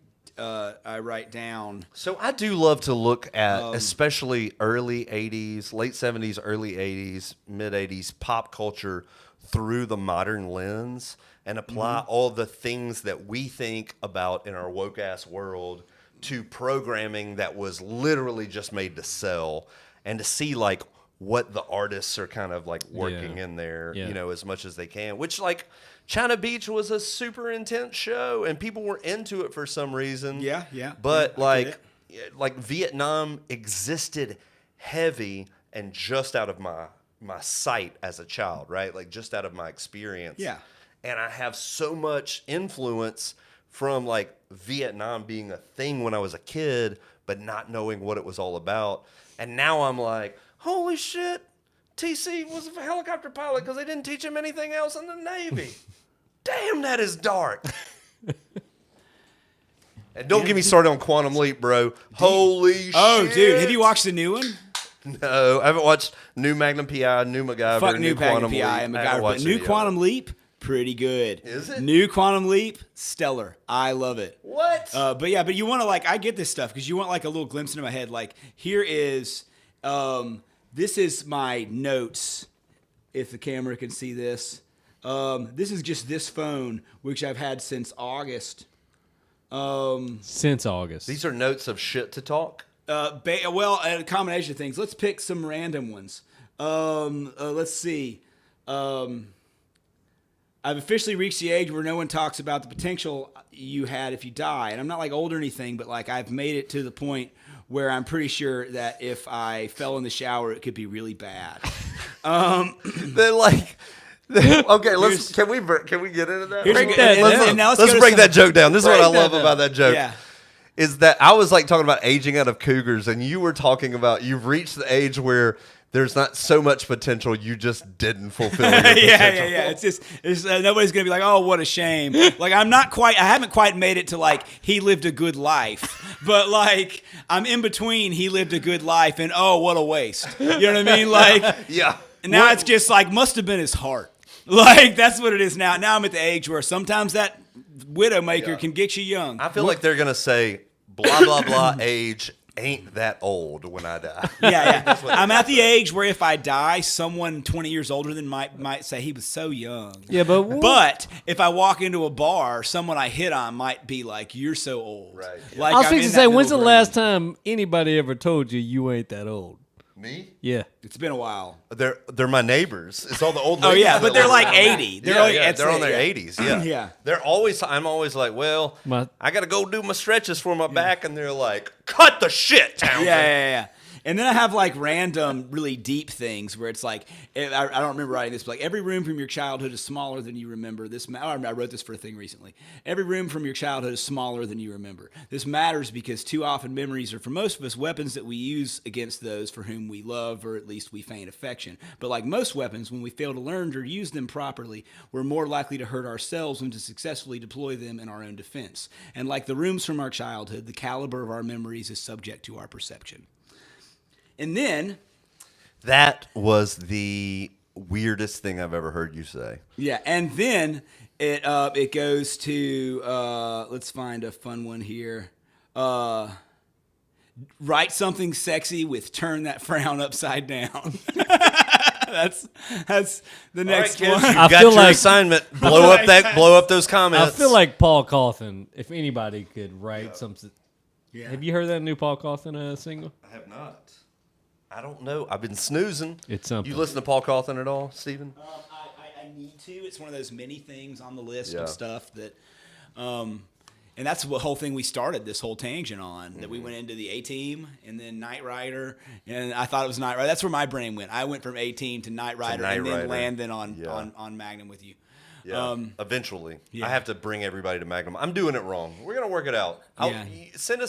down. So I do love to look at, especially early 80s, late 70s, early 80s, mid 80s pop culture through the modern lens and apply all the things that we think about in our woke ass world to programming that was literally just made to sell, and to see like what the artists are kind of like working in there, Yeah. you know, as much as they can, which like China Beach was a super intense show and people were into it for some reason. Yeah, yeah. But Yeah, I get like Vietnam existed heavy and just out of my sight as a child, right? Like just out of my experience. Yeah. And I have so much influence from like Vietnam being a thing when I was a kid, but not knowing what it was all about. And now I'm like, holy shit, TC was a helicopter pilot because they didn't teach him anything else in the Navy. Damn, that is dark. And don't get me started on Quantum Leap, bro. Holy shit. Oh, dude, have you watched the new one? No, I haven't watched New Magnum PI, New MacGyver, Fuck New Quantum Magnum PI and Leap. I haven't MacGyver, watched but New any of Quantum it. Leap, pretty good. Is it? New Quantum Leap, stellar. I love it. What? But yeah, but you want to like, I get this stuff because you want like a little glimpse into my head. Like, here is, this is my notes. If the camera can see this, this is just this phone, which I've had since August. Since August. These are notes of shit to talk? A combination of things. Let's pick some random ones. Let's see. I've officially reached the age where no one talks about the potential you had if you die. And I'm not like old or anything, but like I've made it to the point where I'm pretty sure that if I fell in the shower, it could be really bad. They're like, okay, can we get into that? Here's Break a- that and- down. and now let's Let's go to break some- that joke down. This is what I Break that love down. about that joke. Yeah. Is that I was like talking about aging out of cougars, and you were talking about you've reached the age where there's not so much potential, you just didn't fulfill your potential. yeah. It's just nobody's gonna be like, oh, what a shame. Like I haven't quite made it to like he lived a good life, but like I'm in between. He lived a good life, and oh, what a waste. You know what I mean? Like Yeah. and now it's just like must have been his heart. Like that's what it is now. Now I'm at the age where sometimes that widowmaker can get you young. I feel like they're gonna say blah blah blah age ain't that old when I die. Yeah. I'm at the age where if I die, someone 20 years older than might say he was so young. Yeah, But if I walk into a bar, someone I hit on might be like, "You're so old." Right. Like, I was I'm fixing in to say, that when's the middle last ground. time anybody ever told you ain't that old? Me? Yeah. It's been a while. They're my neighbors. It's all the old Oh ladies. yeah, that but they're live like around. 80. They're on their 80s. Yeah. Yeah. I'm always like, well, My- I got to go do my stretches for my back, and they're like, cut the shit, Townsend. Yeah. And then I have like random, really deep things where it's like, I don't remember writing this, but like every room from your childhood is smaller than you remember. I wrote this for a thing recently. Every room from your childhood is smaller than you remember. This matters because too often memories are, for most of us, weapons that we use against those for whom we love or at least we feign affection. But like most weapons, when we fail to learn or use them properly, we're more likely to hurt ourselves than to successfully deploy them in our own defense. And like the rooms from our childhood, the caliber of our memories is subject to our perception. And then, That was the weirdest thing I've ever heard you say. and then it goes to let's find a fun one here. Write something sexy with turn that frown upside down. that's the next one. You I got feel your like- assignment. Blow up those comments. I feel like Paul Cawthon, if anybody could write something. Yeah. Have you heard that new Paul Cawthon single? I have not. I don't know. I've been snoozing. It's something. You listen to Paul Cawthon at all, Stephen? I need to. It's one of those many things on the list Yeah. of stuff that, and that's the whole thing we started this whole tangent on. That we went into the A-Team and then Knight Rider, and I thought it was Knight Rider. That's where my brain went. I went from A-Team to Knight Rider, Knight and then Rider. landed Yeah. on Magnum with you. Yeah. Eventually, yeah. I have to bring everybody to Magnum. I'm doing it wrong. We're gonna work it out. Yeah. Send me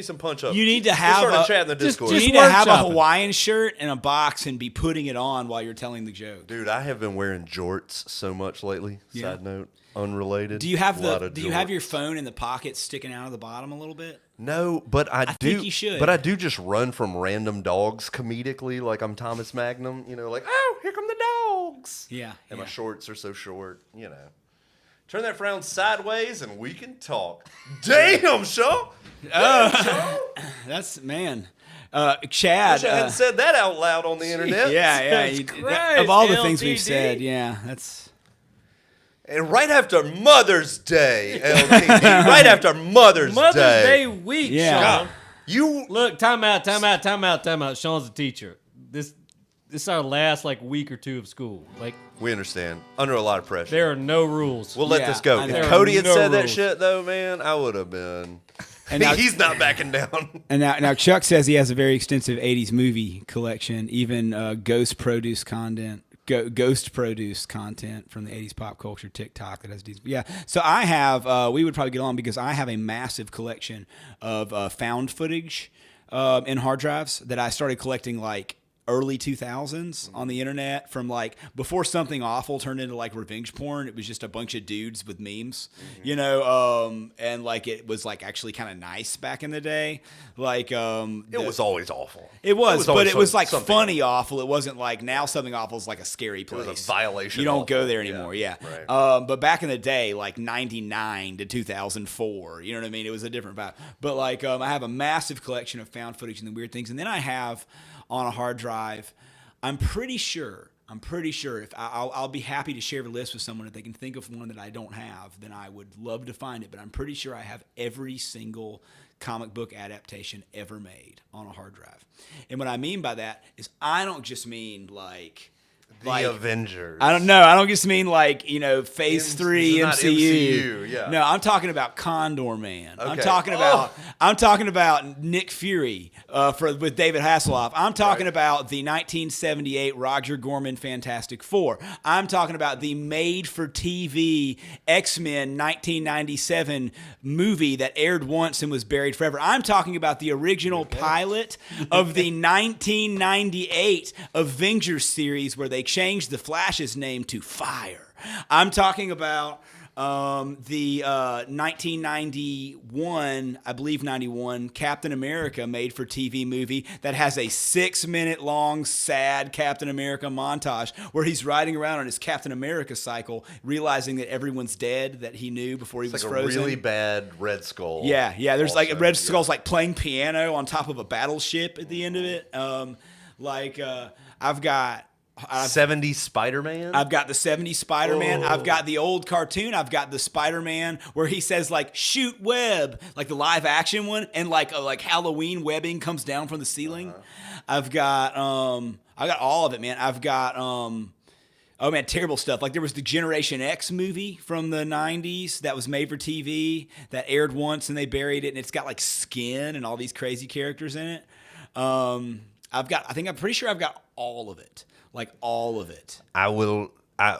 some punch up. You need to We'll have start a a- chat in the Discord. You Just need to have a workshopping. Hawaiian shirt and a box and be putting it on while you're telling the joke. Dude, I have been wearing jorts so much lately. Yeah. Side note, unrelated. Do you have A lot of Do you have jorts. your phone in the pocket sticking out of the bottom a little bit? No, but I do. think you should. But I do just run from random dogs comedically, like I'm Thomas Magnum. You know, like, oh, here come the dogs. Yeah. And yeah. my shorts are so short. You know, turn that frown sideways and we can talk. Damn, Shaw. That's man. Chad. I hadn't said that out loud on the internet. Yeah. Jesus Of Christ, all the things we've LTD. said, yeah, that's. And right after Mother's Day, LTD. Right after Mother's Day week, Yeah. Sean. You Look, time out. Sean's a teacher. This is our last week or two of school. We understand. Under a lot of pressure. There are no rules. We'll let Yeah, this go. I know. If There Cody are had no said that rules. shit, though, man, I would have been. And now, He's not backing down. and now Chuck says he has a very extensive '80s movie collection, even ghost produced content from the '80s pop culture TikTok that has these. Yeah, so I have. We would probably get on because I have a massive collection of found footage in hard drives that I started collecting early 2000s on the internet from before Something Awful turned into revenge porn. It was just a bunch of dudes with memes, you know, and it was actually kind of nice back in the day. It was always awful. It was, but always it was something. funny awful. It wasn't now Something Awful is a scary place. was a violation You don't awful. go there anymore. Yeah. Right. But back in the day, 99 to 2004, you know what I mean? It was a different vibe. But I have a massive collection of found footage and the weird things, and then I have on a hard drive. I'm pretty sure if I'll be happy to share the list with someone if they can think of one that I don't have, then I would love to find it. But I'm pretty sure I have every single comic book adaptation ever made on a hard drive. And what I mean by that is I don't just mean The Avengers. I don't know. I don't just mean Phase 3 this is not MCU. MCU, yeah. No, I'm talking about Condor Man. I'm Okay. talking about Nick Fury with David Hasselhoff. I'm talking about the 1978 Roger Corman Fantastic Four. I'm talking about the made-for-TV X-Men 1997 movie that aired once and was buried forever. I'm talking about the original pilot of the 1998 Avengers series where they changed the Flash's name to Fire. I'm talking about the 1991, I believe 91, Captain America made-for-TV movie that has a 6-minute long sad Captain America montage where he's riding around on his Captain America cycle, realizing that everyone's dead that he knew before he was a frozen. really bad Red Skull. Yeah. There's also, Red Skull's playing piano on top of a battleship at the end of it. I've got 70s Spider-Man. I've got the 70s Spider-Man. Oh. I've got the old cartoon. I've got the Spider-Man where he says shoot web, the live action one, and Halloween webbing comes down from the ceiling. I've got all of it, man. I've got oh man, terrible stuff. There was the Generation X movie from the 90s that was made for TV that aired once and they buried it, and it's got skin and all these crazy characters in it. I'm pretty sure I've got all of it. All of it. A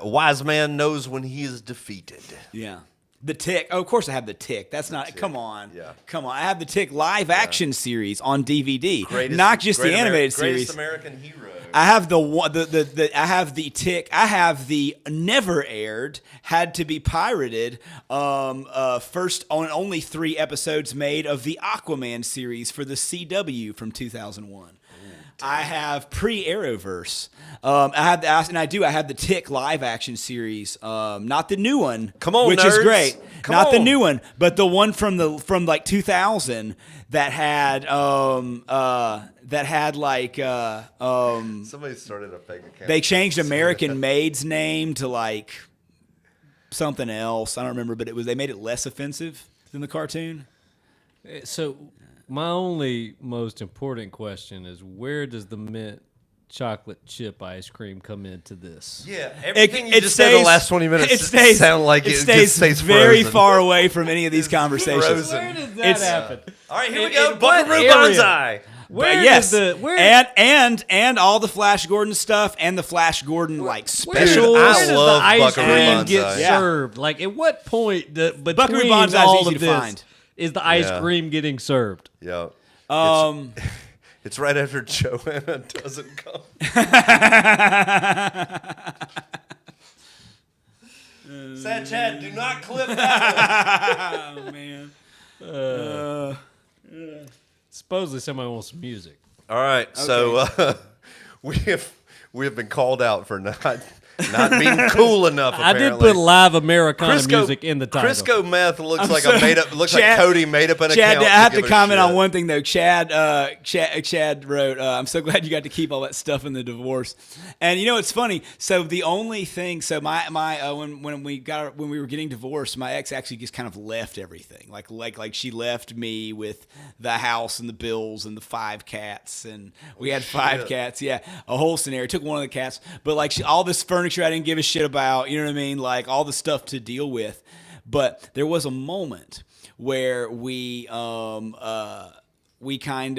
wise man knows when he is defeated. Yeah. The Tick. Oh, of course I have The Tick. That's not. Come on. Yeah. Come on. I have The Tick live action series on DVD, Greatest- not just the great animated Greatest series. American hero. I have I have The Tick. I have the never aired, had to be pirated. First on only 3 episodes made of the Aquaman series for the CW from 2001. I have pre-Arrowverse. I have the Tick live action series. Not the new one. Come on, which nerds. is great. Come Not the on. new one, but the one from 2000 that had Somebody started a fake account. they changed American Maid's name to something else. I don't remember, but they made it less offensive than the cartoon. So my only most important question is, where does the mint chocolate chip ice cream come into this? Yeah, everything you just said the last 20 minutes sound like it stays just very frozen. far away from any of these conversations. Frozen. Where does that happen? All right, here we In go. what Buckaroo area? Banzai. Where yes, is the and all the Flash Gordon stuff and the Flash Gordon like Where specials. I does love the ice Buckaroo cream Banzai. get Yeah. served? Like, at what point between Buckaroo Banzai is all easy of to this find. is the ice Yeah. cream getting served? Yeah. Um, It's right after Joanna doesn't come. Sad Chad, do not clip that. oh man. Supposedly somebody wants some music. All right, so we have been called out for not being cool enough. I did Apparently. put live Americana music in the title. Crisco meth looks I'm like so- a made up. Looks Chad- like Cody made up an Chad, account. I have to give a comment on shit. one thing though. Chad wrote, "I'm so glad you got to keep all that stuff in the divorce." And you know it's funny. So the only thing, so my when we were getting divorced, my ex actually just kind of left everything. Like she left me with the house and the bills and the 5 cats, and we had 5 cats. Yeah, a whole scenario. Took one of the cats, but like all this furniture I didn't give a shit about. You know what I mean? Like all the stuff to deal with. But there was a moment where we kind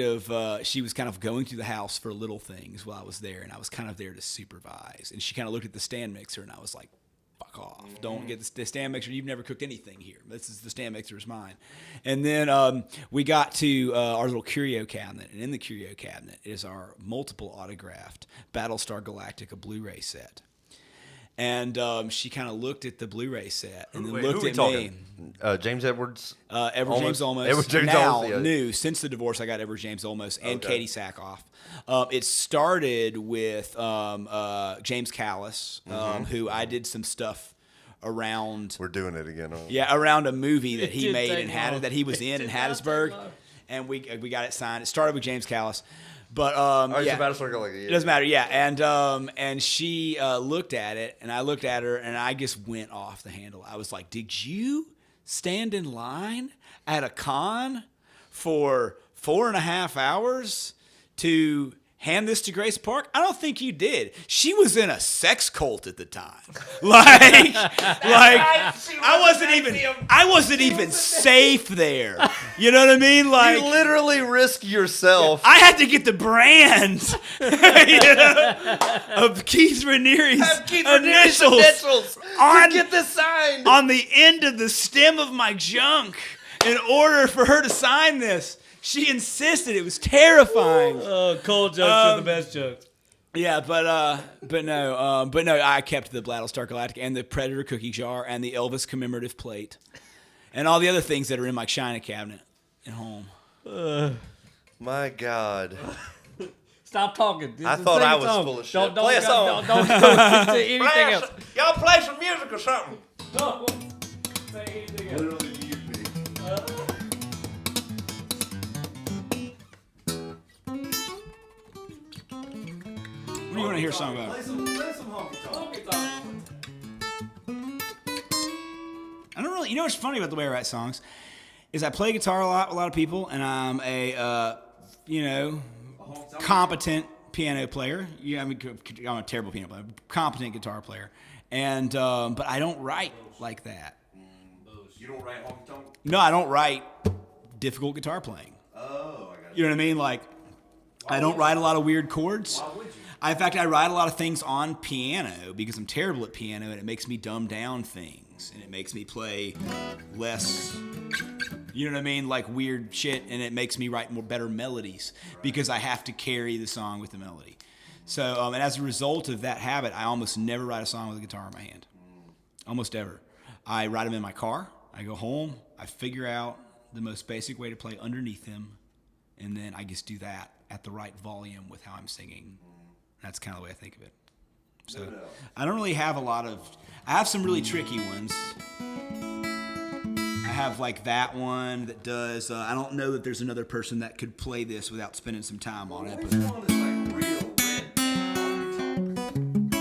of she was kind of going through the house for little things while I was there, and I was kind of there to supervise. And she kind of looked at the stand mixer, and I was like, "Fuck off! Don't get the stand mixer. You've never cooked anything here. This is the stand mixer is mine." And then we got to our little curio cabinet, and in the curio cabinet is our multiple autographed Battlestar Galactica Blu-ray set. And she kind of looked at the Blu-ray set and then Wait, looked who are we at talking? me. James Edwards. James Olmos. Edward James now Olmos, yeah. new since the divorce. I got Edward James Olmos and Okay. Katie Sackhoff. It started with James Callis, who I did some stuff around. We're doing it again. Aren't we? Yeah, around a movie that he did made take and had long. that he was in did not Hattiesburg, take long. and we got it signed. It started with James Callis, but Oh, it's yeah. about a circle like It doesn't matter, yeah. And she looked at it, and I looked at her, and I just went off the handle. I was like, "Did you stand in line at a con for 4.5 hours to hand this to Grace Park? I don't think you did. She was in a sex cult at the time. I wasn't even safe there. You know what I mean? Like, You literally risk yourself. I had to get the brand of Keith Raniere's initials to get this signed. on the end of the stem of my junk in order for her to sign this. She insisted. It was terrifying. Oh, cold jokes are the best jokes. Yeah, but no, I kept the Battlestar Galactica and the Predator cookie jar and the Elvis commemorative plate and all the other things that are in my china cabinet at home. My God. Stop talking. I Just thought sing I a was song. full of shit. Don't Play a song. Don't go to anything else. Y'all play some music or something. Don't say anything else. Literally mute me. What do you want to hear a song about? Play some honky tonk. I don't really. You know what's funny about the way I write songs is I play guitar a lot with a lot of people, and I'm a competent piano player. Yeah, I mean, I'm a terrible piano player, competent guitar player, and but I don't write like that. You don't write honky tonk? No, I don't write difficult guitar playing. Oh, I got You know what I mean? Like, I don't write a lot of weird chords. Why would you? In fact, I write a lot of things on piano because I'm terrible at piano, and it makes me dumb down things, and it makes me play less, you know what I mean, like weird shit, and it makes me write better melodies because I have to carry the song with the melody. So, and as a result of that habit, I almost never write a song with a guitar in my hand. Almost ever. I write them in my car. I go home. I figure out the most basic way to play underneath them, and then I just do that at the right volume with how I'm singing. That's kind of the way I think of it. So I don't really have a lot of. I have some really tricky ones. I have like that one that does. I don't know that there's another person that could play this without spending some time on it. But one is like real red honky tonk?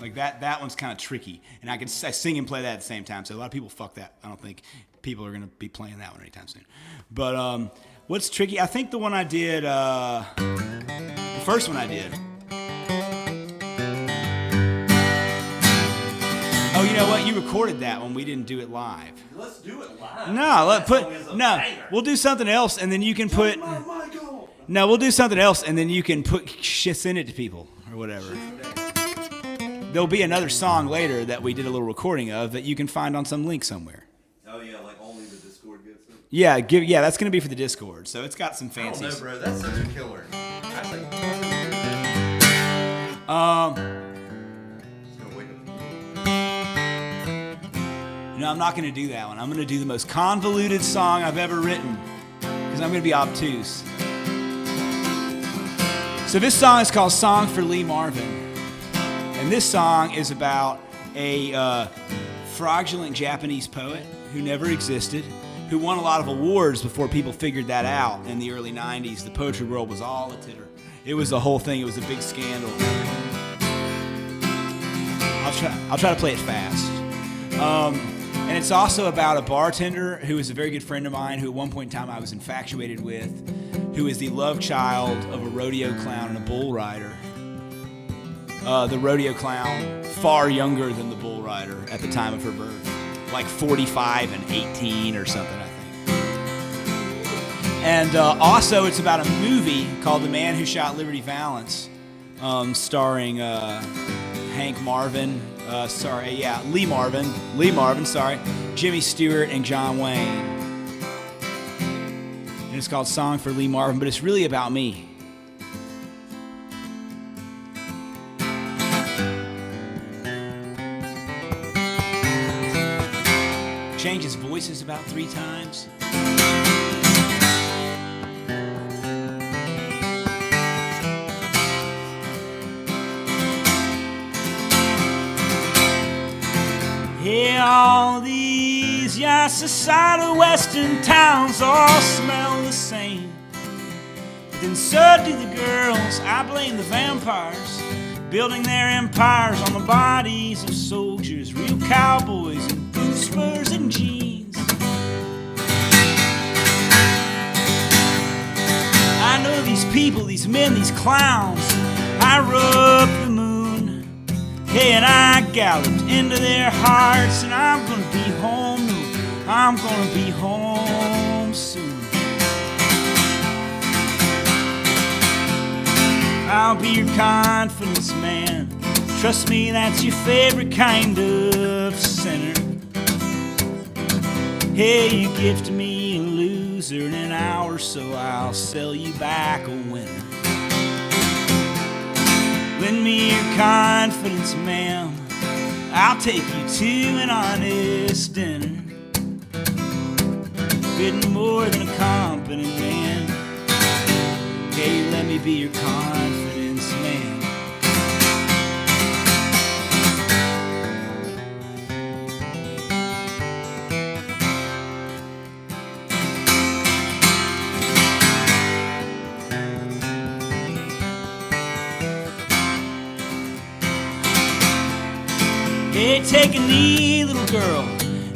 like that one's kind of tricky, and I sing and play that at the same time. So a lot of people fuck that. I don't think people are gonna be playing that one anytime soon. But what's tricky? I think the one I did, the first one I did. Oh, you know what? You recorded that one. We didn't do it live. Let's do it live. We'll do something else, and then you can put. No, we'll do something else, and then you can send it to people or whatever. There'll be another song later that we did a little recording of that you can find on some link somewhere. Oh yeah, like only the Discord gets it. Yeah, that's gonna be for the Discord. So it's got some fancies. I don't know, bro. That's such a killer. I think. No, I'm not going to do that one. I'm going to do the most convoluted song I've ever written because I'm going to be obtuse. So this song is called Song for Lee Marvin. And this song is about a fraudulent Japanese poet who never existed, who won a lot of awards before people figured that out in the early 90s. The poetry world was all a titter. It was the whole thing. It was a big scandal. I'll try to play it fast. And it's also about a bartender who is a very good friend of mine who at one point in time I was infatuated with, who is the love child of a rodeo clown and a bull rider. The rodeo clown, far younger than the bull rider at the time of her birth, like 45 and 18 or something, I think. And also it's about a movie called The Man Who Shot Liberty Valance, starring Hank Marvin, Lee Marvin, Jimmy Stewart and John Wayne. And it's called Song for Lee Marvin, but it's really about me. Changed his voices about 3 times. Hey, all these societal western towns all smell the same. But then so do the girls. I blame the vampires, building their empires on the bodies of soldiers, real cowboys in boot spurs and jeans. I know these people, these men, these clowns. I rubbed the moon. Hey, and I galloped into their hearts, and I'm gonna be home. No, I'm gonna be home soon. I'll be your confidence man. Trust me, that's your favorite kind of sinner. Hey, you gift me a loser in an hour, so I'll sell you back a winner. Lend me your confidence, ma'am. I'll take you to an honest dinner. Bidding more than a competent man. Hey, let me be your confidence man. Hey, take a knee, little girl.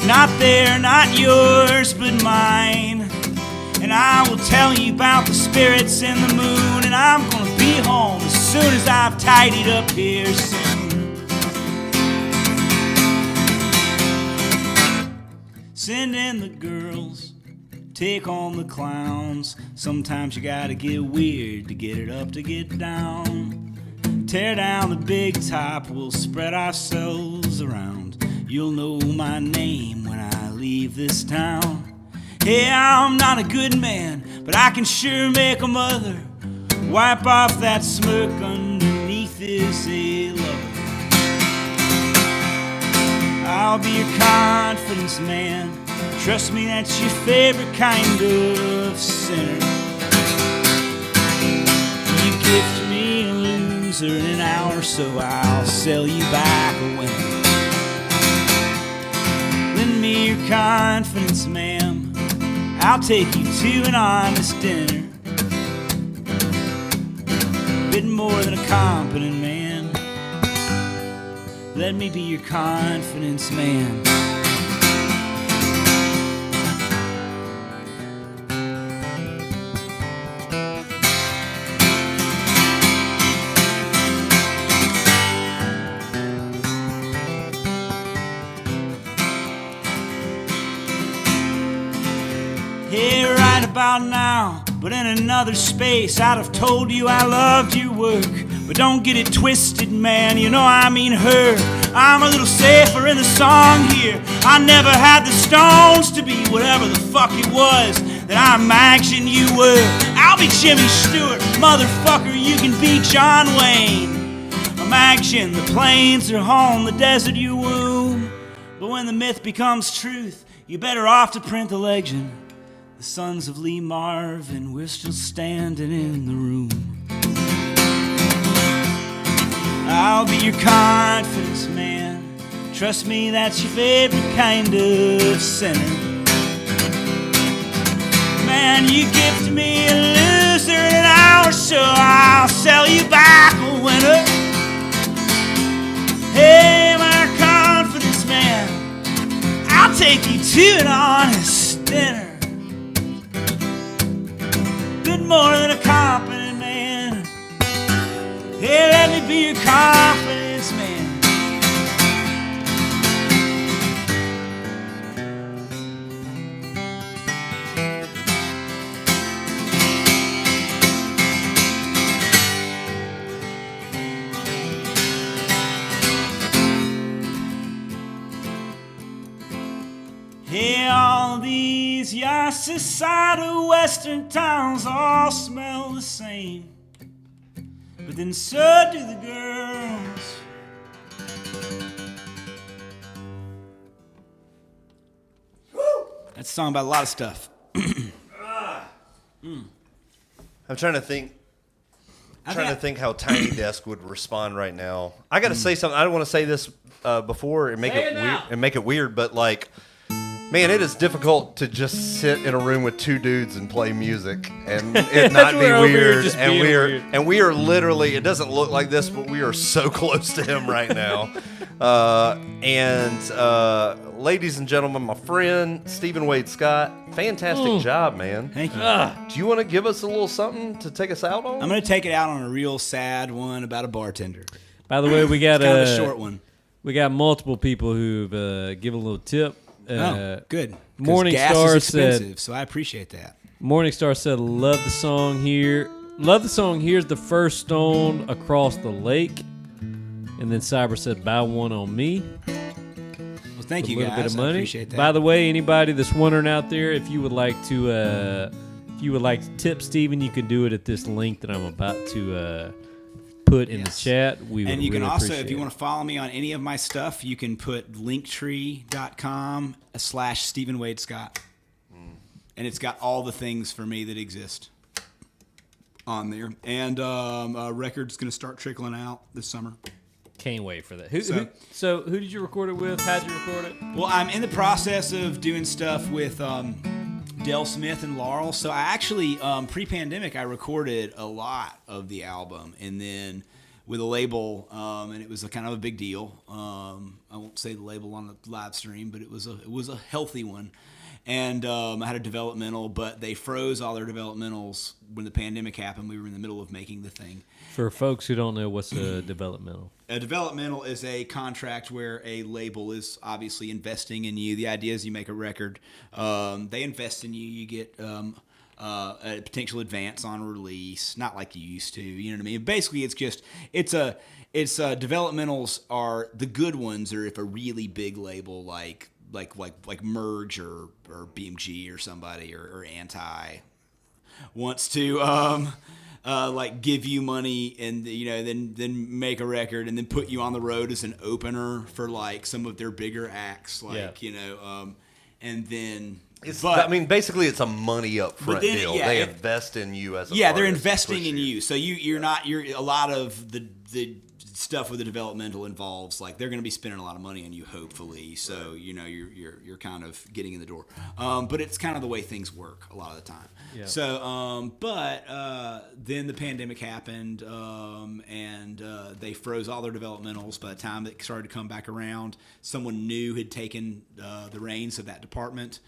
Not there, not yours, but mine. And I will tell you about the spirits in the moon. And I'm gonna be home as soon as I've tidied up here soon. Send in the girls, take on the clowns. Sometimes you gotta get weird to get it up, to get down. Tear down the big top, we'll spread ourselves around. You'll know my name when I leave this town. Hey, I'm not a good man, but I can sure make a mother wipe off that smirk underneath this lover. I'll be your confidence man. Trust me, that's your favorite kind of sinner. You gift me a loser in an hour, so I'll sell you back a winner. Lend me your confidence, ma'am. I'll take you to an honest dinner. Bit more than a competent man. Let me be your confidence man. Here right about now, but in another space, I'd have told you I loved your work. But don't get it twisted, man, you know I mean her. I'm a little safer in the song here. I never had the stones to be whatever the fuck it was that I imagined you were. I'll be Jimmy Stewart, motherfucker, you can be John Wayne. Imagine the plains are home, the desert your womb. But when the myth becomes truth, you're better off to print the legend. The sons of Lee Marvin, we're still standing in the room. I'll be your confidence man. Trust me, that's your favorite kind of sinner. Man, you gift me a loser in an hour, so I'll sell you back a winner. Hey, my confidence man, I'll take you to an honest dinner. Good more than a competent man. Hey, let me be your confidence man. Hey, all these Yasser side of western towns all smell the same, but then so do the girls. That's a song about a lot of stuff. I'm trying to think. To think how Tiny Desk would respond right now. I got to say something. I don't want to say this before and make it weird. And make it weird, but like, man, it is difficult to just sit in a room with two dudes and play music and it not be weird. And we are literally. It doesn't look like this, but we are so close to him right now. Ladies and gentlemen, my friend Stephen Wade Scott, fantastic job, man. Thank you. Do you want to give us a little something to take us out on? I'm going to take it out on a real sad one about a bartender. By the way, we got kind of a short one. We got multiple people who've given a little tip. Good. Morningstar is expensive, said, so I appreciate that. Morningstar said, love the song here. Love the song Here's the First Stone Across the Lake. And then Cyber said, buy one on me. Well, thank you, a little guys. bit of money. I appreciate that. By the way, anybody that's wondering out there, if you would like to tip Steven, you can do it at this link that I'm about to put in the chat. We would and you can really also, appreciate if you it. want to follow me on any of my stuff, you can put linktree.com/Stephen Wade Scott. And it's got all the things for me that exist on there. And a record's going to start trickling out this summer. Can't wait for that. So who did you record it with? How'd you record it? Well, I'm in the process of doing stuff with Del Smith and Laurel. So I actually, pre-pandemic, I recorded a lot of the album, and then with a label, and it was a kind of a big deal. I won't say the label on the live stream, but it was a healthy one. And I had a developmental, but they froze all their developmentals when the pandemic happened. We were in the middle of making the thing. For folks who don't know, what's a developmental? A developmental is a contract where a label is obviously investing in you. The idea is you make a record. They invest in you. You get a potential advance on release, not like you used to. You know what I mean? Basically, developmentals are the good ones, or if a really big label like Merge or BMG or somebody or Anti wants to like give you money and then make a record and then put you on the road as an opener for like some of their bigger acts, and then. Basically, it's a money up front deal. They invest in you as a they're investing in you. So you're a lot of the stuff with the developmental involves, like, they're going to be spending a lot of money on you, hopefully. So you're kind of getting in the door. But it's kind of the way things work a lot of the time. Yeah. So then the pandemic happened, and they froze all their developmentals. By the time it started to come back around, someone new had taken the reins of that department.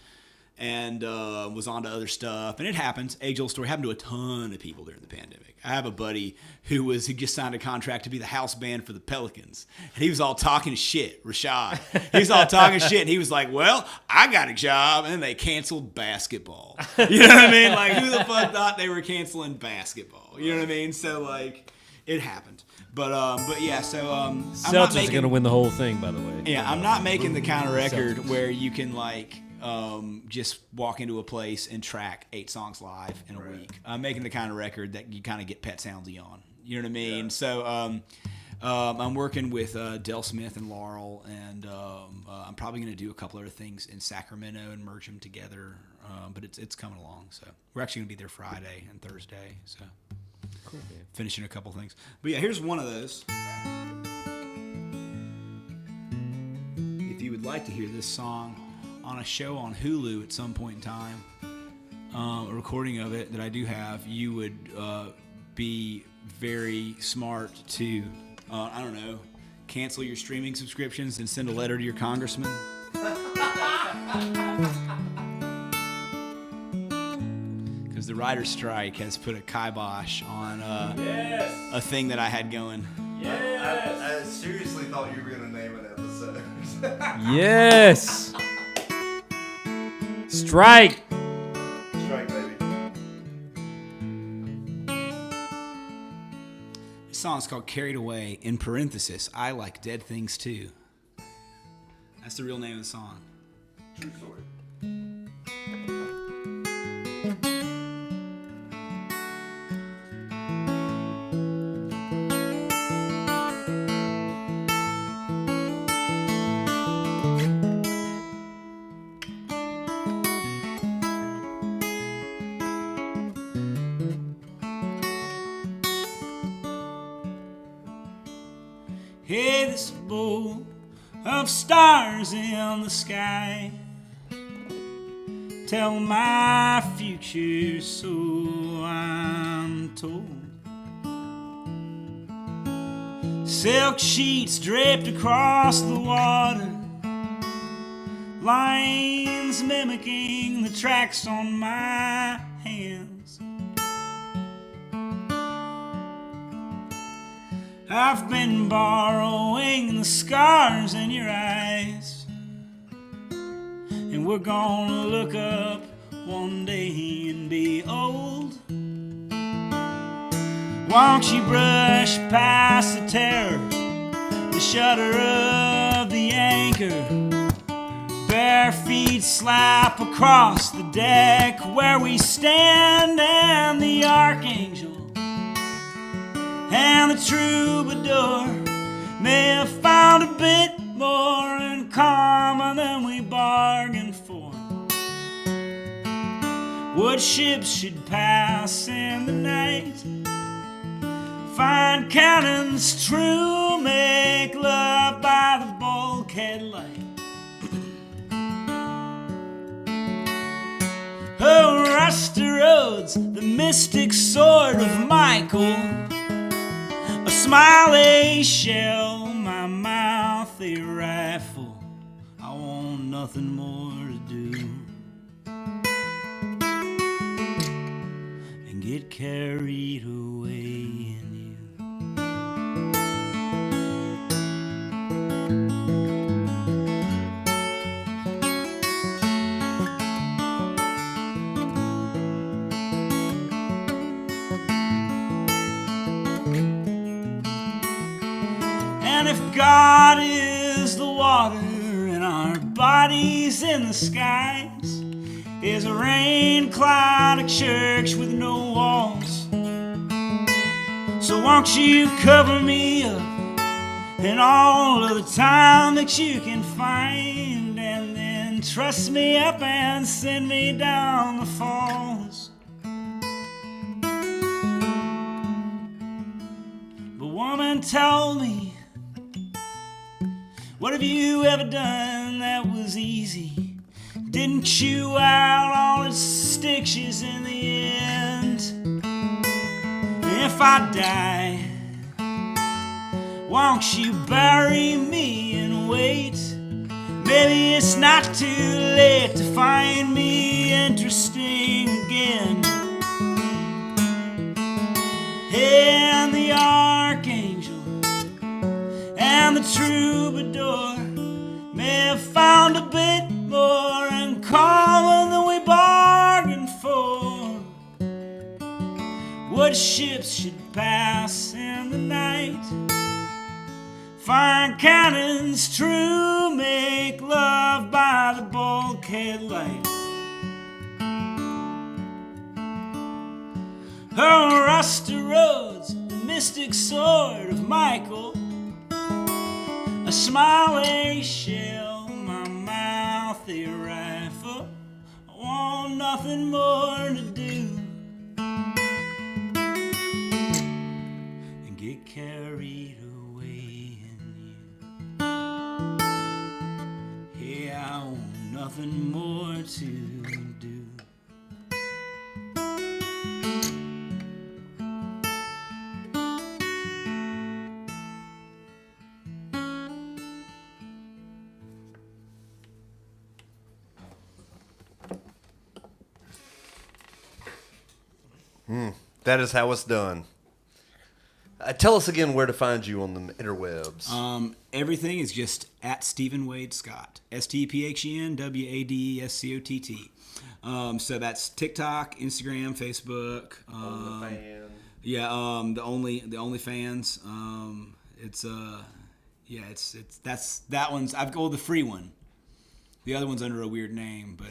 and was on to other stuff. And it happens. Age-old story. Happened to a ton of people during the pandemic. I have a buddy who just signed a contract to be the house band for the Pelicans. And he was all talking shit, Rashad. He was all talking shit, and he was like, well, I got a job, and they canceled basketball. You know what I mean? Like, who the fuck thought they were canceling basketball? You know what I mean? So, like, it happened. But yeah, so I'm not Celtics making, are gonna win the whole thing, by the way. Yeah, I'm not making the kind of record Celtics. where you can like just walk into a place and track 8 songs live in a week. I'm making the kind of record that you kind of get Pet Soundsy on. You know what I mean? Yeah. So I'm working with Del Smith and Laurel, and I'm probably going to do a couple other things in Sacramento and merge them together. But it's coming along. So we're actually going to be there Friday and Thursday. So. Cool, finishing a couple things. But yeah, here's one of those. If you would like to hear this song on a show on Hulu at some point in time, a recording of it that I do have, you would be very smart to, I don't know, cancel your streaming subscriptions and send a letter to your congressman. The writer's strike has put a kibosh on a thing that I had going. I seriously thought you were going to name an episode. Yes. Strike. Strike, baby. This song's called Carried Away, in parenthesis, I like dead things too. That's the real name of the song. True story. Hey, this bowl of stars in the sky tell my future, so I'm told. Silk sheets draped across the water, lines mimicking the tracks on my hands. I've been borrowing the scars in your eyes, and we're gonna look up one day and be old. Won't you brush past the terror, the shudder of the anchor? Bare feet slap across the deck where we stand, and the archangel and the troubadour may have found a bit more in common than we bargained for. What ships should pass in the night? Find cannons true, make love by the bulkhead light. Oh, rusty roads, the mystic sword of Michael, a smiley shell, my mouth a rifle. I want nothing more to do and get carried away in you. And if God is the water and our bodies in the skies, is a rain cloud, a church with no walls, so won't you cover me up in all of the time that you can find, and then truss me up and send me down the falls. But woman, tell me, what have you ever done that was easy? Didn't chew out all its stitches in the end? If I die, won't you bury me and wait? Baby, it's not too late to find me interesting again. And the archangel and the troubadour may have found a bit more in common than we bargained for. What ships should pass in the night? Fire cannons true make love by the bulkhead light. Oh, rusty roads, the mystic sword of Michael, a smiley shell, my mouth a rifle. I want nothing more to do than get carried away in you. Yeah, I want nothing more to do. That is how it's done. Tell us again where to find you on the interwebs. Everything is just at Stephen Wade Scott. StephenWadscott. So that's TikTok, Instagram, Facebook. Yeah, the OnlyFans. That one's I've got the free one. The other one's under a weird name, but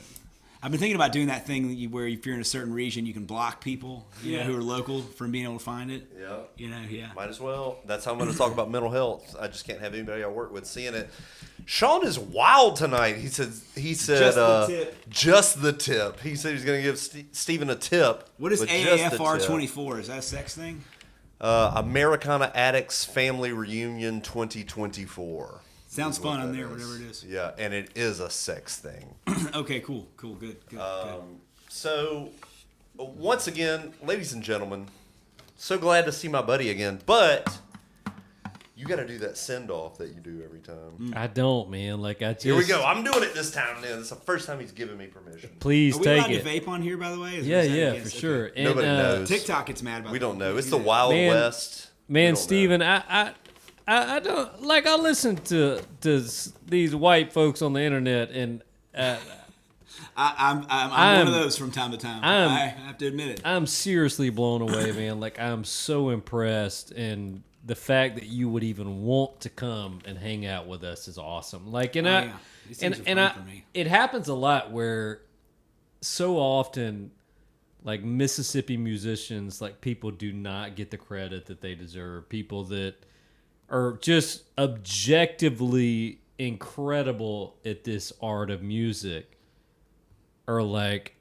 I've been thinking about doing that thing where if you're in a certain region, you can block people, you know, who are local from being able to find it. Yeah. You know, yeah. Might as well. That's how I'm going to talk about mental health. I just can't have anybody I work with seeing it. Sean is wild tonight. He said Just the tip. Just the tip. He said he's going to give Steven a tip. What is with just the AAFR tip. 24? Is that a sex thing? Americana Addicts Family Reunion 2024. Sounds fun on that there, is. whatever it is. Yeah, and it is a sex thing. Okay, cool, good. So, once again, ladies and gentlemen, so glad to see my buddy again. But you got to do that send off that you do every time. I don't, man. Like I just. Here we go. I'm doing it this time. Then it's the first time he's given me permission. Please Are we take allowed it. to vape on here, by the way? Yeah, for sure. And, Nobody knows. TikTok gets mad about We that. don't know. It's the Wild Man, West. We Man, don't Steven, I don't like. I listen to these white folks on the internet, and I'm one of those from time to time. I have to admit it. I'm seriously blown away, man. Like I'm so impressed, and the fact that you would even want to come and hang out with us is awesome. Like, and These things are fun for me. it happens a lot where so often, like Mississippi musicians, like people do not get the credit that they deserve. People that are just objectively incredible at this art of music are like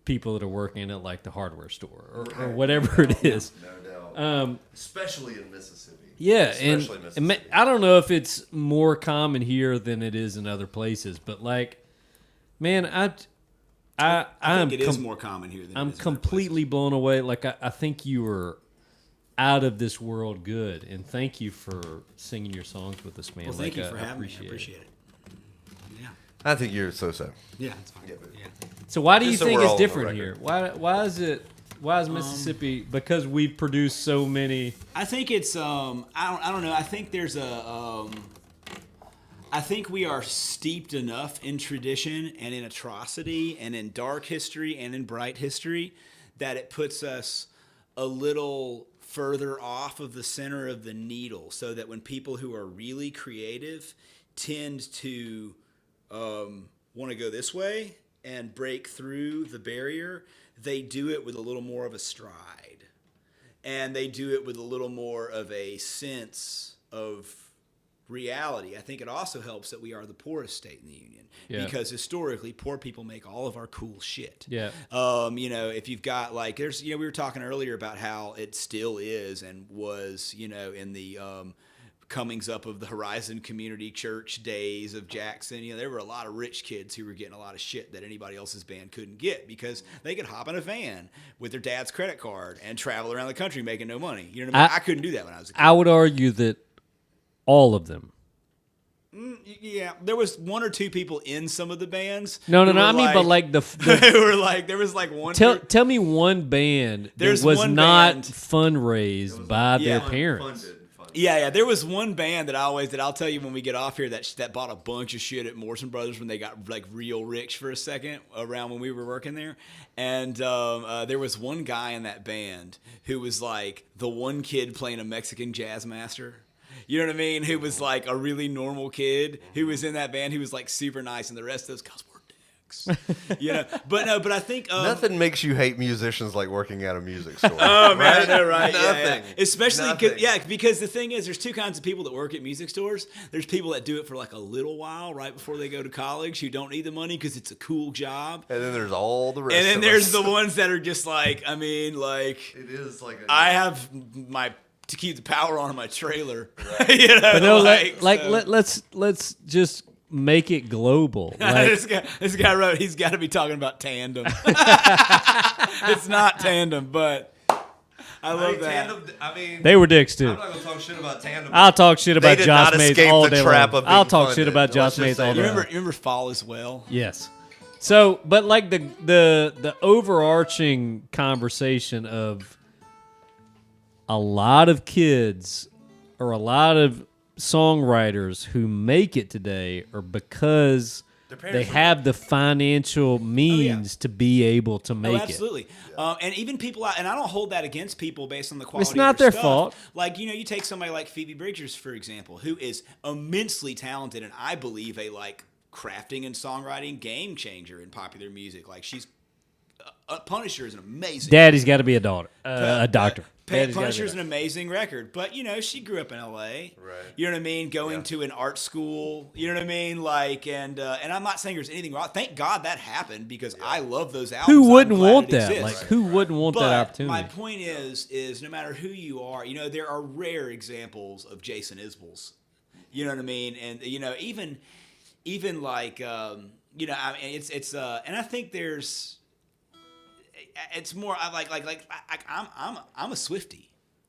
people that are working at like the hardware store or whatever it is. No doubt. Especially in Mississippi. Yeah, Especially and Mississippi. I don't know if it's more common here than it is in other places, but like, man, I think it is more common here than I'm it is in other completely blown away. Like I think you were out of this world good, and thank you for singing your songs with us, man. places. Well, thank Like, you for I having me. I appreciate it. Yeah. I think you're so. Yeah, it's fine. Yeah, but- Yeah. So why do you Just so think we're it's all on the different here? record. Why is Mississippi? Because we've produced so many. I think it's I don't know. I think there's I think we are steeped enough in tradition and in atrocity and in dark history and in bright history that it puts us a little further off of the center of the needle, so that when people who are really creative tend to want to go this way and break through the barrier, they do it with a little more of a stride. And they do it with a little more of a sense of reality. I think it also helps that we are the poorest state in the union, because historically poor people make all of our cool shit. Yeah. If you've got like, there's, we were talking earlier about how it still is and was, in the comings up of the Horizon Community Church days of Jackson, there were a lot of rich kids who were getting a lot of shit that anybody else's band couldn't get, because they could hop in a van with their dad's credit card and travel around the country making no money. You know what I mean? I couldn't do that when I was a kid. I would argue that all of them Yeah, there was one or two people in some of the bands. No. who were I mean, but like the they were like there was like one. tell me one band There's that was one not band- fundraised by their Yeah. parents. Yeah. There was one band that I'll tell you when we get off here that bought a bunch of shit at Morrison Brothers when they got like real rich for a second around when we were working there, and there was one guy in that band who was like the one kid playing a Mexican jazz master. You know what I mean? Who was like a really normal kid who was in that band who was like super nice, and the rest of those guys were dicks. You know, but I think Nothing makes you hate musicians like working at a music store. Oh man, they're right. Nothing. Yeah. Especially, Nothing. because the thing is, there's two kinds of people that work at music stores. There's people that do it for like a little while, right before they go to college, who don't need the money because it's a cool job. And then there's all the rest. And then of there's us. the ones that are just like, I mean, like It is like a, I have my to keep the power on in my trailer. You know, But no, so- let's just make it global. Like, this guy wrote, he's got to be talking about Tandem. It's not Tandem, but I love that. Tandem, I mean, they were dicks too. I'm not gonna talk shit about Tandem. I'll talk shit about did Josh not Mays escape all the day trap long. of being I'll talk shit funded. about Let's Josh just Mays say all that. day You long. remember Fall as Well? Yes. So, but like the overarching conversation of a lot of kids or a lot of songwriters who make it today are because they have the financial means to be able to Oh, make it. absolutely. And even people, and I don't hold that against people based on the quality. It's not of their their stuff. fault. Like you take somebody like Phoebe Bridgers, for example, who is immensely talented, and I believe a like crafting and songwriting game changer in popular music. Like she's Punisher is an amazing. Daddy's got to be a doctor. Daddy's gotta be Punisher a is an amazing record, but she grew up in L.A. Right. You know what I mean? Going to an art school. You know what I mean? Like, and I'm not saying there's anything wrong. Thank God that happened because I love those albums. Who I'm wouldn't glad want it that? exists. Like, who wouldn't want But that opportunity? my point is no matter who you are, there are rare examples of Jason Isbell's. You know what I mean? And even like I mean, it's and I think there's. It's more I'm a Swiftie.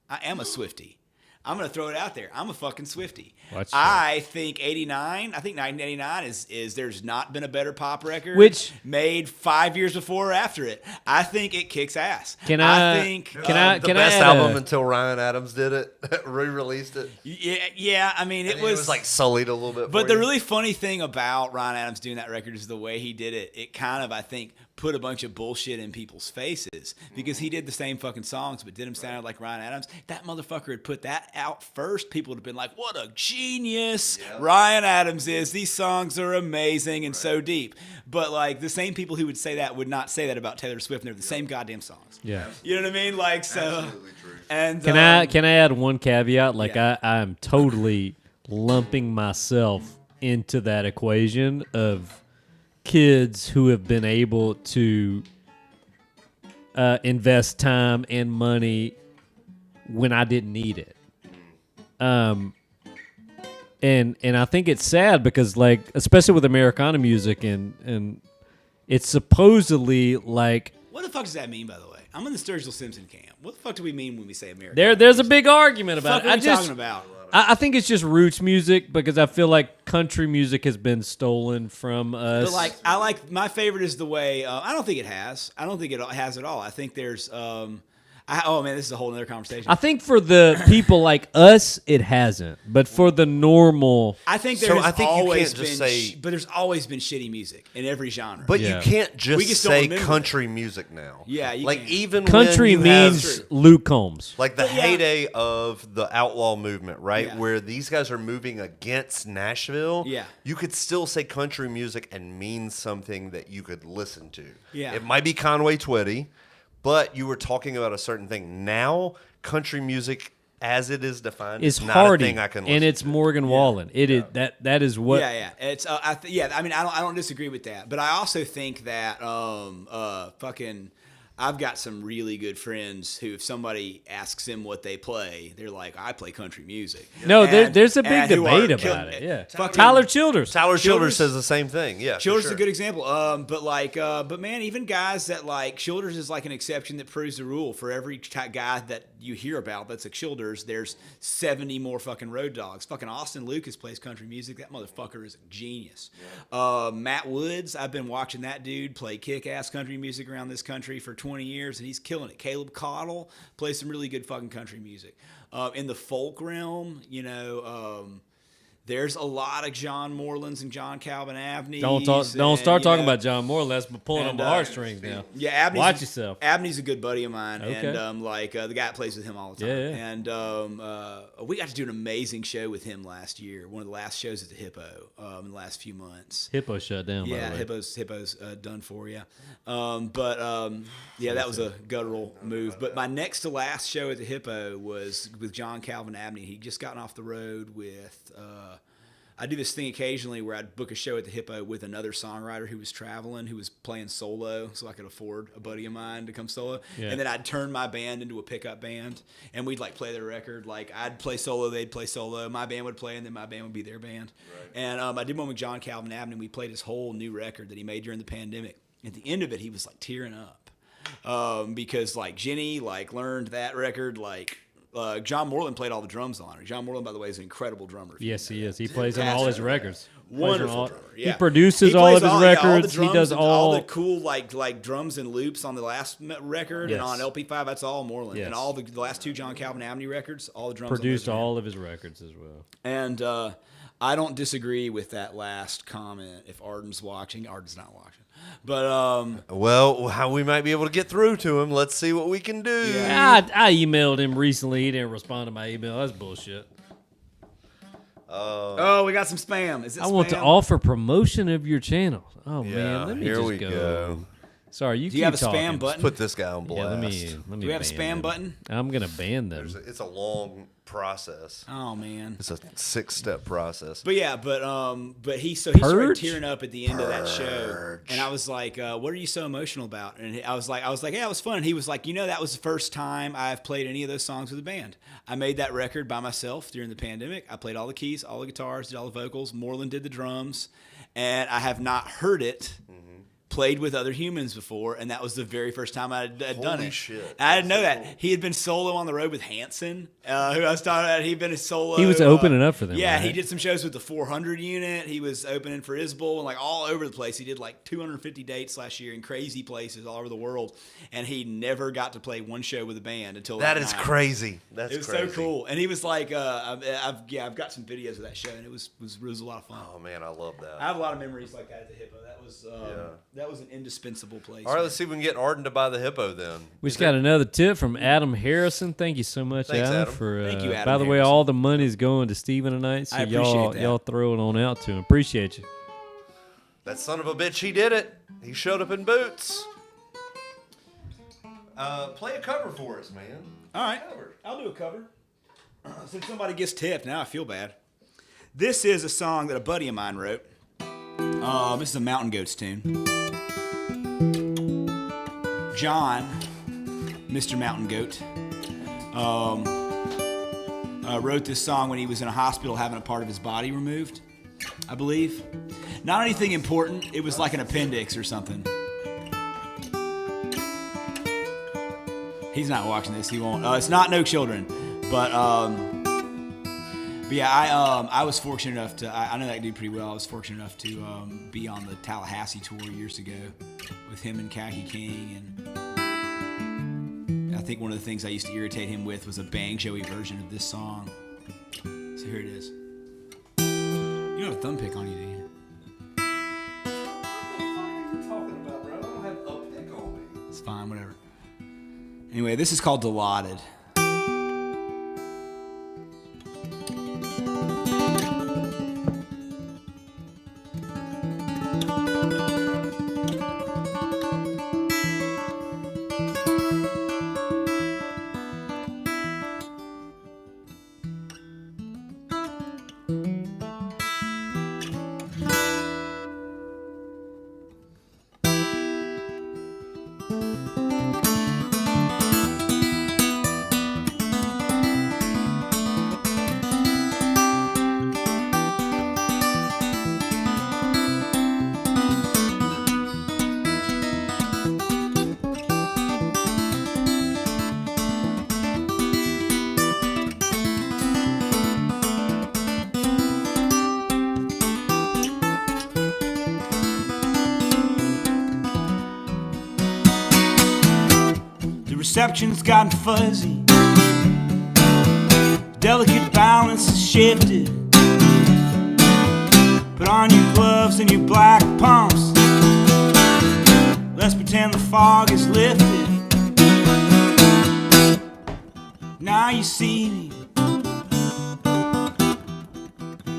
I am a Swiftie. I'm gonna throw it out there. I'm a fucking Swiftie. Watch I think 89. I think 1989 is there's not been a better pop record Which- made 5 years before or after it. I think it kicks ass. Can I think can I the can best I add album a- until Ryan Adams did it, re-released it. yeah. I mean, And it was like sullied a little bit. But for the you. really funny thing about Ryan Adams doing that record is the way he did it. It kind of, I think, put a bunch of bullshit in people's faces because he did the same fucking songs but did them sound like Ryan Adams. That motherfucker had put that out first. People would have been like, what a genius Ryan Adams is. These songs are amazing and so deep. But like the same people who would say that would not say that about Taylor Swift, and they're the same goddamn songs. Yeah. You know what I mean? Like, so. Absolutely true. And Can I add one caveat? Like Yeah. I'm totally lumping myself into that equation of kids who have been able to invest time and money when I didn't need it. And I think it's sad because like especially with Americana music and it's supposedly like What the fuck does that mean, by the way? I'm in the Sturgill Simpson camp. What the fuck do we mean when we say American? there's a big argument What the about fuck it. are we talking about? I think it's just roots music because I feel like country music has been stolen from us. But like, I like my favorite is the way. I don't think it has. I don't think it has at all. I think there's. Oh man, this is a whole other conversation. I think for the people like us, it hasn't. But for the normal, I think So there's I think you always can't been, just say- but there's always been shitty music in every genre. But Yeah. you can't We just just don't say remember country music now. Yeah, you like can't. even country when you have- means Luke Combs. like the But yeah. heyday of the outlaw movement, right? Yeah. Where these guys are moving against Nashville. Yeah. You could still say country music and mean something that you could listen to. Yeah. It might be Conway Twitty, but you were talking about a certain thing. Now, country music as it is defined Is is not Hardy a thing I can listen and it's to. Morgan Wallen. It is that is what. yeah. It's I mean, I don't disagree with that, but I also think that fucking. I've got some really good friends who, if somebody asks them what they play, they're like, I play country music. No, And- there's a big and who are debate kill- about it. Yeah, fucking- Tyler Childers. Tyler Childers Childers- says the same thing. Yeah, for Childers sure. is a good example. But man, even guys that like Childers is like an exception that proves the rule. For every guy that you hear about that's a Childers, there's 70 more fucking Road Dogs. Fucking Austin Lucas plays country music. That motherfucker is a genius. Matt Woods, I've been watching that dude play kick-ass country music around this country for 20 years, and he's killing it. Caleb Cottle plays some really good fucking country music. In the folk realm, there's a lot of John Morelands and John Calvin Abneys. Don't start talking about John Moore. That's pulling on my heartstrings now. Yeah, Abney's Watch yourself. Abney's a good buddy of mine, Okay. and the guy that plays with him all the time. Yeah. And we got to do an amazing show with him last year. One of the last shows at the Hippo in the last few months. Hippo shut down. Yeah, by the way. Hippo's done for, yeah. That was a guttural move. But my next to last show at the Hippo was with John Calvin Abney. He'd just gotten off the road with. I do this thing occasionally where I'd book a show at the Hippo with another songwriter who was traveling, who was playing solo, so I could afford a buddy of mine to come solo. Yeah. And then I'd turn my band into a pickup band, and we'd like play their record. Like I'd play solo, they'd play solo. My band would play, and then my band would be their band. Right. And I did one with John Calvin Abney. We played his whole new record that he made during the pandemic. At the end of it, he was like tearing up because like Jenny like learned that record like. John Moreland played all the drums on it. John Moreland, by the way, is an incredible drummer. Yes, he is. He plays on all his records. Wonderful drummer. Yeah. He produces He all plays of his all the records. drums He does and all the cool like drums and loops on the last record Yes. and on LP5. That's all Moreland. Yes. And all the last two John Calvin Abney records, all the drums. produced on those are him. all of his records as well. And I don't disagree with that last comment. If Arden's watching, Arden's not watching. But Well, how we might be able to get through to him. Let's see what we can do. Yeah. I emailed him recently. He didn't respond to my email. That's bullshit. oh, we got some spam. Is it I want to spam? offer promotion of your channel. Oh Yeah, man, let me here just we go. Sorry, you Do keep you have a talking. spam button? Put this guy on Yeah, blast. let me. Do we have a ban spam them. button? I'm gonna ban them. It's a long process. Oh man. It's a 6-step process. But yeah, but he started Purge? tearing up at the end of that show, and I was like, "What are you so emotional about?" And I was like, "Yeah, it was fun." And he was like, "That was the first time I've played any of those songs with a band. I made that record by myself during the pandemic. I played all the keys, all the guitars, did all the vocals. Moreland did the drums, and I have not heard it." Played with other humans before, and that was the very first time I had done Holy it. shit. And I didn't know that. He had been solo on the road with Hanson, who I was talking about. He'd been a solo. He was opening up for them, Yeah, right? he did some shows with the 400 unit. He was opening for Isbell and like all over the place. He did like 250 dates last year in crazy places all over the world, and he never got to play one show with a band until That that is night. crazy. That's It was crazy. so cool, and he was like, I've got some videos of that show, and it was a lot of fun. Oh man, I love that. I have a lot of memories like that at the Hippo. That was an indispensable place. All right, let's see if we can get Arden to buy the Hippo then. We just got another tip from Adam Harrison. Thank you so much, Thanks, Adam. for. Thank you, Adam By the way, Harrison. all the money's going to Steven tonight, so I appreciate that. y'all throw it on out to him. Appreciate you. That son of a bitch, he did it. He showed up in boots. Play a cover for us, man. All right, I'll do a cover. Since somebody gets tipped, now I feel bad. This is a song that a buddy of mine wrote. This is a Mountain Goats tune. John, Mr. Mountain Goat, wrote this song when he was in a hospital having a part of his body removed, I believe. Not anything important. It was like an appendix or something. He's not watching this. He won't. It's not No Children, but yeah, I was fortunate enough to. I know that dude pretty well. I was fortunate enough to be on the Tallahassee tour years ago with him and Khaki King, and I think one of the things I used to irritate him with was a banjoey version of this song. So here it is. You don't have a thumb pick on you, do you? It's fine, whatever. Anyway, this is called Dilaudid. reception's gotten fuzzy. Delicate balance is shifted. Put on your gloves and your black pumps. Let's pretend the fog is lifted. Now you see me.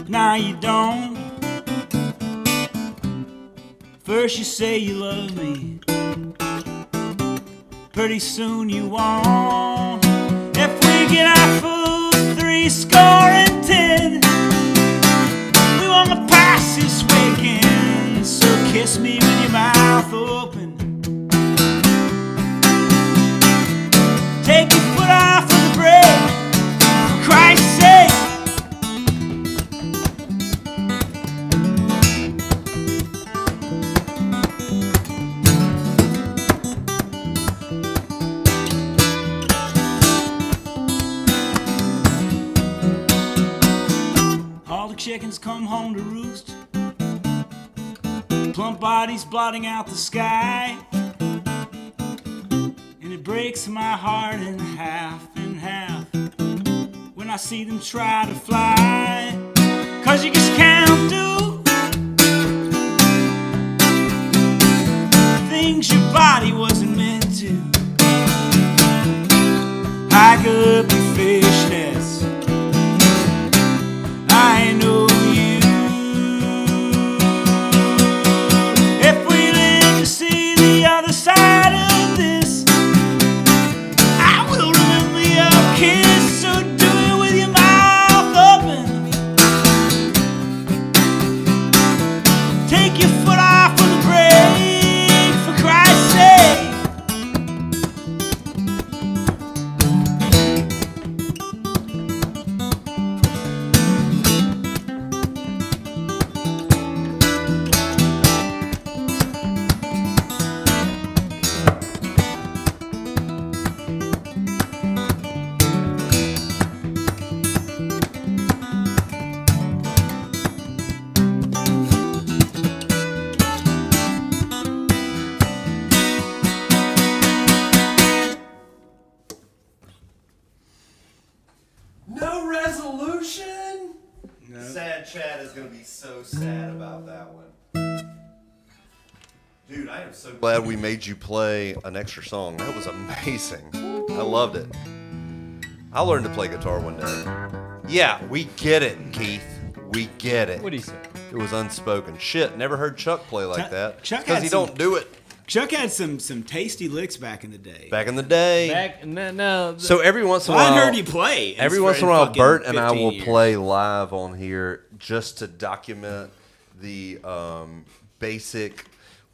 Now you don't. First you say you love me. Pretty soon you won't. If we get our food 70, we wanna pass this weekend. So kiss me with your mouth open. Take your foot off of the brake, for Christ's sake. All the chickens come home to roost. Plump bodies blotting out the sky. And it breaks my heart in half when I see them try to fly. 'Cause you just can't do things your body wasn't meant to. Hike up your fishnets. I know you. If we live to see the other side of this, I will remember your kiss. So do it with your mouth open. Take your foot off of the brake, for Christ's sake. No resolution? Sad Chad is going to be so sad about that one. Dude, I am so glad we made you play an extra song. That was amazing. I loved it. I learned to play guitar one day. Yeah, we get it, Keith. We get it. What do you say? It was unspoken. Shit, never heard Chuck play like that. Chuck because had he some- don't do it. Chuck had some tasty licks back in the day. Back in the day. No. So every once in a I while, hadn't heard you play. every once in a while, fucking Bert and I 15 will years. play live on here just to document the basic.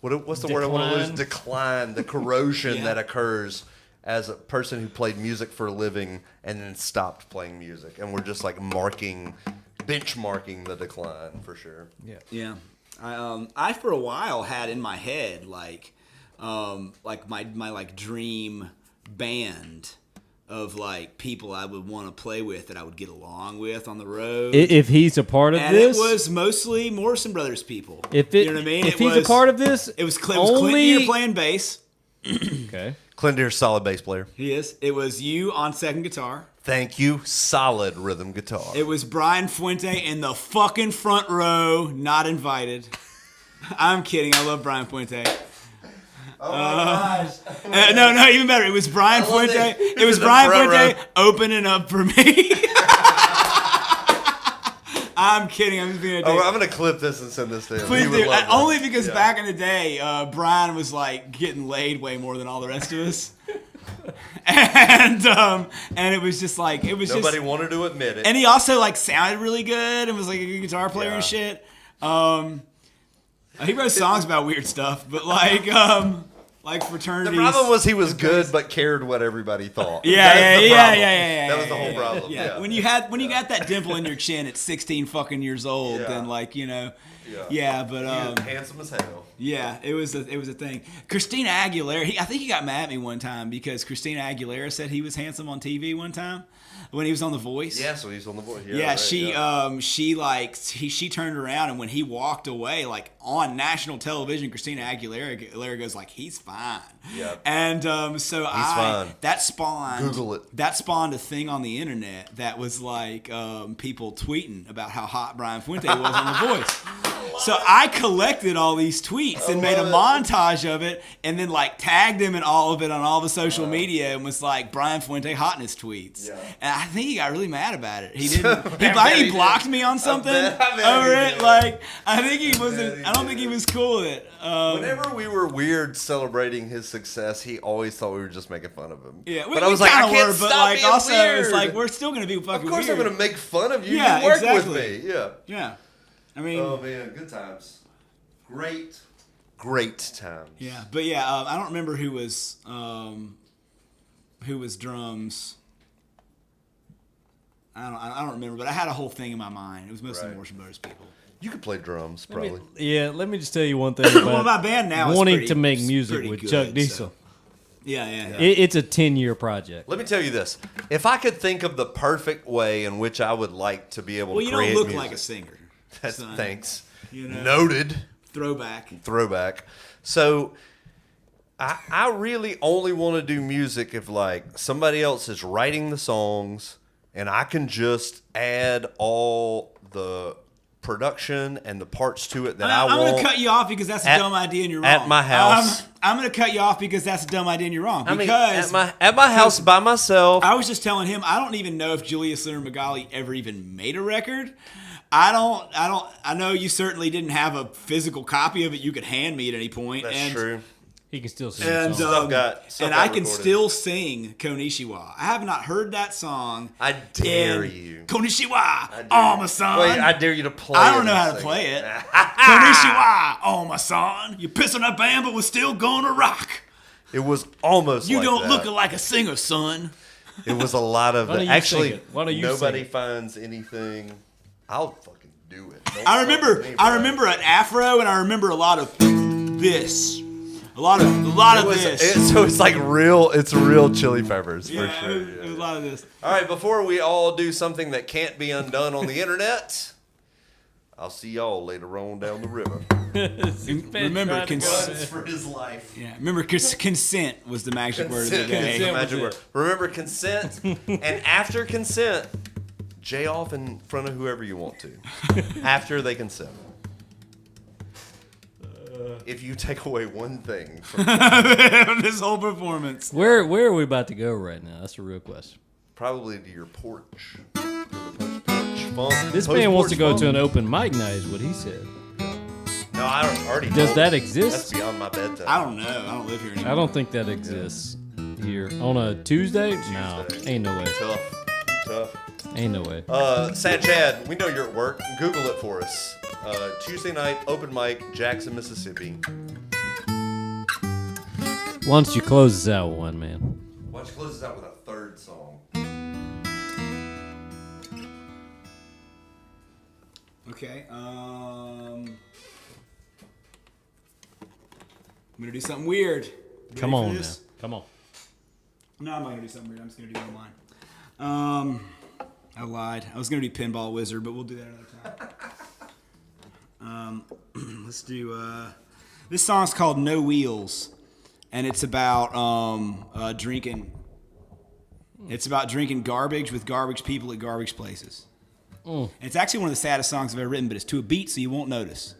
What's the word I want to use? Decline, the corrosion Yeah. that occurs as a person who played music for a living and then stopped playing music, and we're just like benchmarking the decline for sure. Yeah, I for a while had in my head like my like dream band of like people I would want to play with that I would get along with on the road. If he's a part of and this, it was mostly Morrison Brothers people. you know what I mean? If he's a part of this, it was Clint Deere playing bass. Okay. Clint Deere's solid bass player. He is. It was you on second guitar. Thank you. Solid rhythm guitar. It was Brian Fuente in the fucking front row, not invited. I'm kidding. I love Brian Fuente. Oh my gosh. No, even better. It was Brian Fuente. It was Brian Fuente opening up for me. I'm kidding. I'm just being a dick. Oh, I'm gonna clip this and send this to him. Please He would do. love this. Only because Yeah. back in the day, Brian was like getting laid way more than all the rest of us. And it was just like Nobody wanted to admit it. And he also like sounded really good and was like a good guitar player and Yeah. shit. He wrote songs about weird stuff, but like fraternity. The problem was he was good, but cared what everybody thought. Yeah. That was the whole problem. Yeah. When you got that dimple in your chin at 16 fucking years old, Yeah. then like Yeah, but He is handsome as hell. yeah, it was a thing. Christina Aguilera, I think he got mad at me one time because Christina Aguilera said he was handsome on TV one time when he was on The Voice. Yeah, so he's on The Voice. Yeah, Yeah, right, she turned around, and when he walked away, like on national television, Christina Aguilera goes like, "He's fine." Yeah. And so fine. that spawned Google it. That spawned a thing on the internet that was like people tweeting about how hot Brian Fuente was on The Voice. So I collected all these tweets and made a montage of it, and then like tagged him in all of it on all the social media, and was like Brian Fuente hotness tweets. Yeah. And I think he got really mad about it. He didn't. He blocked me on something I bet over he it. did. Like I think he bet wasn't. he I don't did. think he was cool with it. Whenever we were weird celebrating his success, he always thought we were just making fun of him. Yeah, but I was like, I kinda can't were, stop but like being also weird. it's like we're still gonna be fucking Of course, weird. I'm gonna make fun of you. Yeah, you work exactly. with me. Yeah. Yeah, I mean, Oh man, good times. Great times. yeah, but yeah, I don't remember who was drums. I don't remember, but I had a whole thing in my mind. It was mostly Right. Morrison Brothers people. You could play drums, probably. Let me just tell you one thing about Well, my band now is wanting pretty- to make is music pretty with good, Chuck so- Diesel. Yeah. It's a 10-year project. Let me tell you this: if I could think of the perfect way in which I would like to be able Well, to you create don't look music, like a singer. that's son. thanks. You know. Noted. Throwback. Throwback. So I really only want to do music if like somebody else is writing the songs and I can just add all the production and the parts to it that I'm I going want. to cut you off because that's a at- dumb idea and you're wrong. at my house. I'm going to cut you off because that's a dumb idea and you're wrong. I mean, Because at my house by myself. I was just telling him I don't even know if Julius Leonard Magali ever even made a record. I know you certainly didn't have a physical copy of it you could hand me at any point. That's true. He can still sing And, songs. Stuff got I can recorded. still sing Konishiwa. I have not heard that song. I dare in you. Konishiwa, dare oh you. my son. Wait, I dare you to play I it don't know and how to sing play it. Konishiwa, oh my son. You piss on that band, but we're still gonna rock. It was almost You like don't that. look like a singer, son. It was a lot of Why don't the, you actually sing it? Why don't you nobody sing it? finds anything. I'll fucking do it. Don't I fuck remember with me, I bro. remember an afro and I remember a lot of this. A lot of this. So it's like real. It's real Chili Peppers Yeah, for sure. it was a lot of this. All right, before we all do something that can't be undone on the internet, I'll see y'all later on down the river. Remember, For his life. Yeah, remember consent was the magic word of the Consent. day. Consent. Magic word. was Remember consent, and after consent, jay off in front of whoever you want to. After they consent. If you take away one thing from This whole performance. Where are we about to go right now? That's a real question. probably to your porch, to the post-porch funk. This man wants to go to an open mic night, is what he said. No, I already. Does told that him. exist? That's beyond my bedtime. I don't know. I don't live here anymore. I don't think that exists here. On a Tuesday? No, ain't no way. Tough. Ain't no way. Sad Chad, we know you're at work. Google it for us. Tuesday night, open mic, Jackson, Mississippi. Why don't you close us out with one, man? Why don't you close this out with a third song? Okay. I'm gonna do something weird. You Come ready for on, this? now. Come on. No, I'm not gonna do something weird. I'm just gonna do online. I lied. I was gonna do Pinball Wizard, but we'll do that another time. Let's do. This song's called "No Wheels," and it's about drinking. It's about drinking garbage with garbage people at garbage places. And it's actually one of the saddest songs I've ever written, but it's to a beat, so you won't notice.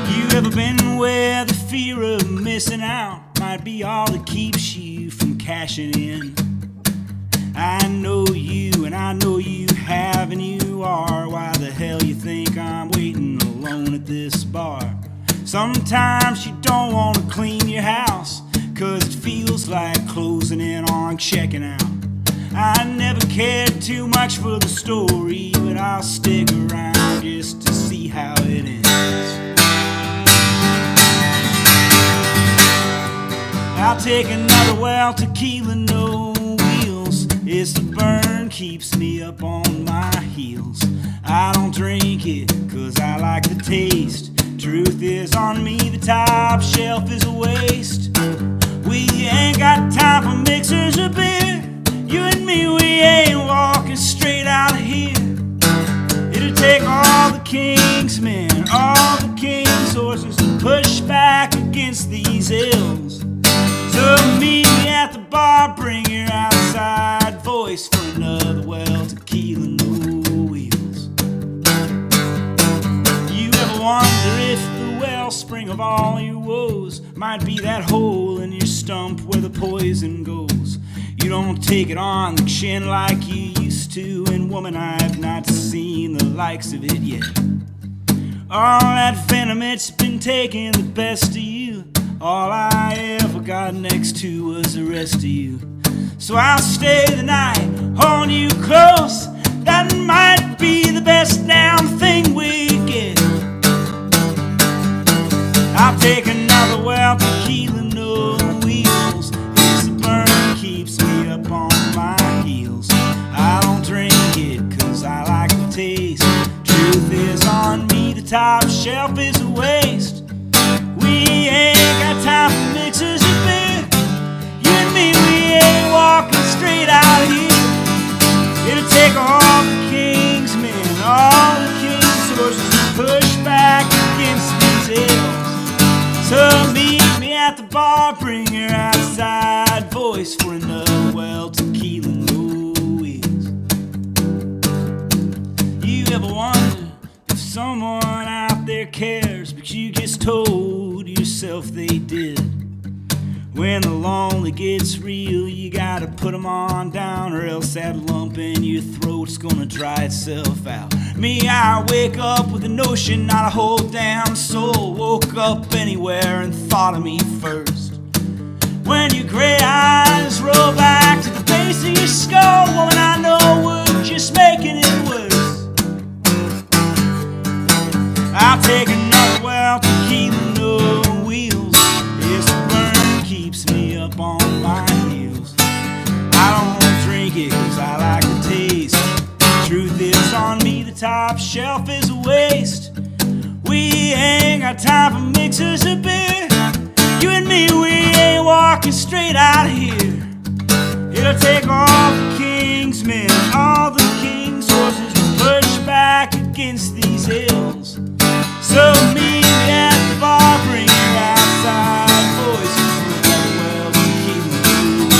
You ever been where the fear of missing out might be all that keeps you from cashing in? I know you, and I know you have, and you are. Why the hell you think I'm waiting alone at this bar? Sometimes you don't want to clean your house, 'cause it feels like closing in on checking out. I never cared too much for the story, but I'll stick around just to see how it ends. I'll take another well, tequila, no wheels. It's the burn, keeps me up on my heels. I don't drink it, cause I like the taste. Truth is on me, the top shelf is a waste. We ain't got time for mixers or beer. You and me, we ain't walking straight out of here. It'll take all the king's men, all the king's horses to push back against these hills. So meet me at the bar, bring your outside voice for another well, tequila, no wheels. You ever wonder if the wellspring of all your woes might be that hole in your stump where the poison goes? You don't take it on the chin like you used to, and woman, I've not seen the likes of it yet. All that venom, it's been taking the best of you. All I ever got next to was the rest of you. So I'll stay the night, hold you close. That might be the best damn thing we get. I'll take another well, tequila, no wheels. It's the burn, keeps me up on my heels. I don't drink it, cause I like the taste. Truth is on me, the top shelf is a waste. We ain't got time for mixers of beer. You and me, we ain't walking straight out of here. It'll take all the king's men, all the king's horses to push back against these hills. So meet me at the bar, bring your outside voice for another well, tequila, no wheels. You ever wonder if someone out there cares, but you just told yourself they did? When the lonely gets real, you gotta put them on down, or else that lump in your throat's gonna dry itself out. Me, I wake up with the notion not a whole damn soul woke up anywhere and thought of me first. When your gray eyes roll back to the base of your skull, woman, I know we're just making it worse. I'll take another well, tequila, no wheels. It's the burn, keeps me up on my heels. I don't drink it, cause I like the taste. Truth is on me, the top shelf is a waste. We ain't got time for mixers of beer. You and me, we ain't walking straight out of here. It'll take all the king's men, all the king's horses to push back against these hills. So meet me at the bar, bring your outside voice for another well, tequila, no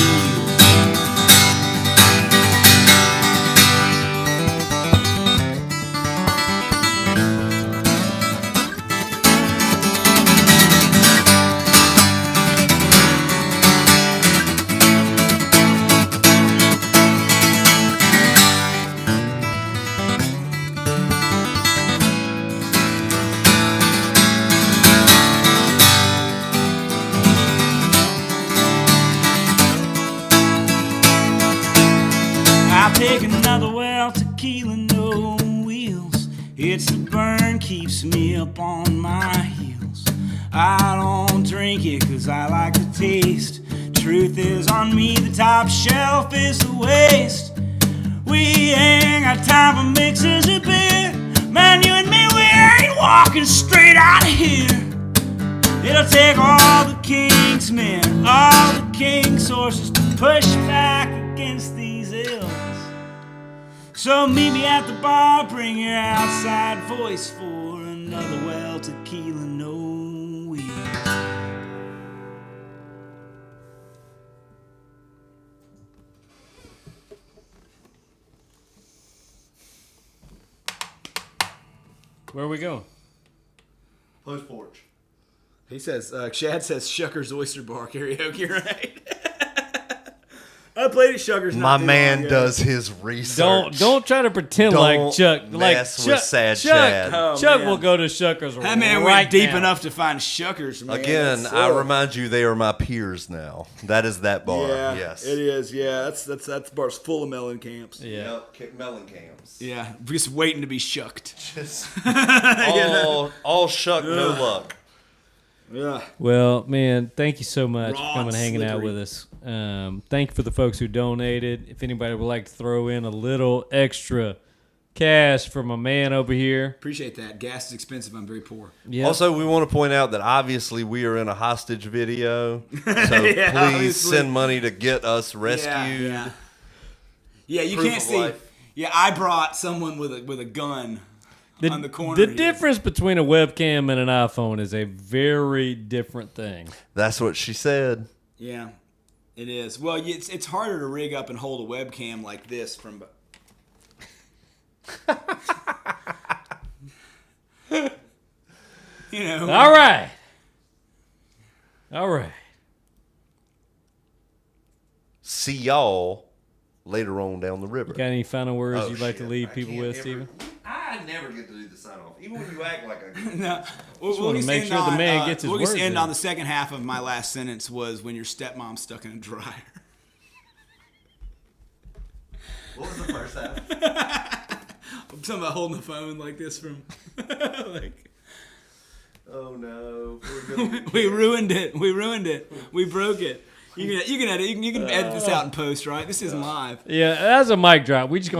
take another well, tequila, no wheels. It's the burn, keeps me up on my heels. I don't drink it, cause I like the taste. Truth is on me, the top shelf is a waste. We ain't got time for mixers of beer. Man, you and me, we ain't walking straight out of here. It'll take all the king's men, all the king's horses to push back against these hills. So meet me at the bar, bring your outside voice for another well, tequila, no wheels. Where we go? Post porch. He says, Chad says Shucker's Oyster Bar karaoke, right? I played at Shucker's. My man does his research. Don't try to pretend like Chuck. Mess with sad Chuck, Chad. Oh, Chuck man. will go to Shuckers That man right went deep now. enough to find Shuckers, man. Again, I remind you, they are my peers now. That is that bar. Yeah, Yes. it is. Yeah, that bar's full of melon camps. Yeah. Yep, melon cams. Yeah, just waiting to be shucked. Just all shuck, no luck. Yeah. Well, man, thank you so much Raw for coming and and hanging out slippery. with us. Thank you for the folks who donated. If anybody would like to throw in a little extra cash for my man over here. Appreciate that. Gas is expensive. I'm very poor. Yep. Also, we want to point out that obviously we are in a hostage video, so Yeah, please obviously. send money to get us rescued. Yeah, you Proof can't of see. life. Yeah, I brought someone with a gun on the corner. The here. difference between a webcam and an iPhone is a very different thing. That's what she said. Yeah, it is. Well, it's harder to rig up and hold a webcam like this from. You know. All right. See y'all later on down the river. Got any final words Oh, you'd like to shit. leave I people can't with, ever- Steven? I never get to do the sign off, even when you act like I. No, we'll wanna just make end sure the on, man gets his we'll just words end in. on the second half of my last sentence was when your stepmom's stuck in a dryer. What was the first half? Something about holding the phone like this from, like. Oh no, we're gonna We ruined it. We broke it. You can edit. You can edit this out in post, right? This isn't live. Yeah, that's a mic drop. We just